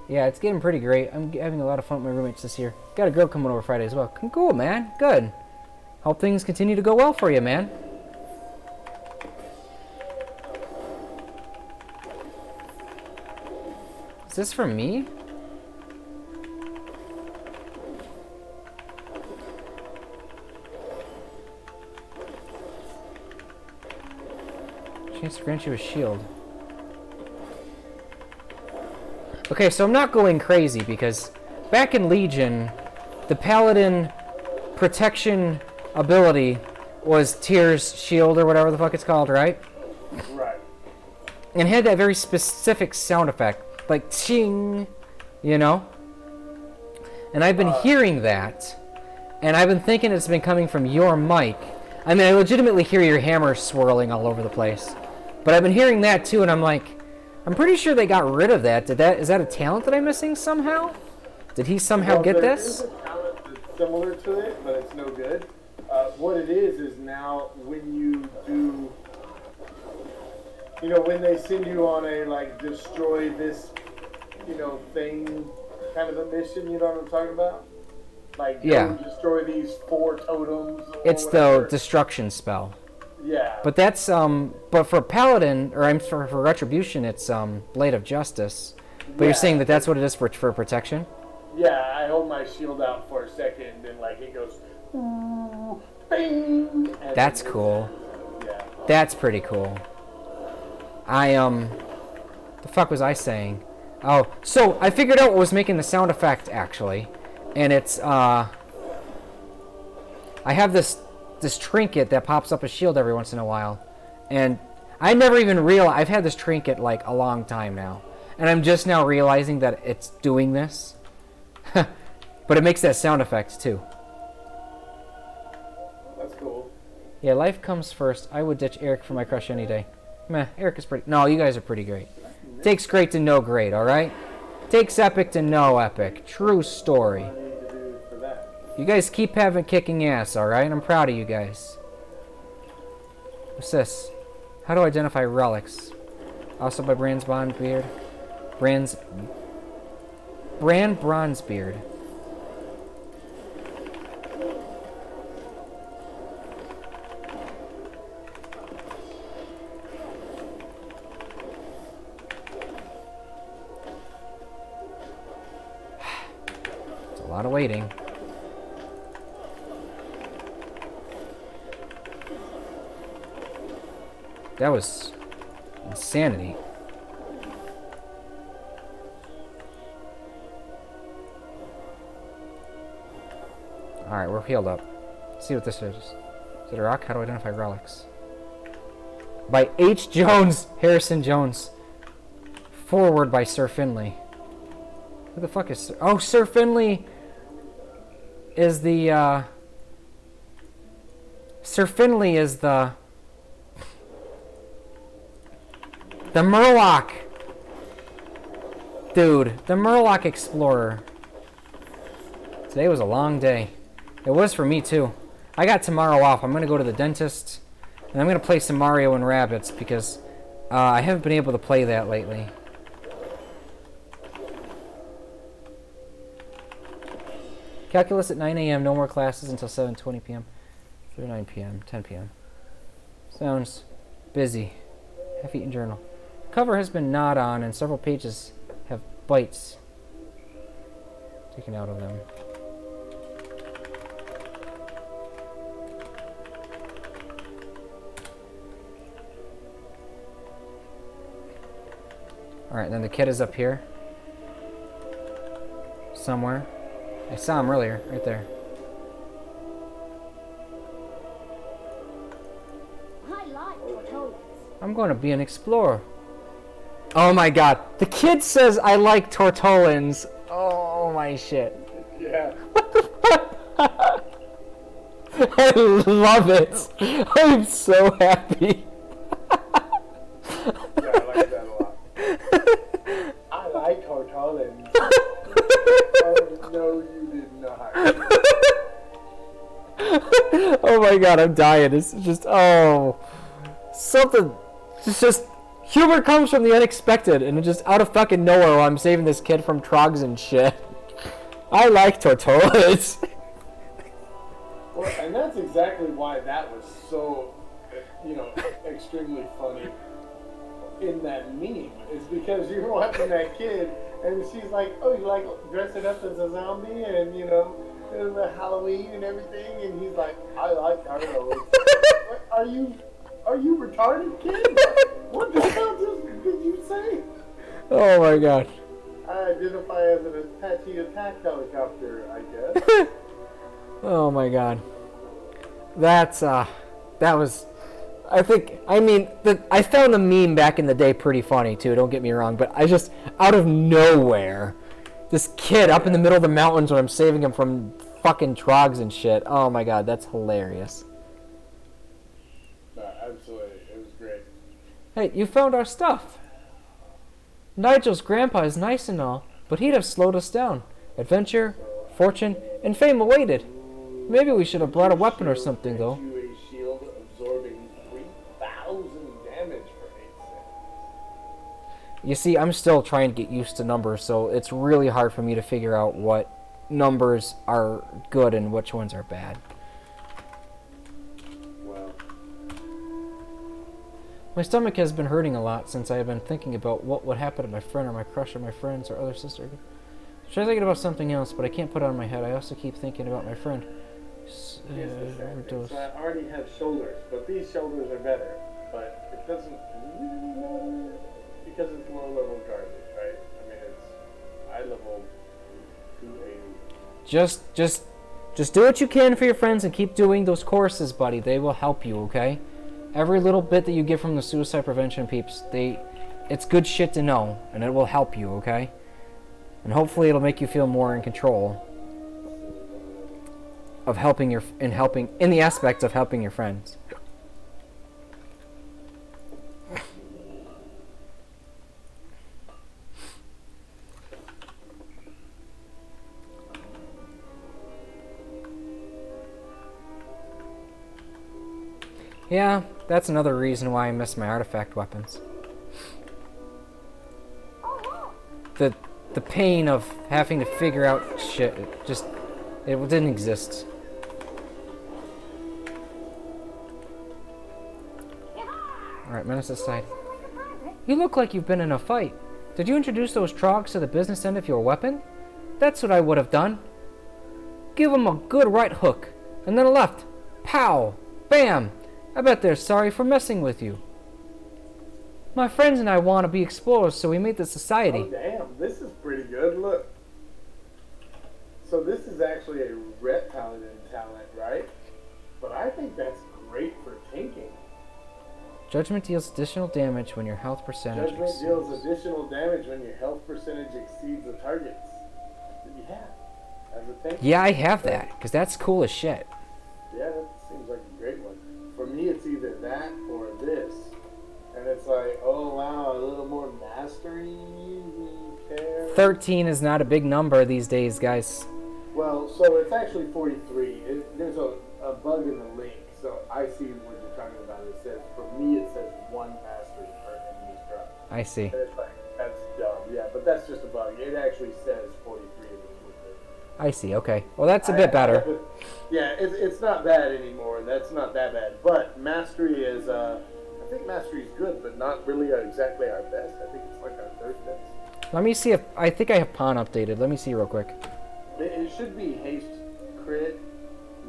Yeah, it's getting pretty great. I'm having a lot of fun with my roommates this year. Got a girl coming over Friday as well. Cool, man. Good. Hope things continue to go well for you, man. Is this for me? Chance to grant you a shield. Okay, so I'm not going crazy because back in Legion, the Paladin protection ability was Tyr's shield or whatever the fuck it's called, right? Right. And it had that very specific sound effect, like ching, you know? And I've been hearing that, and I've been thinking it's been coming from your mic. I mean, I legitimately hear your hammer swirling all over the place. But I've been hearing that too, and I'm like, I'm pretty sure they got rid of that. Is that a talent that I'm missing somehow? Did he somehow get this? There is a talent that's similar to it, but it's no good. What it is now when you do, you know, when they send you on a, like, destroy this, you know, thing kind of a mission, you know what I'm talking about? Like, Yeah. go destroy these 4 totems. Or It's whatever. the destruction spell. Yeah. But that's but for Paladin, or I'm for Retribution, it's Blade of Justice. But you're saying that that's what it is for protection? Yeah, I hold my shield out for a second, and like it goes, bing. And That's then cool. Yeah. That's pretty cool. The fuck was I saying? Oh, so I figured out what was making the sound effect actually, and it's I have this trinket that pops up a shield every once in a while, and I never even realized I've had this trinket like a long time now, and I'm just now realizing that it's doing this. But it makes that sound effect too. That's cool. Yeah, life comes first. I would ditch Eric for my crush any day. Meh, Eric is pretty. No, you guys are pretty great. Takes great to know great, alright? Takes epic to know epic. True story. What do I need to do for that? You guys keep having kicking ass, alright? I'm proud of you guys. What's this? How to identify relics. Also by Brand Bronzebeard. Brand Bronzebeard. It's a lot of waiting. That was insanity. Alright, we're healed up. Let's see what this is. Is it a rock? How to identify relics? By H. Jones, Harrison Jones. Forward by Sir Finley. Who the fuck is Sir? Oh, Sir Finley is the, Sir Finley is the Murloc. Dude, the Murloc Explorer. Today was a long day. It was for me too. I got tomorrow off. I'm gonna go to the dentist, and I'm gonna play some Mario and Rabbids because I haven't been able to play that lately. Calculus at 9 a.m. No more classes until 7:20 p.m. through 9 p.m. 10 p.m. Sounds busy. Half-eaten journal. Cover has been gnawed on, and several pages have bites taken out of them. Alright, then the kid is up here. Somewhere. I saw him earlier, right there. I like tortolas. I'm going to be an explorer. Oh my god. The kid says I like tortolans. Oh my shit. Yeah. I love it. I'm so happy. Yeah, I like that a lot. I like tortolans. Oh, no, you did not. Oh my god, I'm dying. It's just, oh. Something. It's just, humor comes from the unexpected, and it just out of fucking nowhere while I'm saving this kid from trogs and shit. I like tortolas. Well, and that's exactly why that was so, extremely funny in that meme. Is because you're watching that kid, and she's like, "Oh, you like dressing up as a zombie, and the Halloween and everything," and he's like, "I like turtles." Are you retarded, kid? What the hell did you say? Oh my god. I identify as an Apache attack helicopter, I guess. Oh my god. That was, I found the meme back in the day pretty funny too, don't get me wrong, but I just, out of nowhere, this kid up in the middle of the mountains when I'm saving him from fucking trogs and shit. Oh my god, that's hilarious. No, absolutely. It was great. Hey, you found our stuff. Nigel's grandpa is nice and all, but he'd have slowed us down. Adventure, fortune, and fame awaited. Maybe we should have brought a weapon or something, though. You a shield absorbing 3,000 damage for 8 seconds. You see, I'm still trying to get used to numbers, so it's really hard for me to figure out what numbers are good and which ones are bad. Wow. My stomach has been hurting a lot since I have been thinking about what would happen to my friend or my crush or my friends or other sister. I'm thinking about something else, but I can't put it on my head. I also keep thinking about my friend. So I already have shoulders, but these shoulders are better. But it doesn't really matter because it's low level garbage, right? I mean, it's eye level 280. Just do what you can for your friends and keep doing those courses, buddy. They will help you, okay? Every little bit that you get from the suicide prevention peeps, it's good shit to know, and it will help you, okay? And hopefully it'll make you feel more in control of in the aspect of helping your friends. Yeah, that's another reason why I miss my artifact weapons. The pain of having to figure out shit, it didn't exist. Alright, menace aside. You look like you've been in a fight. Did you introduce those trogs to the business end of your weapon? That's what I would have done. Give them a good right hook, and then a left. Pow! Bam! I bet they're sorry for messing with you. My friends and I want to be explorers, so we made the society. Oh, damn. This is pretty good. Look. So this is actually a ret paladin talent, right? But I think that's great for tanking. Judgment deals additional damage when your health percentage Judgment exceeds. deals additional damage when your health percentage exceeds the target's. Yeah. As a tank. Yeah, I have that, because that's cool as shit. Yeah, that seems like a great one. For me, it's either that or this. And it's like, oh wow, a little more mastery care. 13 is not a big number these days, guys. Well, so it's actually 43. There's a bug in the link, so I see what you're talking about. It says, for me, it says 1 mastery per enemy drop. I see. And it's like, that's dumb. Yeah, but that's just a bug. It actually says 43 in the toolkit. I see, okay. Well, that's a bit better. Yeah, it's not bad anymore. That's not that bad. But mastery is, I think mastery is good, but not really exactly our best. I think it's like our 3rd best. Let me see if, I think I have pawn updated. Let me see real quick. It should be haste crit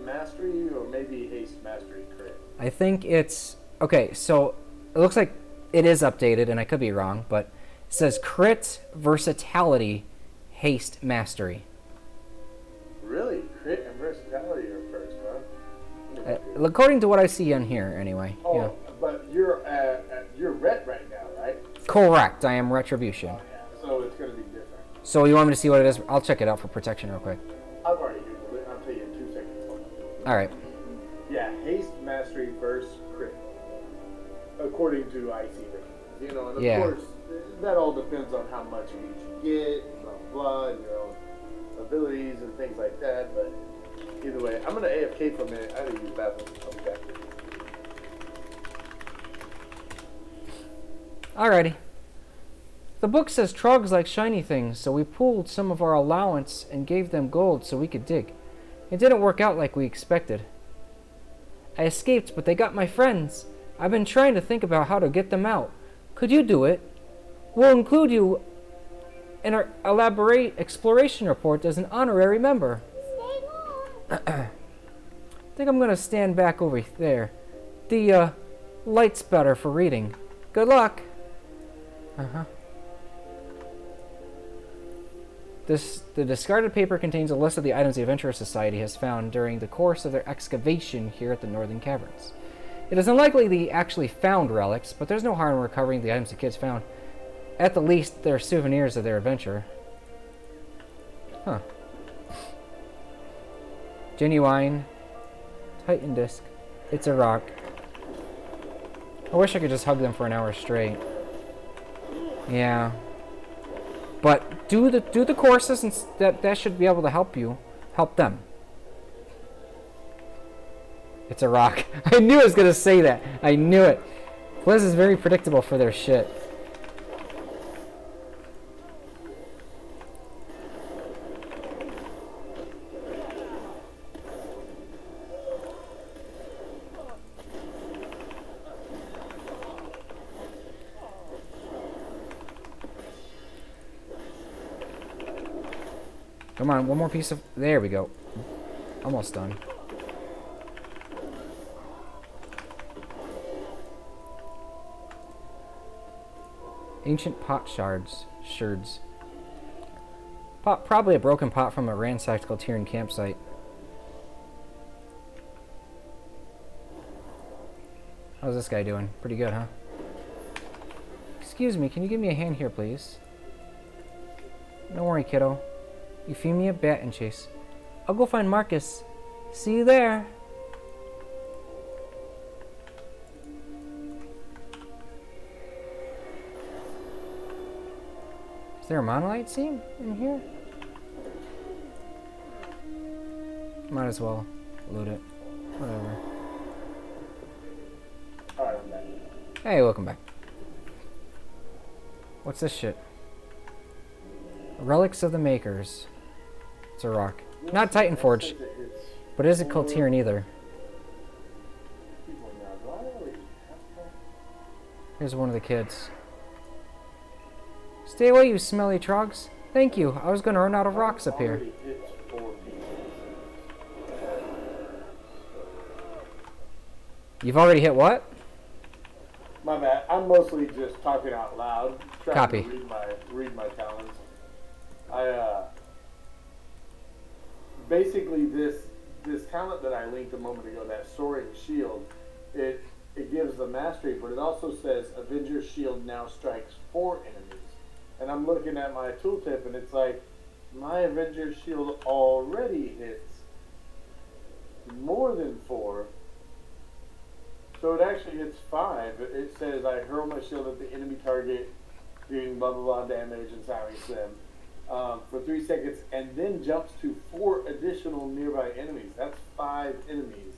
mastery, or maybe haste mastery crit. I think it's, okay, so it looks like it is updated, and I could be wrong, but it says crit, versatility, haste, mastery. Really? Crit and versatility are first, huh? According to what I see on here, anyway. Oh, Yeah. but you're ret right now, right? Correct, I am retribution. Oh, yeah. So it's going to be different. So you want me to see what it is? I'll check it out for protection real quick. I've already Googled it. I'll tell you in 2 seconds. Alright. Yeah, haste mastery versus crit. According to IC ratings. You know, and of course, that all depends on how much of each you get, blah, blah, blah, and your own abilities and things like that. But either way, I'm going to AFK for a minute. I gotta use the bathroom. I'll be back. Alrighty. The book says trogs like shiny things, so we pooled some of our allowance and gave them gold so we could dig. It didn't work out like we expected. I escaped, but they got my friends. I've been trying to think about how to get them out. Could you do it? We'll include you in our elaborate exploration report as an honorary member. Stay on. I think I'm gonna stand back over there. The light's better for reading. Good luck. The discarded paper contains a list of the items the Adventurer Society has found during the course of their excavation here at the Northern Caverns. It is unlikely they actually found relics, but there's no harm in recovering the items the kids found. At the least, they're souvenirs of their adventure. Huh. Genuine. Titan disc. It's a rock. I wish I could just hug them for an hour straight. Yeah. But do the courses, and that should be able to help them. It's a rock. I knew I was gonna say that. I knew it. Blizz is very predictable for their shit. Come on, one more piece of... There we go. Almost done. Ancient pot shards. Probably a broken pot from a ransacked Galterian campsite. How's this guy doing? Pretty good, huh? Excuse me, can you give me a hand here, please? Don't worry, kiddo. You feed me a bat and chase. I'll go find Marcus. See you there. Is there a monolite seam in here? Might as well loot it. Whatever. Alright, I'm back. Hey, welcome back. What's this shit? Relics of the Makers. It's a rock. Not Titan Forge, but it isn't Kultiran either. Here's one of the kids. Stay away, you smelly trogs. Thank you. I was gonna run out of rocks up here. You've already hit what? My bad. I'm mostly just talking out loud. Trying Copy. to read my talents. Basically this talent that I linked a moment ago, that soaring shield, it gives the mastery, but it also says Avenger's Shield now strikes 4 enemies. And I'm looking at my tooltip and it's like my Avenger's Shield already hits more than 4. So it actually hits 5. It says I hurl my shield at the enemy target, doing blah blah blah damage and silence them for 3 seconds, and then jumps to 4 additional nearby enemies. That's 5 enemies.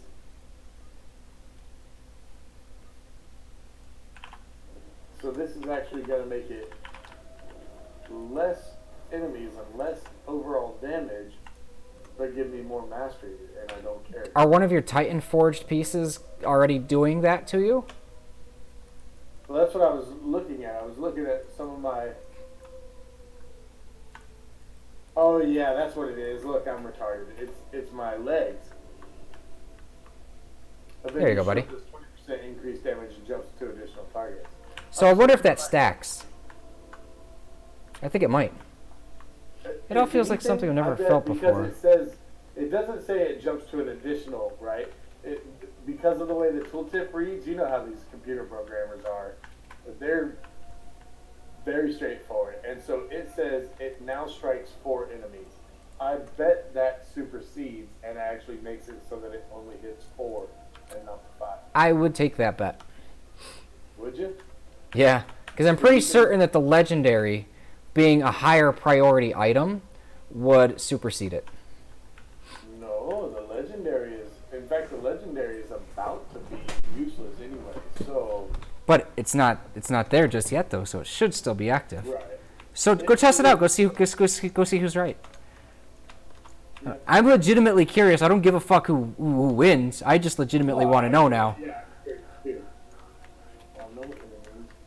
So this is actually going to make it less enemies and less overall damage, but give me more mastery, and I don't care. Are one of your Titan Forged pieces already doing that to you? Well, that's what I was looking at. I was looking at some of my... Oh yeah, that's what it is. Look, I'm retarded. It's my legs. There you go, buddy. 20% increased damage and jumps to additional targets. So I wonder if that stacks. I think it might. It all feels like something I've never felt before. It doesn't say it jumps to an additional, right? Because of the way the tooltip reads, you know how these computer programmers are. They're very straightforward. And so it says it now strikes 4 enemies. I bet that supersedes and actually makes it so that it only hits 4 and not 5. I would take that bet. Would you? Yeah, because I'm pretty certain that the legendary, being a higher priority item, would supersede it. No, the legendary is... In fact, the legendary is about to be useless anyway, so... But it's not there just yet, though, so it should still be active. Right. So go test it out. Go see who's right. Yeah. I'm legitimately curious. I don't give a fuck who wins. I just legitimately want to know now. Yeah, here. Well, no enemies.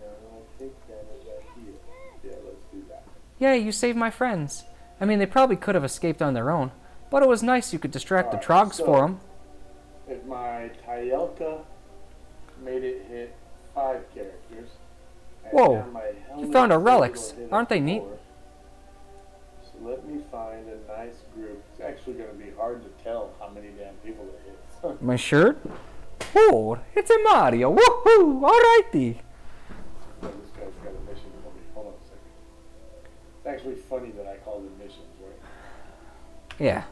I'll take damage out here. Yeah, let's do that. Yeah, you saved my friends. I mean, they probably could have escaped on their own, but it was nice you could distract the trogs for them. If my Tyelka made it hit 5 characters. Whoa, you found our relics. Aren't they neat? So let me find a nice group. It's actually going to be hard to tell how many damn people it hits. My shirt? Oh, it's a Mario. Woohoo! Alrighty. This guy's got a mission for me. Hold on a second. It's actually funny that I call them missions, right? Yeah.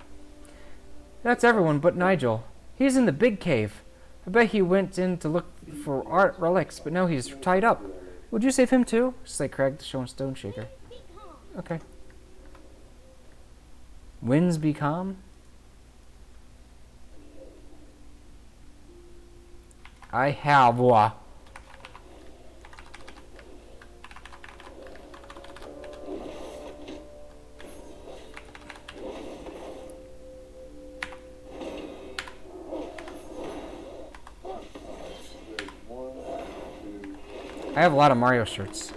That's everyone but Nigel. He's in the big cave. I bet he went in to look for art relics, but now he's tied up. Would you save him too? Just like Craig, the show and Stone Shaker. Okay. Winds be calm? I have one. I have a lot of Mario shirts.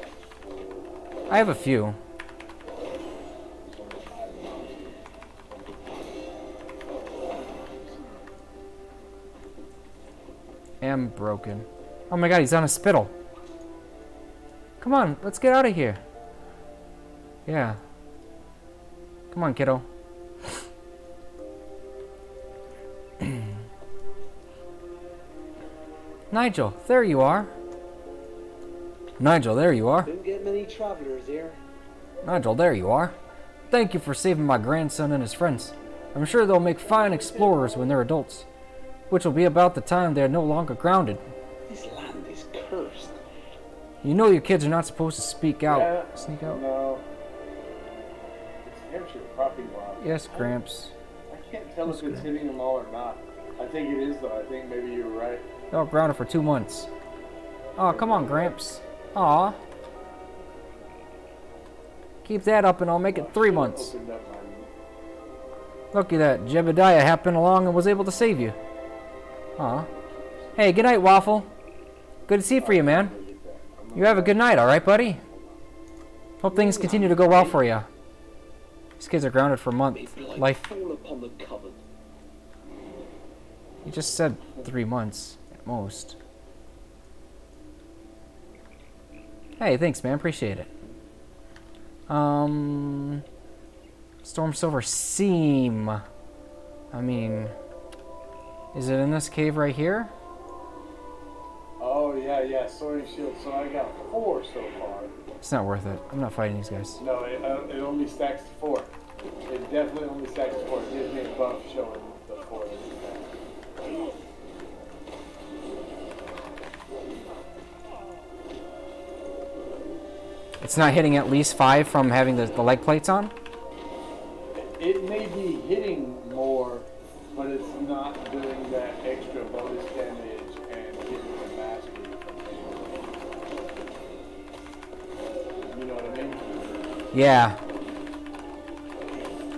I have a few. am broken. Oh my god, he's on a spittle. Come on, let's get out of here. Yeah. Come on, kiddo. Nigel, there you are. Nigel, there you are. Don't get many travelers here. Nigel, there you are. Thank you for saving my grandson and his friends. I'm sure they'll make fine explorers when they're adults, which will be about the time they're no longer grounded. This land is cursed. You know your kids are not supposed to speak out. Yeah, Sneak out? No. It's Hampshire puppy wild. Yes, Gramps. I can't tell if it's hitting them all or not. I think it is, though. I think maybe you're right. They were grounded for 2 months. Oh, come on, Gramps. Aw. Keep that up and I'll make it 3 months. Look at that. Jebediah happened along and was able to save you. Aw. Hey, good night, Waffle. Good to see you for you, man. You have a good night, alright, buddy? Hope things continue to go well for you. These kids are grounded for a month. Life. You just said 3 months at most. Hey, thanks, man. Appreciate it. Storm Silver Seam. I mean, is it in this cave right here? Oh, yeah, Sword and Shield. So I got 4 so far. It's not worth it. I'm not fighting these guys. No, it only stacks to 4. It definitely only stacks to 4. It gives me a buff showing the 4 that you have. It's not hitting at least 5 from having the leg plates on? It may be hitting more, but it's not doing that extra bonus damage and giving the mastery from. You know what I mean? Yeah.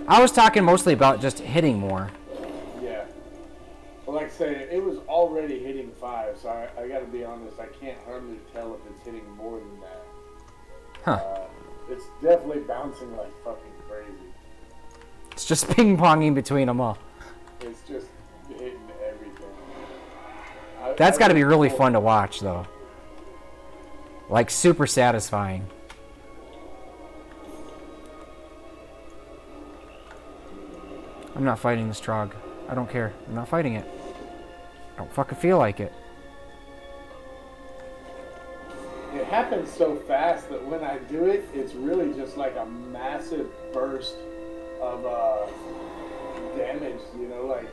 I was talking mostly about just hitting more. Yeah. Well, like I say, it was already hitting 5, so I gotta be honest, I can't hardly tell if it's hitting more than that. Huh. It's definitely bouncing like fucking crazy. It's just ping-ponging between them all. It's just hitting everything. That's got to be really fun to watch, though. Like, super satisfying. I'm not fighting this Trog. I don't care. I'm not fighting it. I don't fucking feel like it. It happens so fast that when I do it, it's really just like a massive burst of damage, you know, like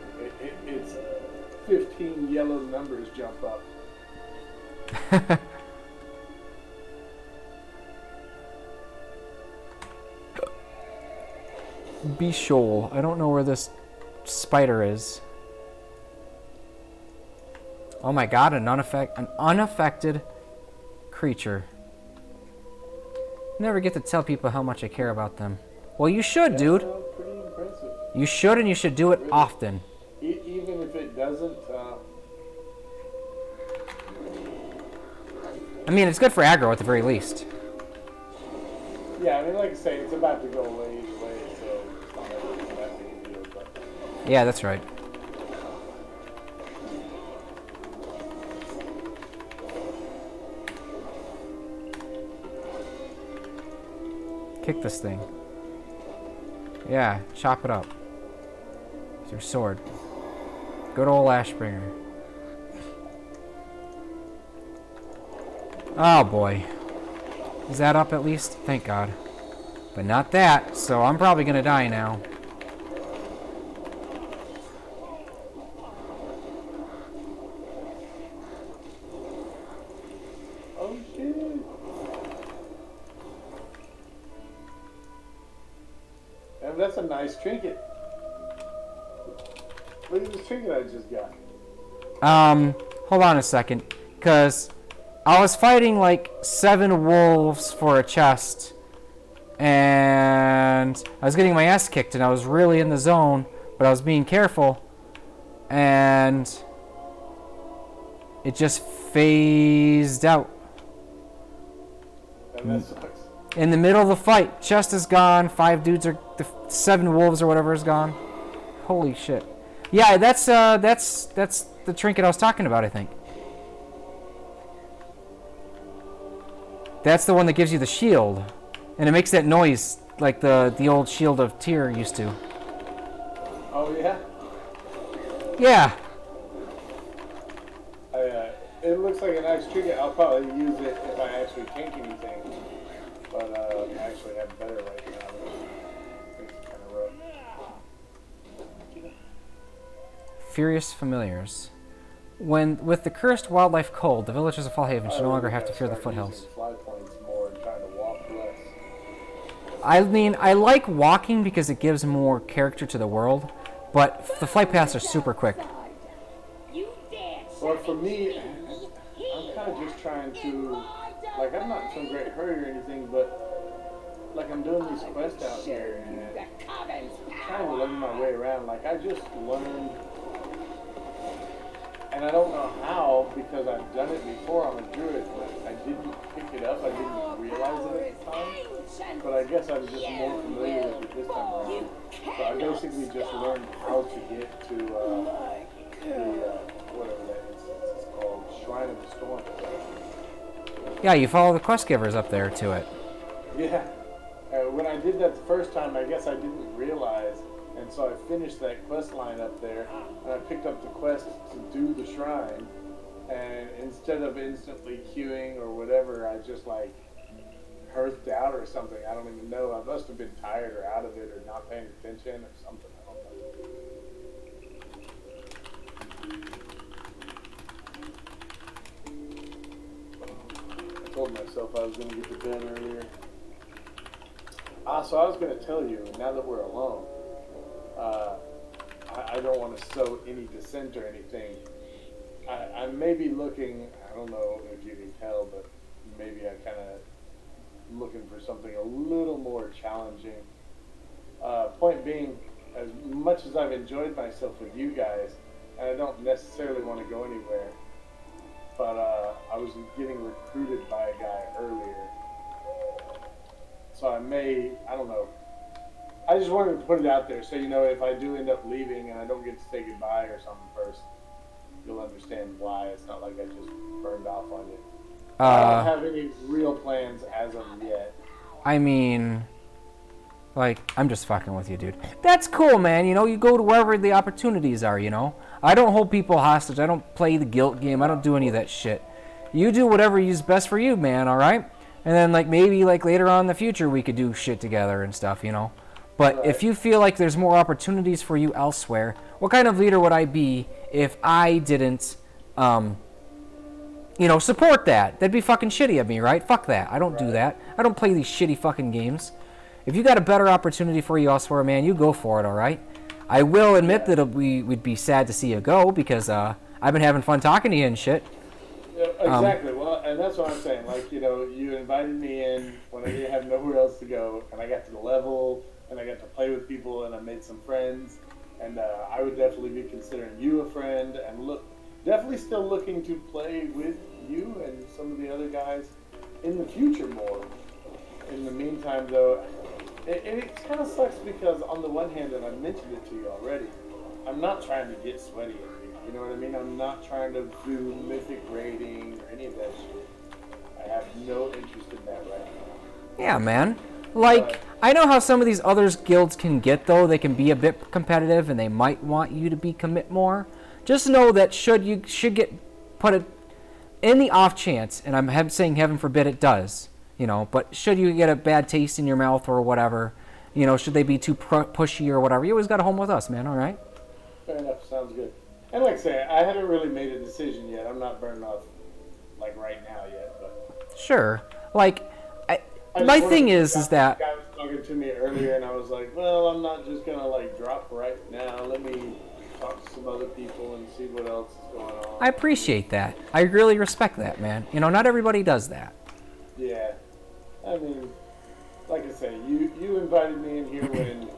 it's 15 yellow numbers jump up. Be Shoal. I don't know where this spider is. Oh my god, an unaffected creature. Never get to tell people how much I care about them. Well, you should, dude. Pretty impressive. You should, and you should do it often. Even if it doesn't. I mean, it's good for aggro at the very least. Yeah, I mean, like I say, it's about to go away anyway, so it's not like that big a deal. But Yeah, that's right. Kick this thing. Yeah, chop it up. With your sword. Good old Ashbringer. Oh boy. Is that up at least? Thank God. But not that, so I'm probably gonna die now. oh shit! And that's a nice trinket. Look at this trinket I just got. Hold on a second, cause I was fighting like 7 wolves for a chest, and I was getting my ass kicked, and I was really in the zone, but I was being careful, and it just phased out. And that sucks. In the middle of the fight, chest is gone, 5 dudes are, 7 wolves or whatever is gone. Holy shit. Yeah, that's the trinket I was talking about, I think. That's the one that gives you the shield. And it makes that noise like the old Shield of Tyr used to. Oh, yeah? Yeah. It looks like a nice trinket. I'll probably use it if I actually tank anything. But I actually have better right now. It's kind of rough. Furious Familiars. With the cursed wildlife cold, the villagers of Fallhaven should no longer have to fear the foothills. Fly points more and trying to walk less. I mean, I like walking because it gives more character to the world, but the flight paths are super quick. Well, for me, I'm kind of just trying to, like, I'm not in some great hurry or anything, but, like, I'm doing these quests out here, and I'm trying to learn my way around. Like, I just learned, and I don't know how, because I've done it before on a druid, but I didn't pick it up, I didn't realize it at the time, but I guess I was just more familiar with it this time around. So I basically just learned how to get to, whatever that is, it's called, Shrine of the Storm. Yeah, you follow the quest givers up there to it. Yeah. When I did that the first time, I guess I didn't realize, and so I finished that quest line up there, and I picked up the quest to do the shrine, and instead of instantly queuing or whatever, I just like hearthed out or something. I don't even know. I must have been tired or out of it or not paying attention or something. I don't know. I told myself I was going to get to bed earlier. So I was going to tell you, now that we're alone, I don't want to sow any dissent or anything. I may be looking, I don't know if you can tell, but maybe I kind of looking for something a little more challenging. Point being, as much as I've enjoyed myself with you guys, and I don't necessarily want to go anywhere, but I was getting recruited by a guy earlier. So I don't know. I just wanted to put it out there so you know if I do end up leaving and I don't get to say goodbye or something first, you'll understand why. It's not like I just burned off on you. I don't have any real plans as of yet. I mean, like, I'm just fucking with you, dude. That's cool, man. You know, you go to wherever the opportunities are, you know? I don't hold people hostage. I don't play the guilt game. I don't do any of that shit. You do whatever is best for you, man, all right? And then, like, maybe, like, later on in the future we could do shit together and stuff, you know? But right. If you feel like there's more opportunities for you elsewhere, what kind of leader would I be if I didn't, you know, support that? That'd be fucking shitty of me, right? Fuck that. I don't do that. I don't play these shitty fucking games. If you got a better opportunity for you elsewhere, man, you go for it, all right? I will admit that we'd be sad to see you go because I've been having fun talking to you and shit. Yeah, exactly. Well, and that's what I'm saying. Like, you know, you invited me in when I didn't have nowhere else to go, and I got to the level, and I got to play with people, and I made some friends, and I would definitely be considering you a friend, and definitely still looking to play with you and some of the other guys in the future more. In the meantime, though, it kind of sucks because on the one hand, and I mentioned it to you already, I'm not trying to get sweaty in here. You know what I mean? I'm not trying to do mythic raiding or any of that shit. I have no interest in that right now. Yeah, man. Like, I know how some of these other guilds can get, though. They can be a bit competitive, and they might want you to commit more. Just know that should get put it in the off chance, and I'm saying heaven forbid it does, you know, but should you get a bad taste in your mouth or whatever, you know, should they be too pushy or whatever, you always got a home with us, man, all right? Fair enough. Sounds good. And like I say, I haven't really made a decision yet. I'm not burning off, like, right now yet, but... Sure. Like, my thing is that... The guy was talking to me earlier, and I was like, well, I'm not just gonna, like, drop right now. Let me talk to some other people and see what else is going on. I appreciate that. I really respect that, man. You know, not everybody does that. Yeah. I mean, like I say, you invited me in here when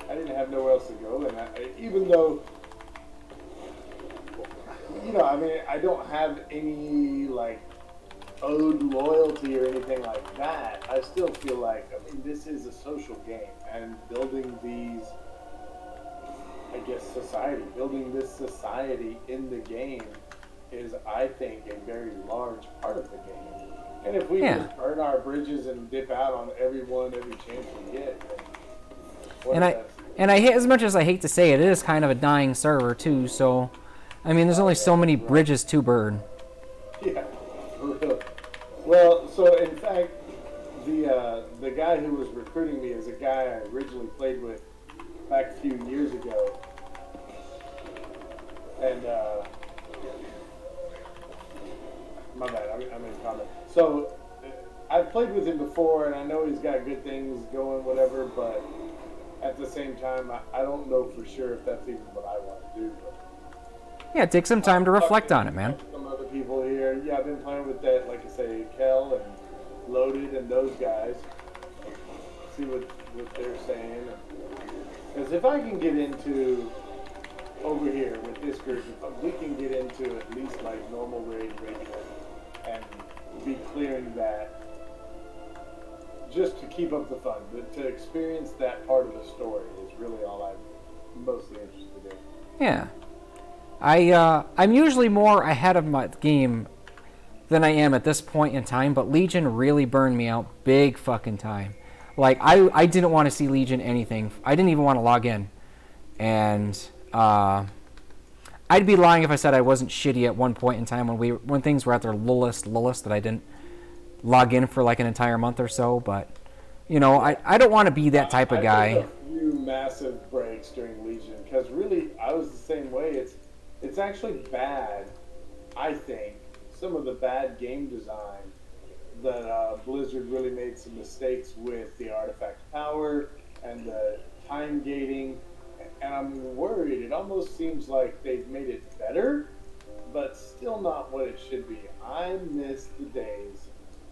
I didn't have nowhere else to go, and even though... You know, I mean, I don't have any, like, owed loyalty or anything like that. I still feel like, I mean, this is a social game, and building these, I guess, building this society in the game is, I think, a very large part of the game. And if we Yeah. just burn our bridges and dip out on every chance we get, then And I hate, as much as I hate to say it, it is kind of a dying server too. So, I mean, there's only so many bridges to burn. Yeah, for real. Well, so in fact, the guy who was recruiting me is a guy I originally played with back a few years ago, and my bad, I'm in comment. So I've played with him before, and I know he's got good things going, whatever, but at the same time, I don't know for sure if that's even what I want to do. But Yeah, take some time to reflect on it, man. some other people here. Yeah, I've been playing with that, like I say, Kel and Loaded and those guys. See what they're saying. Because if I can get into over here with this group, if we can get into at least like normal raid regular and be clearing that, just to keep up the fun, but to experience that part of the story is really all I'm mostly interested in. Yeah. I'm usually more ahead of my game than I am at this point in time, but Legion really burned me out big fucking time. Like, I didn't want to see Legion anything. I didn't even want to log in. And I'd be lying if I said I wasn't shitty at one point in time when things were at their lowest that I didn't log in for like an entire month or so. But, you know, I don't want to be that type of guy. I took a few massive breaks during Legion, because really I was the same way. It's actually bad, I think, some of the bad game design that Blizzard really made some mistakes with the artifact power and the time gating, and I'm worried. It almost seems like they've made it better, but still not what it should be. I miss the days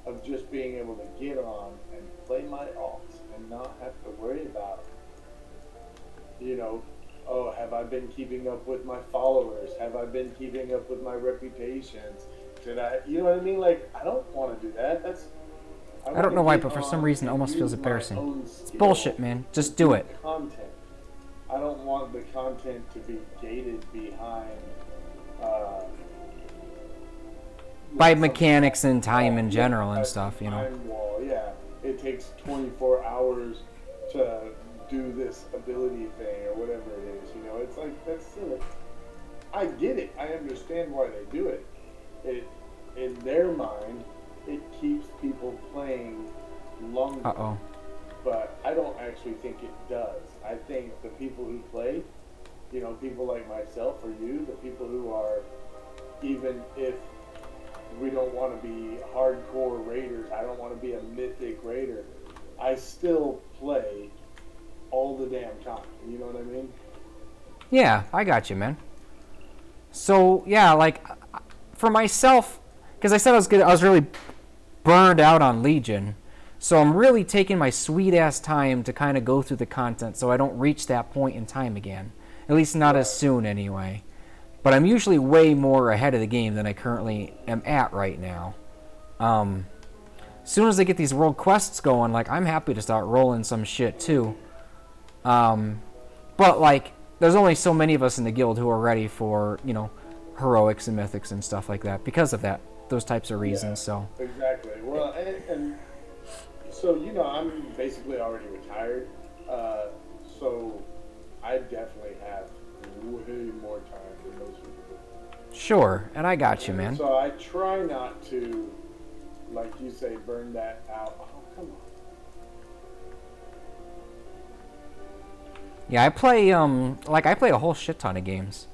of just being able to get on and play my alts and not have to worry about, you know, oh, have I been keeping up with my followers? Have I been keeping up with my reputations? Did I, you know what I mean? Like, I don't want to do that. I don't know why, but for some reason it almost feels embarrassing. It's bullshit, man. Just do it. Content. I don't want the content to be gated behind By mechanics and time in general and stuff, you know. Time wall, yeah. It takes 24 hours to do this ability thing or whatever it is, you know. It's like, that's silly. I get it. I understand why they do it. In their mind, it keeps people playing longer. Uh-oh. But I don't actually think it does. I think the people who play, you know, people like myself or you, the people who are, even if we don't want to be hardcore raiders, I don't want to be a mythic raider, I still play all the damn time. You know what I mean? Yeah, I got you, man. So, yeah, like, for myself, because I said I was really burned out on Legion, so I'm really taking my sweet-ass time to kind of go through the content so I don't reach that point in time again. At least not as soon, anyway. But I'm usually way more ahead of the game than I currently am at right now. As soon as I get these world quests going, like, I'm happy to start rolling some shit, too. But, like, there's only so many of us in the guild who are ready for, you know, heroics and mythics and stuff like that because of those types of reasons. So exactly. Well, and so, you know, I'm basically already retired, so I definitely have way more time than most people do. Sure, and I got you, man. So I try not to, like you say, burn that out. Oh, come on. Yeah, I play I play a whole shit ton of games.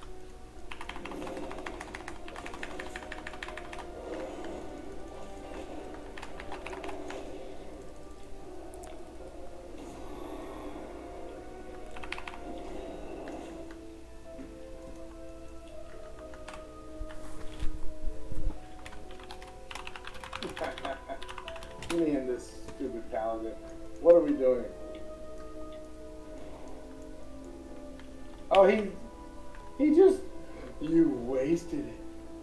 Me and this stupid paladin. What are we doing? Oh, he just, you wasted it.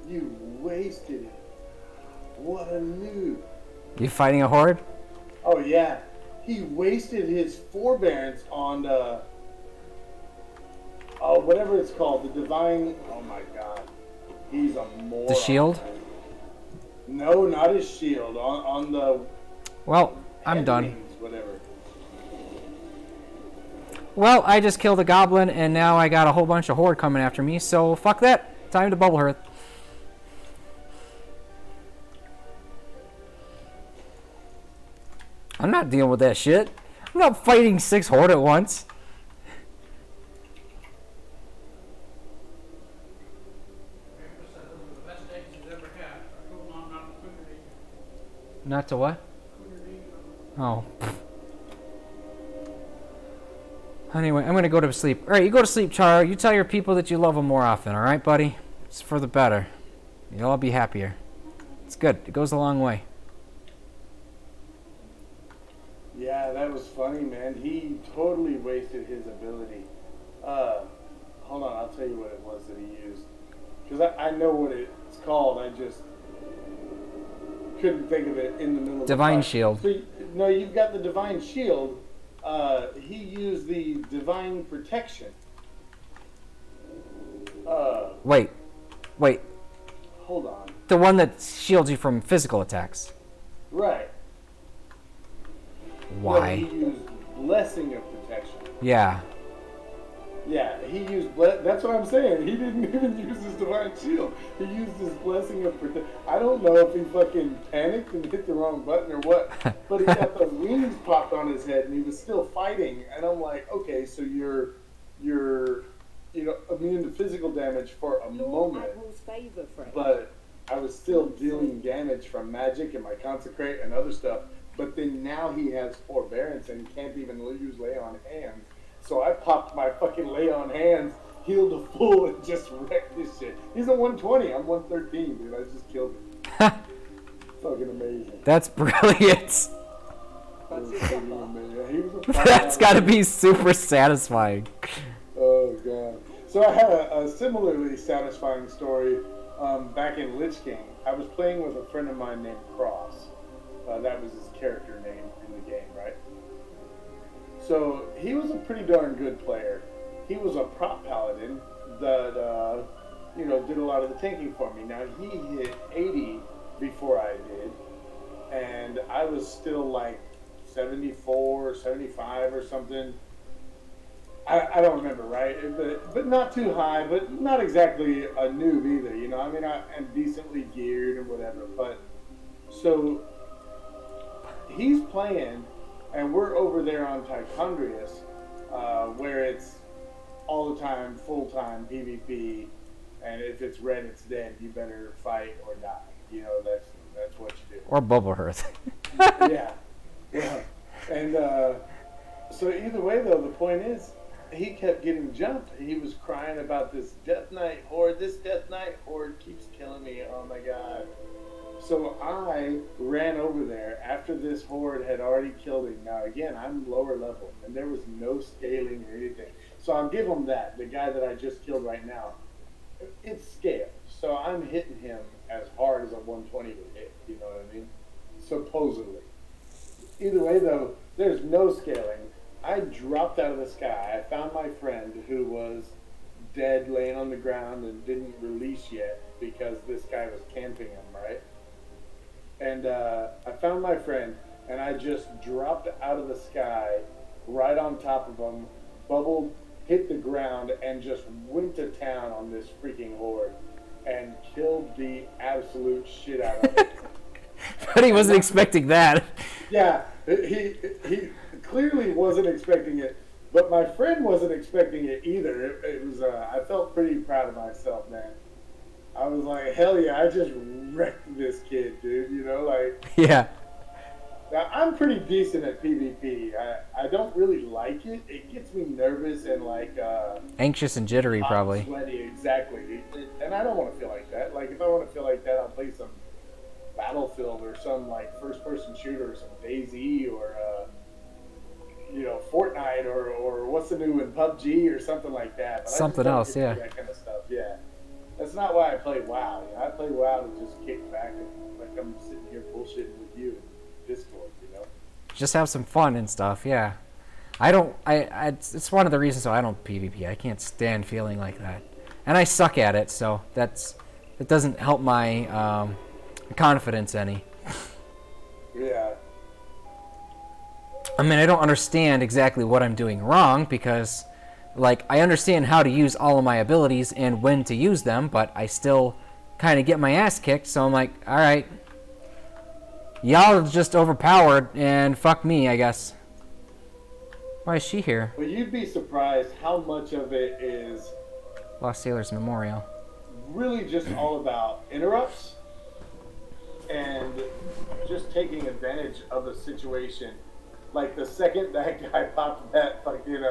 You wasted it. What a noob. You fighting a horde? Oh yeah, he wasted his forbearance on the, whatever it's called, the divine. Oh my god, he's a moron. The shield? No, not his shield. On the. Well, I'm head done. wings, whatever. Well, I just killed a goblin, and now I got a whole bunch of horde coming after me, so fuck that. Time to bubble hearth. I'm not dealing with that shit. I'm not fighting 6 horde at once. Not to what? Oh. Anyway, I'm gonna go to sleep. Alright, you go to sleep, Charo. You tell your people that you love them more often, alright, buddy? It's for the better. You'll all be happier. It's good. It goes a long way. Yeah, that was funny, man. He totally wasted his ability. Hold on, I'll tell you what it was that he used. Because I know what it's called, I just couldn't think of it in the middle of Divine the fight. Shield. So, no, you've got the Divine Shield. He used the Divine Protection. Wait. Hold on. The one that shields you from physical attacks. Right. Why? No, he used Blessing of Protection. Yeah. Yeah, he used that's what I'm saying. He didn't even use his Divine Shield. He used his Blessing of Protection. I don't know if he fucking panicked and hit the wrong button or what, but he got the wings popped on his head and he was still fighting. And I'm like, okay, so you're immune to physical damage for a moment, but I was still dealing damage from magic and my Consecrate and other stuff. But then now he has Forbearance and can't even use Lay on Hands. So I popped my fucking Lay on Hands, healed a full, and just wrecked this shit. He's a 120, I'm 113, dude. I just killed him. Fucking amazing. That's brilliant. That's gotta be super satisfying. Oh, God. So I had a similarly satisfying story back in Lich King. I was playing with a friend of mine named Cross. That was his character name in the game, right? So he was a pretty darn good player. He was a prop paladin that, did a lot of the tanking for me. Now, he hit 80 before I did, and I was still like 74, 75 or something. I don't remember, right? But not too high, but not exactly a noob either, you know? I mean, I am decently geared and whatever, but so he's playing, and we're over there on Tichondrius, where it's all the time, full-time PvP, and if it's red, it's dead. You better fight or die. You know, that's what you do. Or bubble hearth. Yeah. And so either way, though, the point is, he kept getting jumped. He was crying about this Death Knight horde. This Death Knight horde keeps killing me. Oh my God. So I ran over there after this horde had already killed him. Now again, I'm lower level, and there was no scaling or anything. So I'll give him that. The guy that I just killed right now, it's scaled. So I'm hitting him as hard as a 120 would hit. You know what I mean? Supposedly. Either way, though, there's no scaling. I dropped out of the sky. I found my friend who was dead, laying on the ground, and didn't release yet because this guy was camping him, right? And I found my friend, and I just dropped out of the sky, right on top of him, bubbled, hit the ground, and just went to town on this freaking horde, and killed the absolute shit out of it. But he wasn't expecting that. Yeah, he clearly wasn't expecting it, but my friend wasn't expecting it either. It was I felt pretty proud of myself, man. I was like, hell yeah, I just wrecked this kid, dude. You know, like. Yeah. Now, I'm pretty decent at PvP. I don't really like it. It gets me nervous and like anxious and jittery, probably. Sweaty, exactly. And I don't want to feel like that. Like if I want to feel like that, I'll play some Battlefield or some like first-person shooter, or some DayZ, or Fortnite, or what's the new one, PUBG, or something like that. But something else, yeah. That kind of stuff, yeah. That's not why I play WoW. You know? I play WoW to just kick back and like I'm sitting here bullshitting with you in Discord, you know. Just have some fun and stuff, yeah. It's one of the reasons why I don't PvP. I can't stand feeling like that, and I suck at it. So it doesn't help my confidence any. Yeah. I mean, I don't understand exactly what I'm doing wrong because, like, I understand how to use all of my abilities and when to use them, but I still kind of get my ass kicked, so I'm like, alright. Y'all are just overpowered, and fuck me, I guess. Why is she here? Well, you'd be surprised how much of it is Lost Sailor's Memorial. really just all about interrupts and just taking advantage of a situation. Like, the second that guy popped that fucking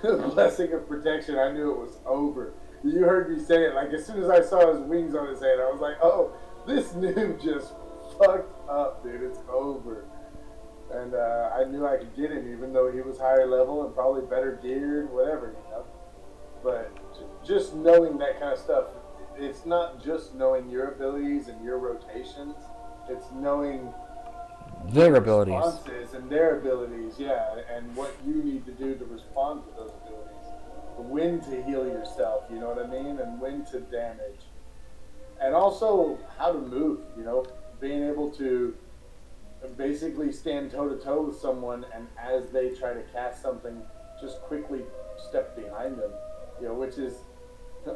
blessing of protection, I knew it was over. You heard me say it. Like, as soon as I saw his wings on his head, I was like, oh, this noob just fucked up, dude. It's over. And I knew I could get him, even though he was higher level and probably better geared, whatever, you know. But just knowing that kind of stuff, it's not just knowing your abilities and your rotations. It's knowing Their abilities. responses and their abilities, yeah, and what you need to do to respond to those abilities. When to heal yourself, you know what I mean? And when to damage. And also how to move, you know, being able to basically stand toe-to-toe with someone, and as they try to cast something, just quickly step behind them, you know, which is,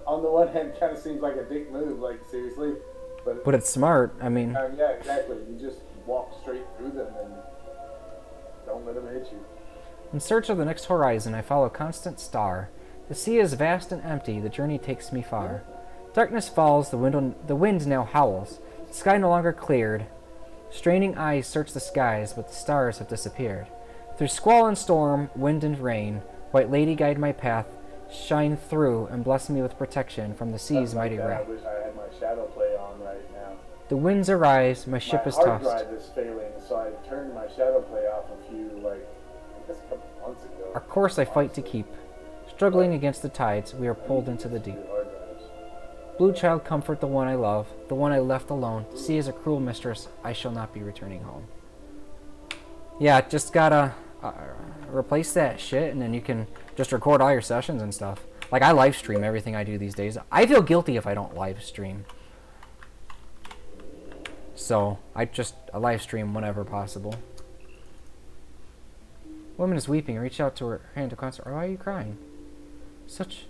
on the one hand, kind of seems like a dick move, like, seriously. But it's smart, I mean. Yeah, exactly. You just walk straight through them and don't let them hit you. In search of the next horizon, I follow constant star. The sea is vast and empty, the journey takes me far. Darkness falls, the wind now howls. The sky no longer cleared. Straining eyes search the skies, but the stars have disappeared. Through squall and storm, wind and rain, White Lady guide my path, shine through and bless me with protection from the sea's mighty wrath. I wish I had my shadow play on right now. The winds arise, my ship is hard tossed. drive is failing, so I turned my shadow play off a few, like, I guess a couple months ago. Our course I fight to keep. Struggling against the tides, we are pulled into the deep. Blue child, comfort the one I love, the one I left alone. The sea is a cruel mistress, I shall not be returning home. Yeah, just gotta replace that shit, and then you can just record all your sessions and stuff. Like, I live stream everything I do these days. I feel guilty if I don't live stream. So, I live stream whenever possible. Woman is weeping. Reach out to her hand to console. Why are you crying? Such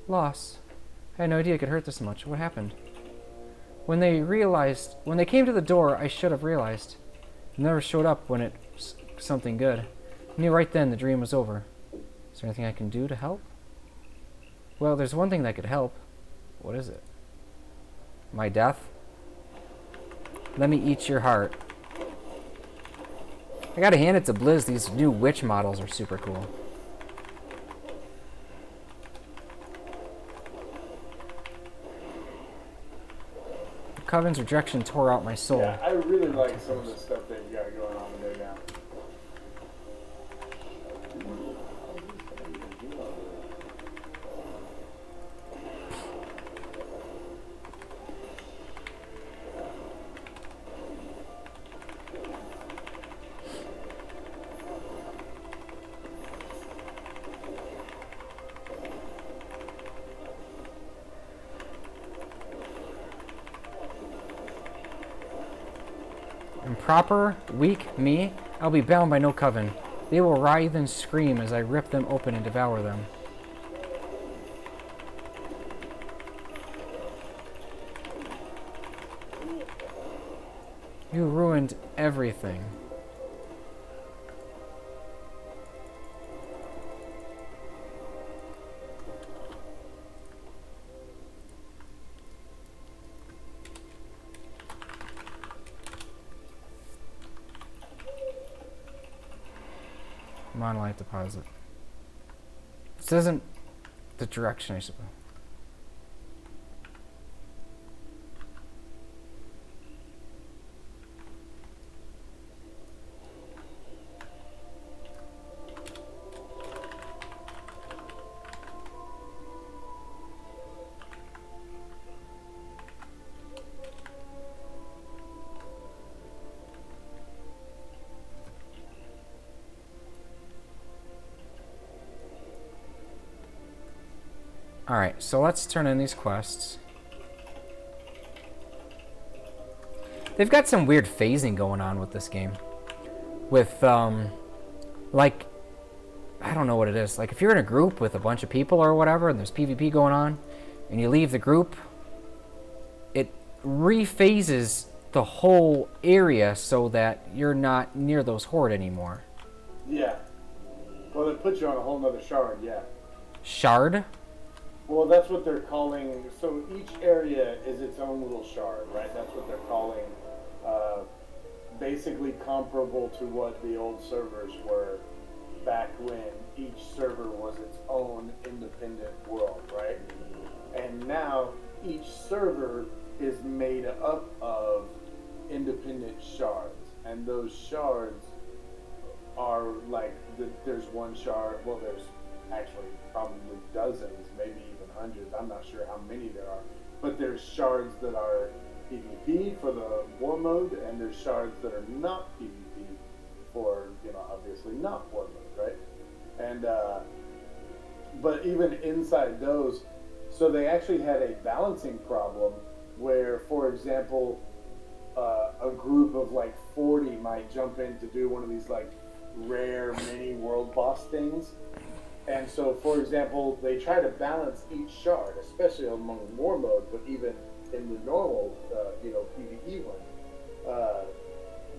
loss. I had no idea it could hurt this much. What happened? When they came to the door, I should have realized. It never showed up when it's something good. I knew right then the dream was over. Is there anything I can do to help? Well, there's one thing that could help. What is it? My death? Let me eat your heart. I gotta hand it to Blizz, these new witch models are super cool. The Coven's rejection tore out my soul. Yeah, I really like some of the stuff they've got going on there now. Improper, weak me, I'll be bound by no coven. They will writhe and scream as I rip them open and devour them. You ruined everything. Monolith deposit. This isn't the direction I suppose. Alright, so let's turn in these quests. They've got some weird phasing going on with this game. With, like, I don't know what it is. Like, if you're in a group with a bunch of people or whatever, and there's PvP going on, and you leave the group, it rephases the whole area so that you're not near those horde anymore. Yeah. Well, it puts you on a whole nother shard, yeah. Shard? Well, that's what they're calling. So each area is its own little shard, right? That's what they're calling. Basically comparable to what the old servers were back when each server was its own independent world, right? And now each server is made up of independent shards, and those shards are like there's one shard. Well, there's actually probably dozens, maybe even hundreds. I'm not sure how many there are, but there's shards that are PvP for the war mode, and there's shards that are not PvP for, you know, obviously not war mode, right? And but even inside those, so they actually had a balancing problem where, for example, a group of like 40 might jump in to do one of these like rare mini world boss things. And so, for example, they try to balance each shard, especially among war mode, but even in the normal, you know, PvE one,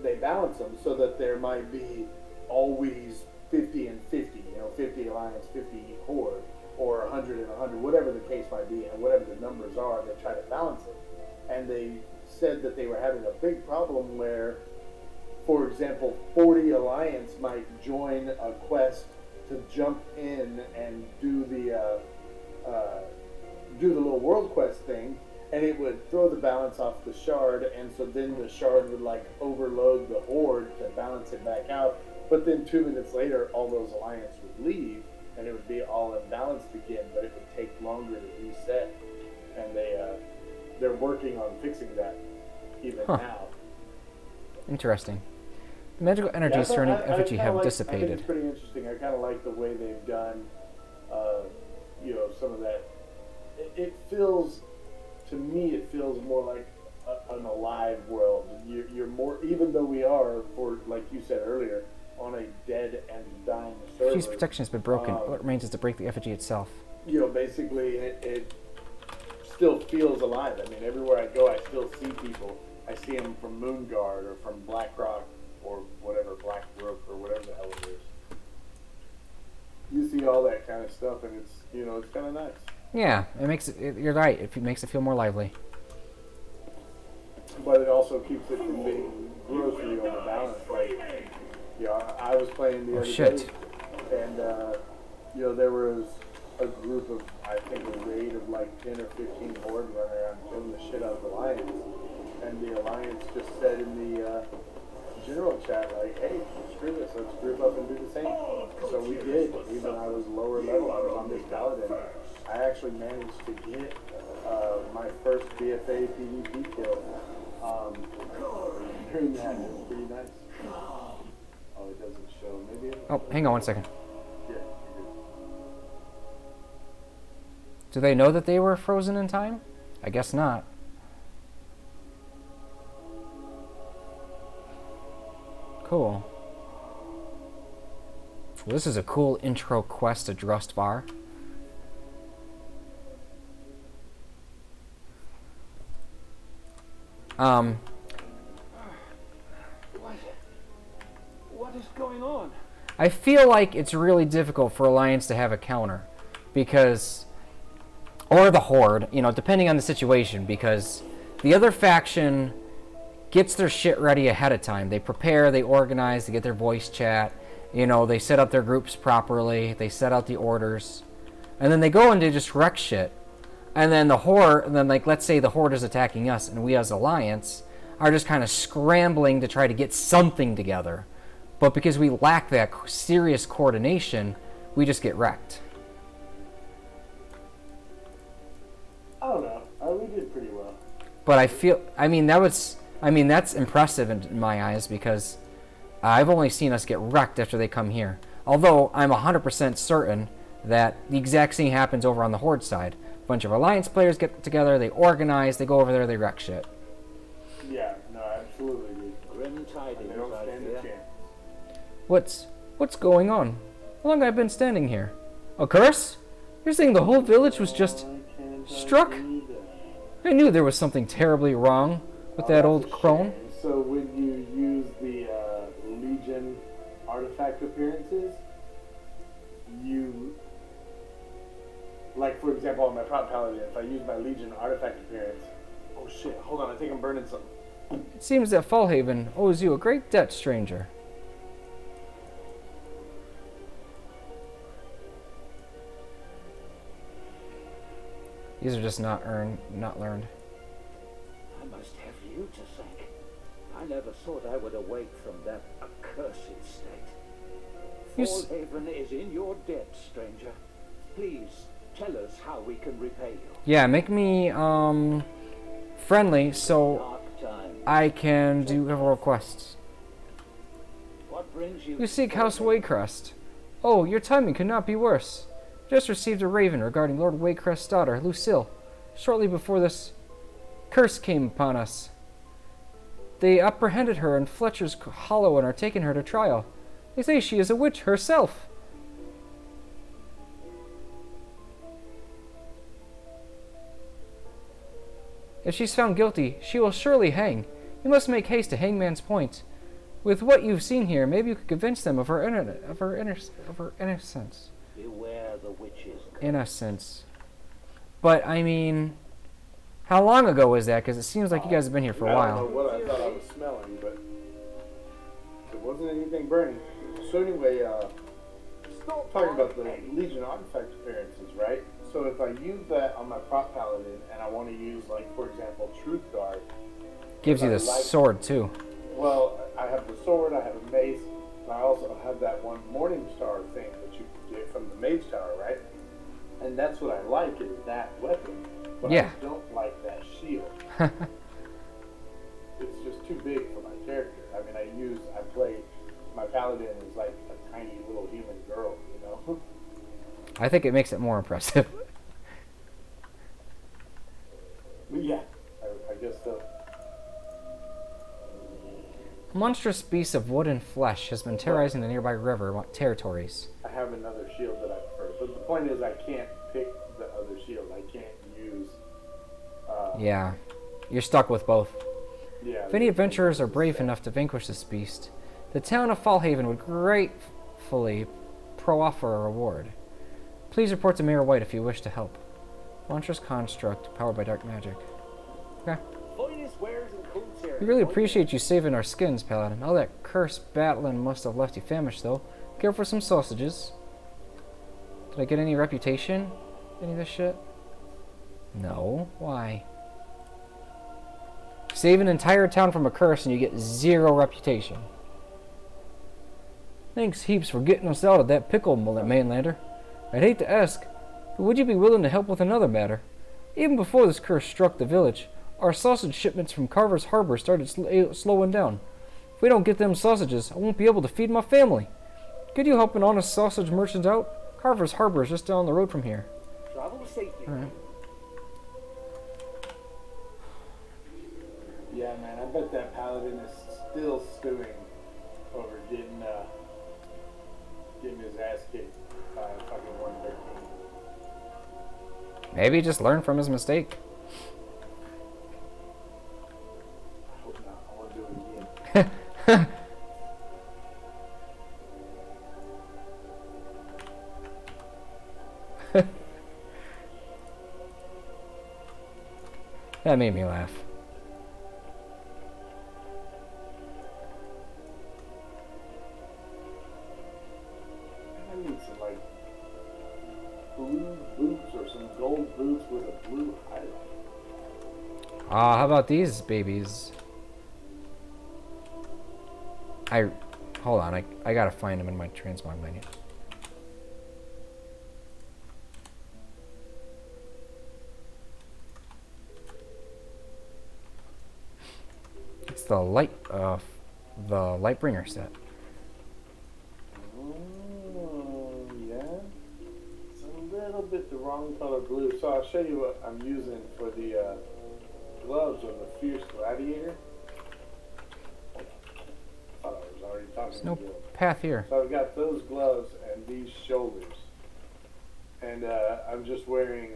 they balance them so that there might be always 50 and 50, you know, 50 alliance, 50 horde, or 100 and 100, whatever the case might be, and whatever the numbers are, they try to balance it. And they said that they were having a big problem where, for example, 40 alliance might join a quest to jump in and do the little world quest thing, and it would throw the balance off the shard, and so then the shard would like overload the horde to balance it back out. But then 2 minutes later, all those alliance would leave, and it would be all imbalanced again. But it would take longer to reset, and they're working on fixing that even now. Interesting. The magical energies surrounding effigy have dissipated. I think it's pretty interesting. I kind of like the way they've done, you know, some of that. It feels, to me, it feels more like an alive world. You're more, even though we are, for like you said earlier, on a dead and dying server. Fuse protection has been broken. All it remains is to break the effigy itself. You know, basically, it still feels alive. I mean, everywhere I go, I still see people. I see them from Moonguard or from Blackrock or whatever, Blackbrook or whatever the hell it is. You see all that kind of stuff, and it's, you know, it's kind of nice. Yeah, it makes it. You're right. It makes it feel more lively. But it also keeps it from being grossly overbalanced. Like, you know, I was playing the other day, and you know, there was a group of, I think, a raid of like 10 or 15 horde running around killing the shit out of the Alliance, and the Alliance just said in the general chat, like, hey, screw this, let's group up and do the same. So we did. Even I was lower level, I was on this paladin. I actually managed to get my first BFA PvP kill during that. It was pretty nice. Oh, it doesn't show. Maybe. Oh, hang on one second. Yeah, Do they know that they were frozen in time? I guess not. Cool. Well, this is a cool intro quest to Drustvar. What is going on? I feel like it's really difficult for Alliance to have a counter, because, or the Horde, you know, depending on the situation, because the other faction gets their shit ready ahead of time. They prepare, they organize, they get their voice chat, you know, they set up their groups properly, they set out the orders, and then they go and they just wreck shit. And then the Horde, and then, like, let's say the Horde is attacking us, and we as Alliance are just kind of scrambling to try to get something together. But because we lack that serious coordination, we just get wrecked. I don't know. We did pretty well. But I feel, that's impressive in my eyes, because I've only seen us get wrecked after they come here. Although I'm 100% certain that the exact same happens over on the Horde side. A bunch of Alliance players get together, they organize, they go over there, they wreck shit. Yeah, no, absolutely. tidings, They don't I stand a fear. chance. What's going on? How long have I been standing here? A curse? You're saying the whole village was just struck? I knew there was something terribly wrong with that old crone. So when you use the Legion artifact appearances, you, like for example on my prop paladin, if I use my Legion artifact appearance, oh shit, hold on, I think I'm burning something. It seems that Fallhaven owes you a great debt, stranger. These are just not learned. I must have you to thank. I never thought I would awake from that accursed state. Fallhaven is in your debt, stranger. Please, tell us how we can repay you. Yeah, make me, friendly so I can do several quests. What brings you? You seek House Waycrest. Oh, your timing could not be worse. Just received a raven regarding Lord Waycrest's daughter, Lucille, shortly before this curse came upon us. They apprehended her in Fletcher's Hollow and are taking her to trial. They say she is a witch herself. If she's found guilty, she will surely hang. You must make haste to Hangman's Point. With what you've seen here, maybe you could convince them of her innocence. Beware the witches. Innocence. But, I mean, how long ago was that? Because it seems like you guys have been here for a while. I don't know what I thought I was smelling, but there wasn't anything burning. So anyway, talking about the Legion artifact appearances, right? So if I use that on my prop paladin and I want to use, like, for example, Truth Guard. Gives you the sword, too. Well, I have the sword, I have a mace, and I also have that one Morning Star thing that you can get from the Mage Tower, right? And that's what I like, is that weapon. But Yeah. I don't like that shield. It's just too big for my character. I mean, I play, my paladin is like a tiny little human girl, you know? I think it makes it more impressive. Yeah, I guess so. A monstrous beast of wood and flesh has been terrorizing the nearby river territories. I have another shield that I prefer. But the point is I can't pick the other shield. I can't use... Yeah, you're stuck with both. Yeah. If any adventurers are brave enough to vanquish this beast, the town of Fallhaven would gratefully offer a reward. Please report to Mayor White if you wish to help. Monstrous construct powered by dark magic. Okay. We really appreciate you saving our skins, Paladin. All that cursed battling must have left you famished, though. Care for some sausages? Did I get any reputation? Any of this shit? No. Why? Save an entire town from a curse and you get 0 reputation. Thanks heaps for getting us out of that pickle, Mainlander. I'd hate to ask, but would you be willing to help with another matter? Even before this curse struck the village, our sausage shipments from Carver's Harbor started slowing down. If we don't get them sausages, I won't be able to feed my family. Could you help an honest sausage merchant out? Carver's Harbor is just down the road from here. Travel safely. Alright. Yeah, man, I bet that paladin is still stewing over getting his ass kicked by fucking 113. Maybe just learn from his mistake. I hope not. I want to do it again. That made me laugh. I need some, like, blue boots or some gold boots with a blue highlight. How about these babies? Hold on, I gotta find them in my transmog menu. It's the Lightbringer set. Oh, yeah. It's a little bit the wrong color blue. So I'll show you what I'm using for the gloves of the Fierce Gladiator. There's no deal. path here. So I've got those gloves and these shoulders. And I'm just wearing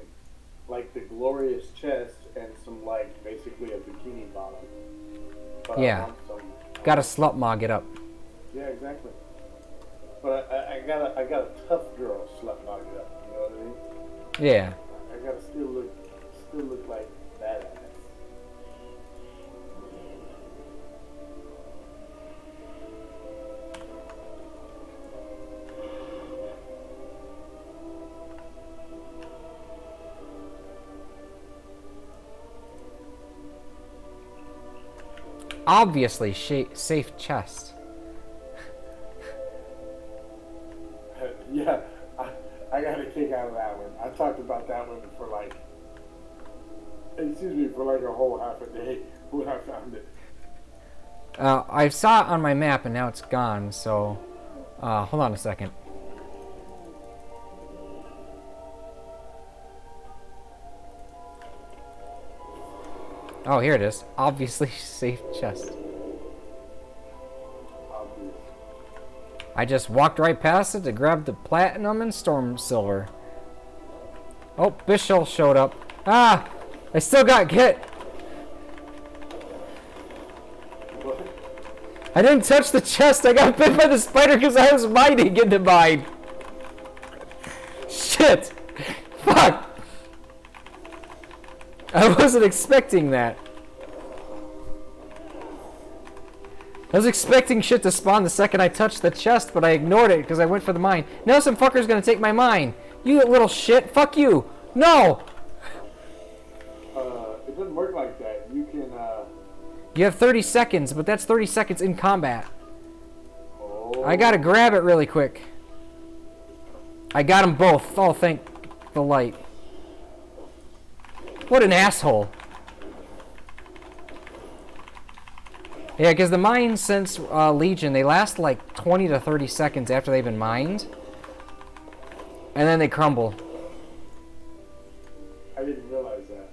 like the glorious chest and some like basically a bikini bottom. But Yeah. Got a slut mog it up. Yeah, exactly. But I got a tough girl slut mog it up. You know what I mean? Yeah. I gotta still look like badass. Obviously, safe chest. Yeah, I got a kick out of that one. I talked about that one for like, for like a whole half a day when I found it. I saw it on my map and now it's gone, so hold on a second. Oh, here it is. Obviously safe chest. I just walked right past it to grab the platinum and storm silver. Oh, Bishul showed up. Ah! I still got hit! What? I didn't touch the chest. I got bit by the spider because I was mining into mine. Shit! Fuck! I wasn't expecting that. I was expecting shit to spawn the second I touched the chest, but I ignored it because I went for the mine. Now some fucker's gonna take my mine. You little shit. Fuck you. No! It doesn't work like that. You can, You have 30 seconds, but that's 30 seconds in combat. Oh. I gotta grab it really quick. I got them both. Oh, thank the light. What an asshole. Yeah, because the mines since Legion, they last like 20 to 30 seconds after they've been mined. And then they crumble. I didn't realize that.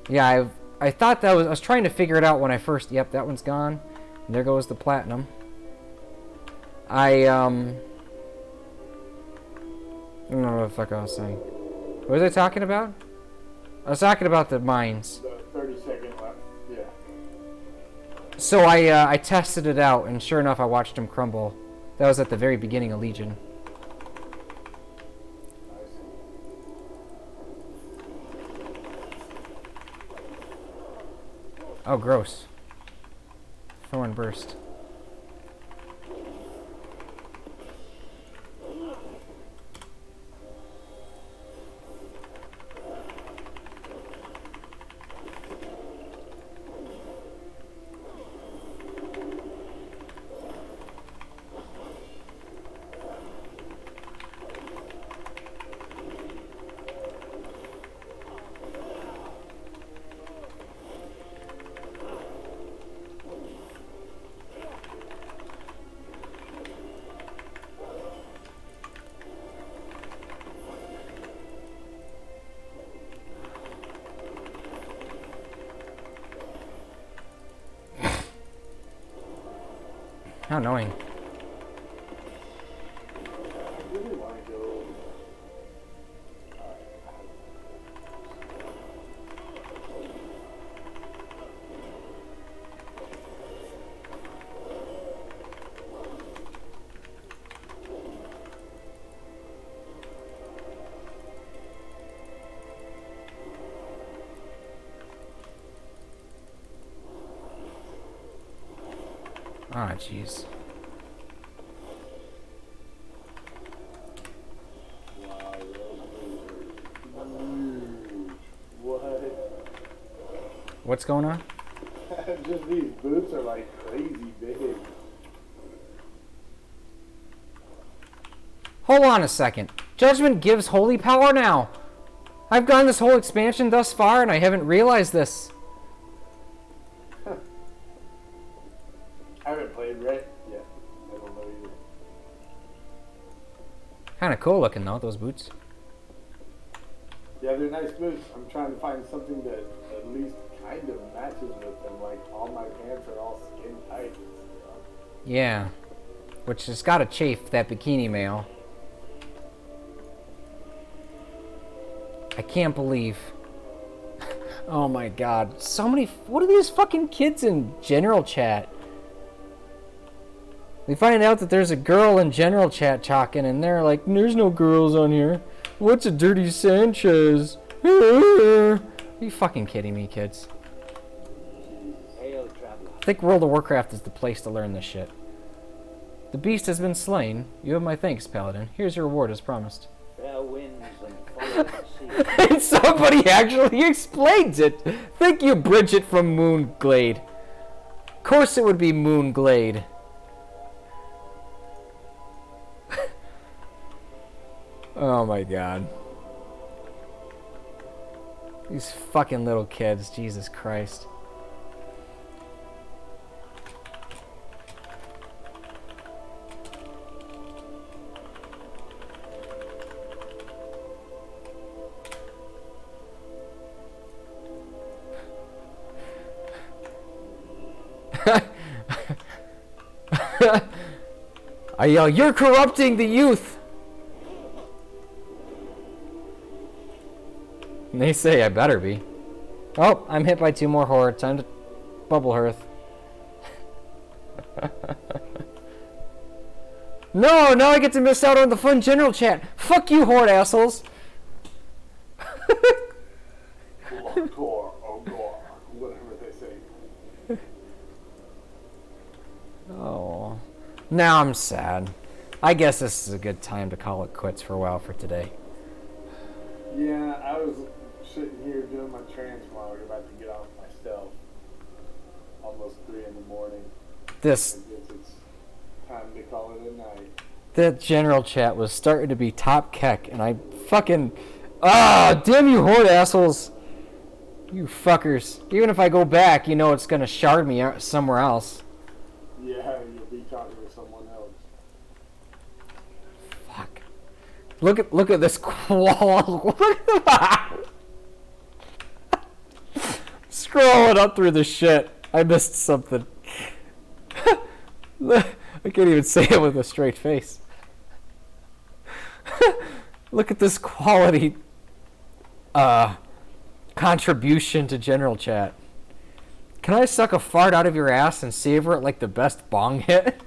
Yeah, I thought that was... I was trying to figure it out when I first... Yep, that one's gone. And there goes the platinum. I don't know what the fuck I was saying. What was I talking about? I was talking about the mines. The 30-second left, yeah. So I tested it out, and sure enough, I watched him crumble. That was at the very beginning of Legion. I see. Oh, gross. Thorn burst. How annoying. I really want to go... Ah, jeez. Wow, those are huge. What? What's going on? Just these boots are like crazy big. Hold on a second. Judgment gives holy power now. I've gone this whole expansion thus far and I haven't realized this. I haven't played Red yet. I don't know either. Kind of cool looking though, those boots. Yeah, they're nice boots. I'm trying to find something that at least kind of matches with them. Like all my pants are all skin tight. You know? Yeah. Which has got to chafe that bikini male. I can't believe. Oh my god. So many. What are these fucking kids in general chat? We find out that there's a girl in general chat talking, and they're like, there's no girls on here. What's a dirty Sanchez? Are you fucking kidding me, kids? I think World of Warcraft is the place to learn this shit. The beast has been slain. You have my thanks, Paladin. Here's your reward as promised. Fair winds and follow the sea. And somebody actually explains it. Thank you, Bridget from Moonglade. Of course it would be Moonglade. Oh my god. These fucking little kids, Jesus Christ. I yell, you're corrupting the youth! And they say I better be. Oh, I'm hit by 2 more horde. Time to bubble hearth. No, now I get to miss out on the fun general chat. Fuck you, horde assholes. Whatever they say. Oh. Now I'm sad. I guess this is a good time to call it quits for a while for today. Yeah, I was sitting here doing my transmog, about to get off my stealth. Almost 3 in the morning. This. I guess it's time to call it a night. That general chat was starting to be top keck, and I fucking... Ah, damn you horde assholes. You fuckers. Even if I go back, you know it's gonna shard me somewhere else. Yeah, you'll be talking to someone else. Fuck. Look at this qual. Look at Scrolling up through the shit. I missed something. I can't even say it with a straight face. Look at this quality contribution to general chat. Can I suck a fart out of your ass and savor it like the best bong hit?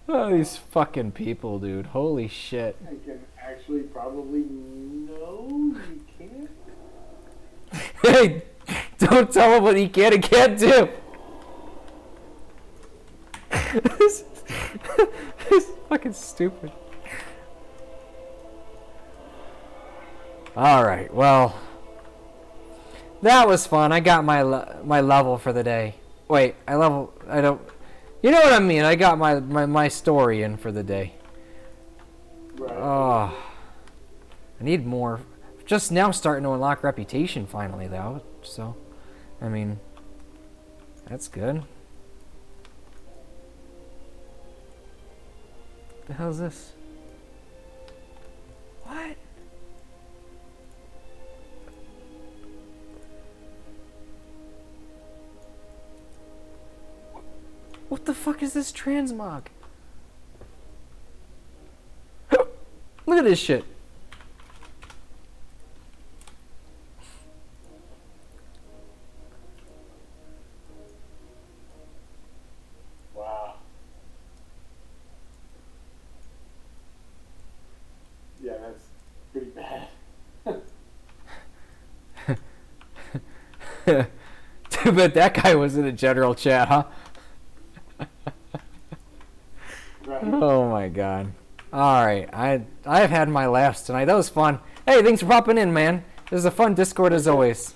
Oh, these fucking people, dude. Holy shit. I can actually probably... No, you can't. Hey, don't tell him what he can and can't do. This is fucking stupid. Alright, well... That was fun. I got my level for the day. Wait, I don't... You know what I mean. I got my story in for the day. Right. Oh. I need more. Just now starting to unlock reputation finally, though. So, I mean, that's good. What the hell is this? What? What the fuck is this transmog? Look at this shit. Wow. Yeah, that's pretty bad. Too bad that guy was in a general chat, huh? Right. Oh my god. Alright, I've had my laughs tonight. That was fun. Hey, thanks for popping in, man. This is a fun Discord as always.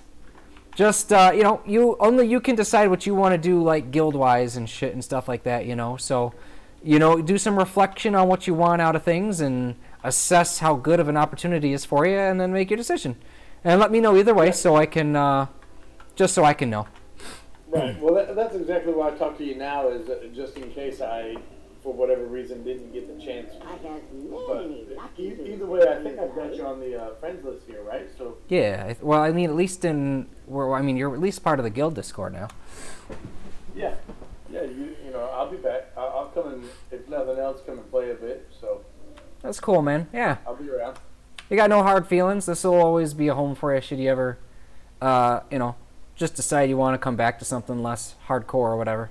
Just, you know, you can decide what you want to do, like, guild-wise and shit and stuff like that, you know. So, you know, do some reflection on what you want out of things and assess how good of an opportunity is for you and then make your decision. And let me know either way so I can, just so I can know. Right. Well, that's exactly why I talk to you now, is just in case I, for whatever reason, didn't get the chance. But either way, I think I've got you on the friends list here, right? So. Yeah. Well, I mean, at least you're at least part of the guild Discord now. Yeah. I'll come and, if nothing else, come and play a bit. So That's cool, man. Yeah. I'll be around. You got no hard feelings. This will always be a home for you. Should you ever, just decide you want to come back to something less hardcore or whatever.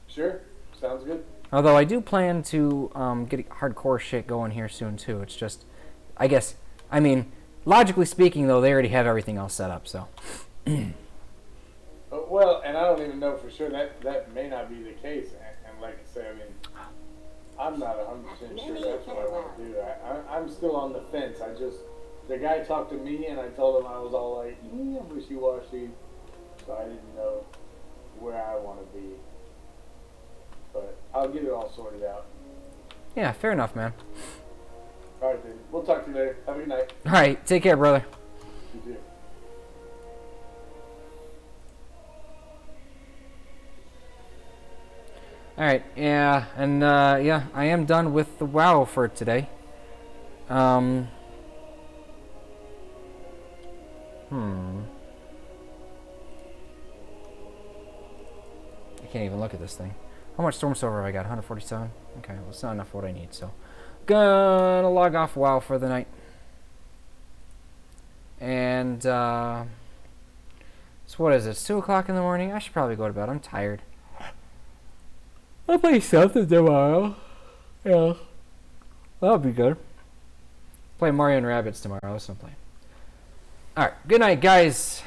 Sure. Sounds good. Although I do plan to get hardcore shit going here soon too. It's just, logically speaking though, they already have everything else set up. So. Well, and I don't even know for sure that may not be the case. And like I say, I'm not 100% sure that's what I want to do. I'm still on the fence. The guy talked to me, and I told him I was all like, yeah, wishy-washy. So I didn't know where I want to be. But I'll get it all sorted out. Yeah, fair enough, man. All right, dude. We'll talk to you later. Have a good night. All right, take care, brother. You too. Alright, yeah, and I am done with the WoW for today. I can't even look at this thing. How much storm silver have I got? 147? Okay, well, it's not enough for what I need, so. Gonna log off WoW for the night. And, so what is it? It's 2 o'clock in the morning? I should probably go to bed. I'm tired. I'll play something tomorrow. Yeah. That'll be good. Play Mario and Rabbids tomorrow. That's what I'm playing. Alright. Good night, guys.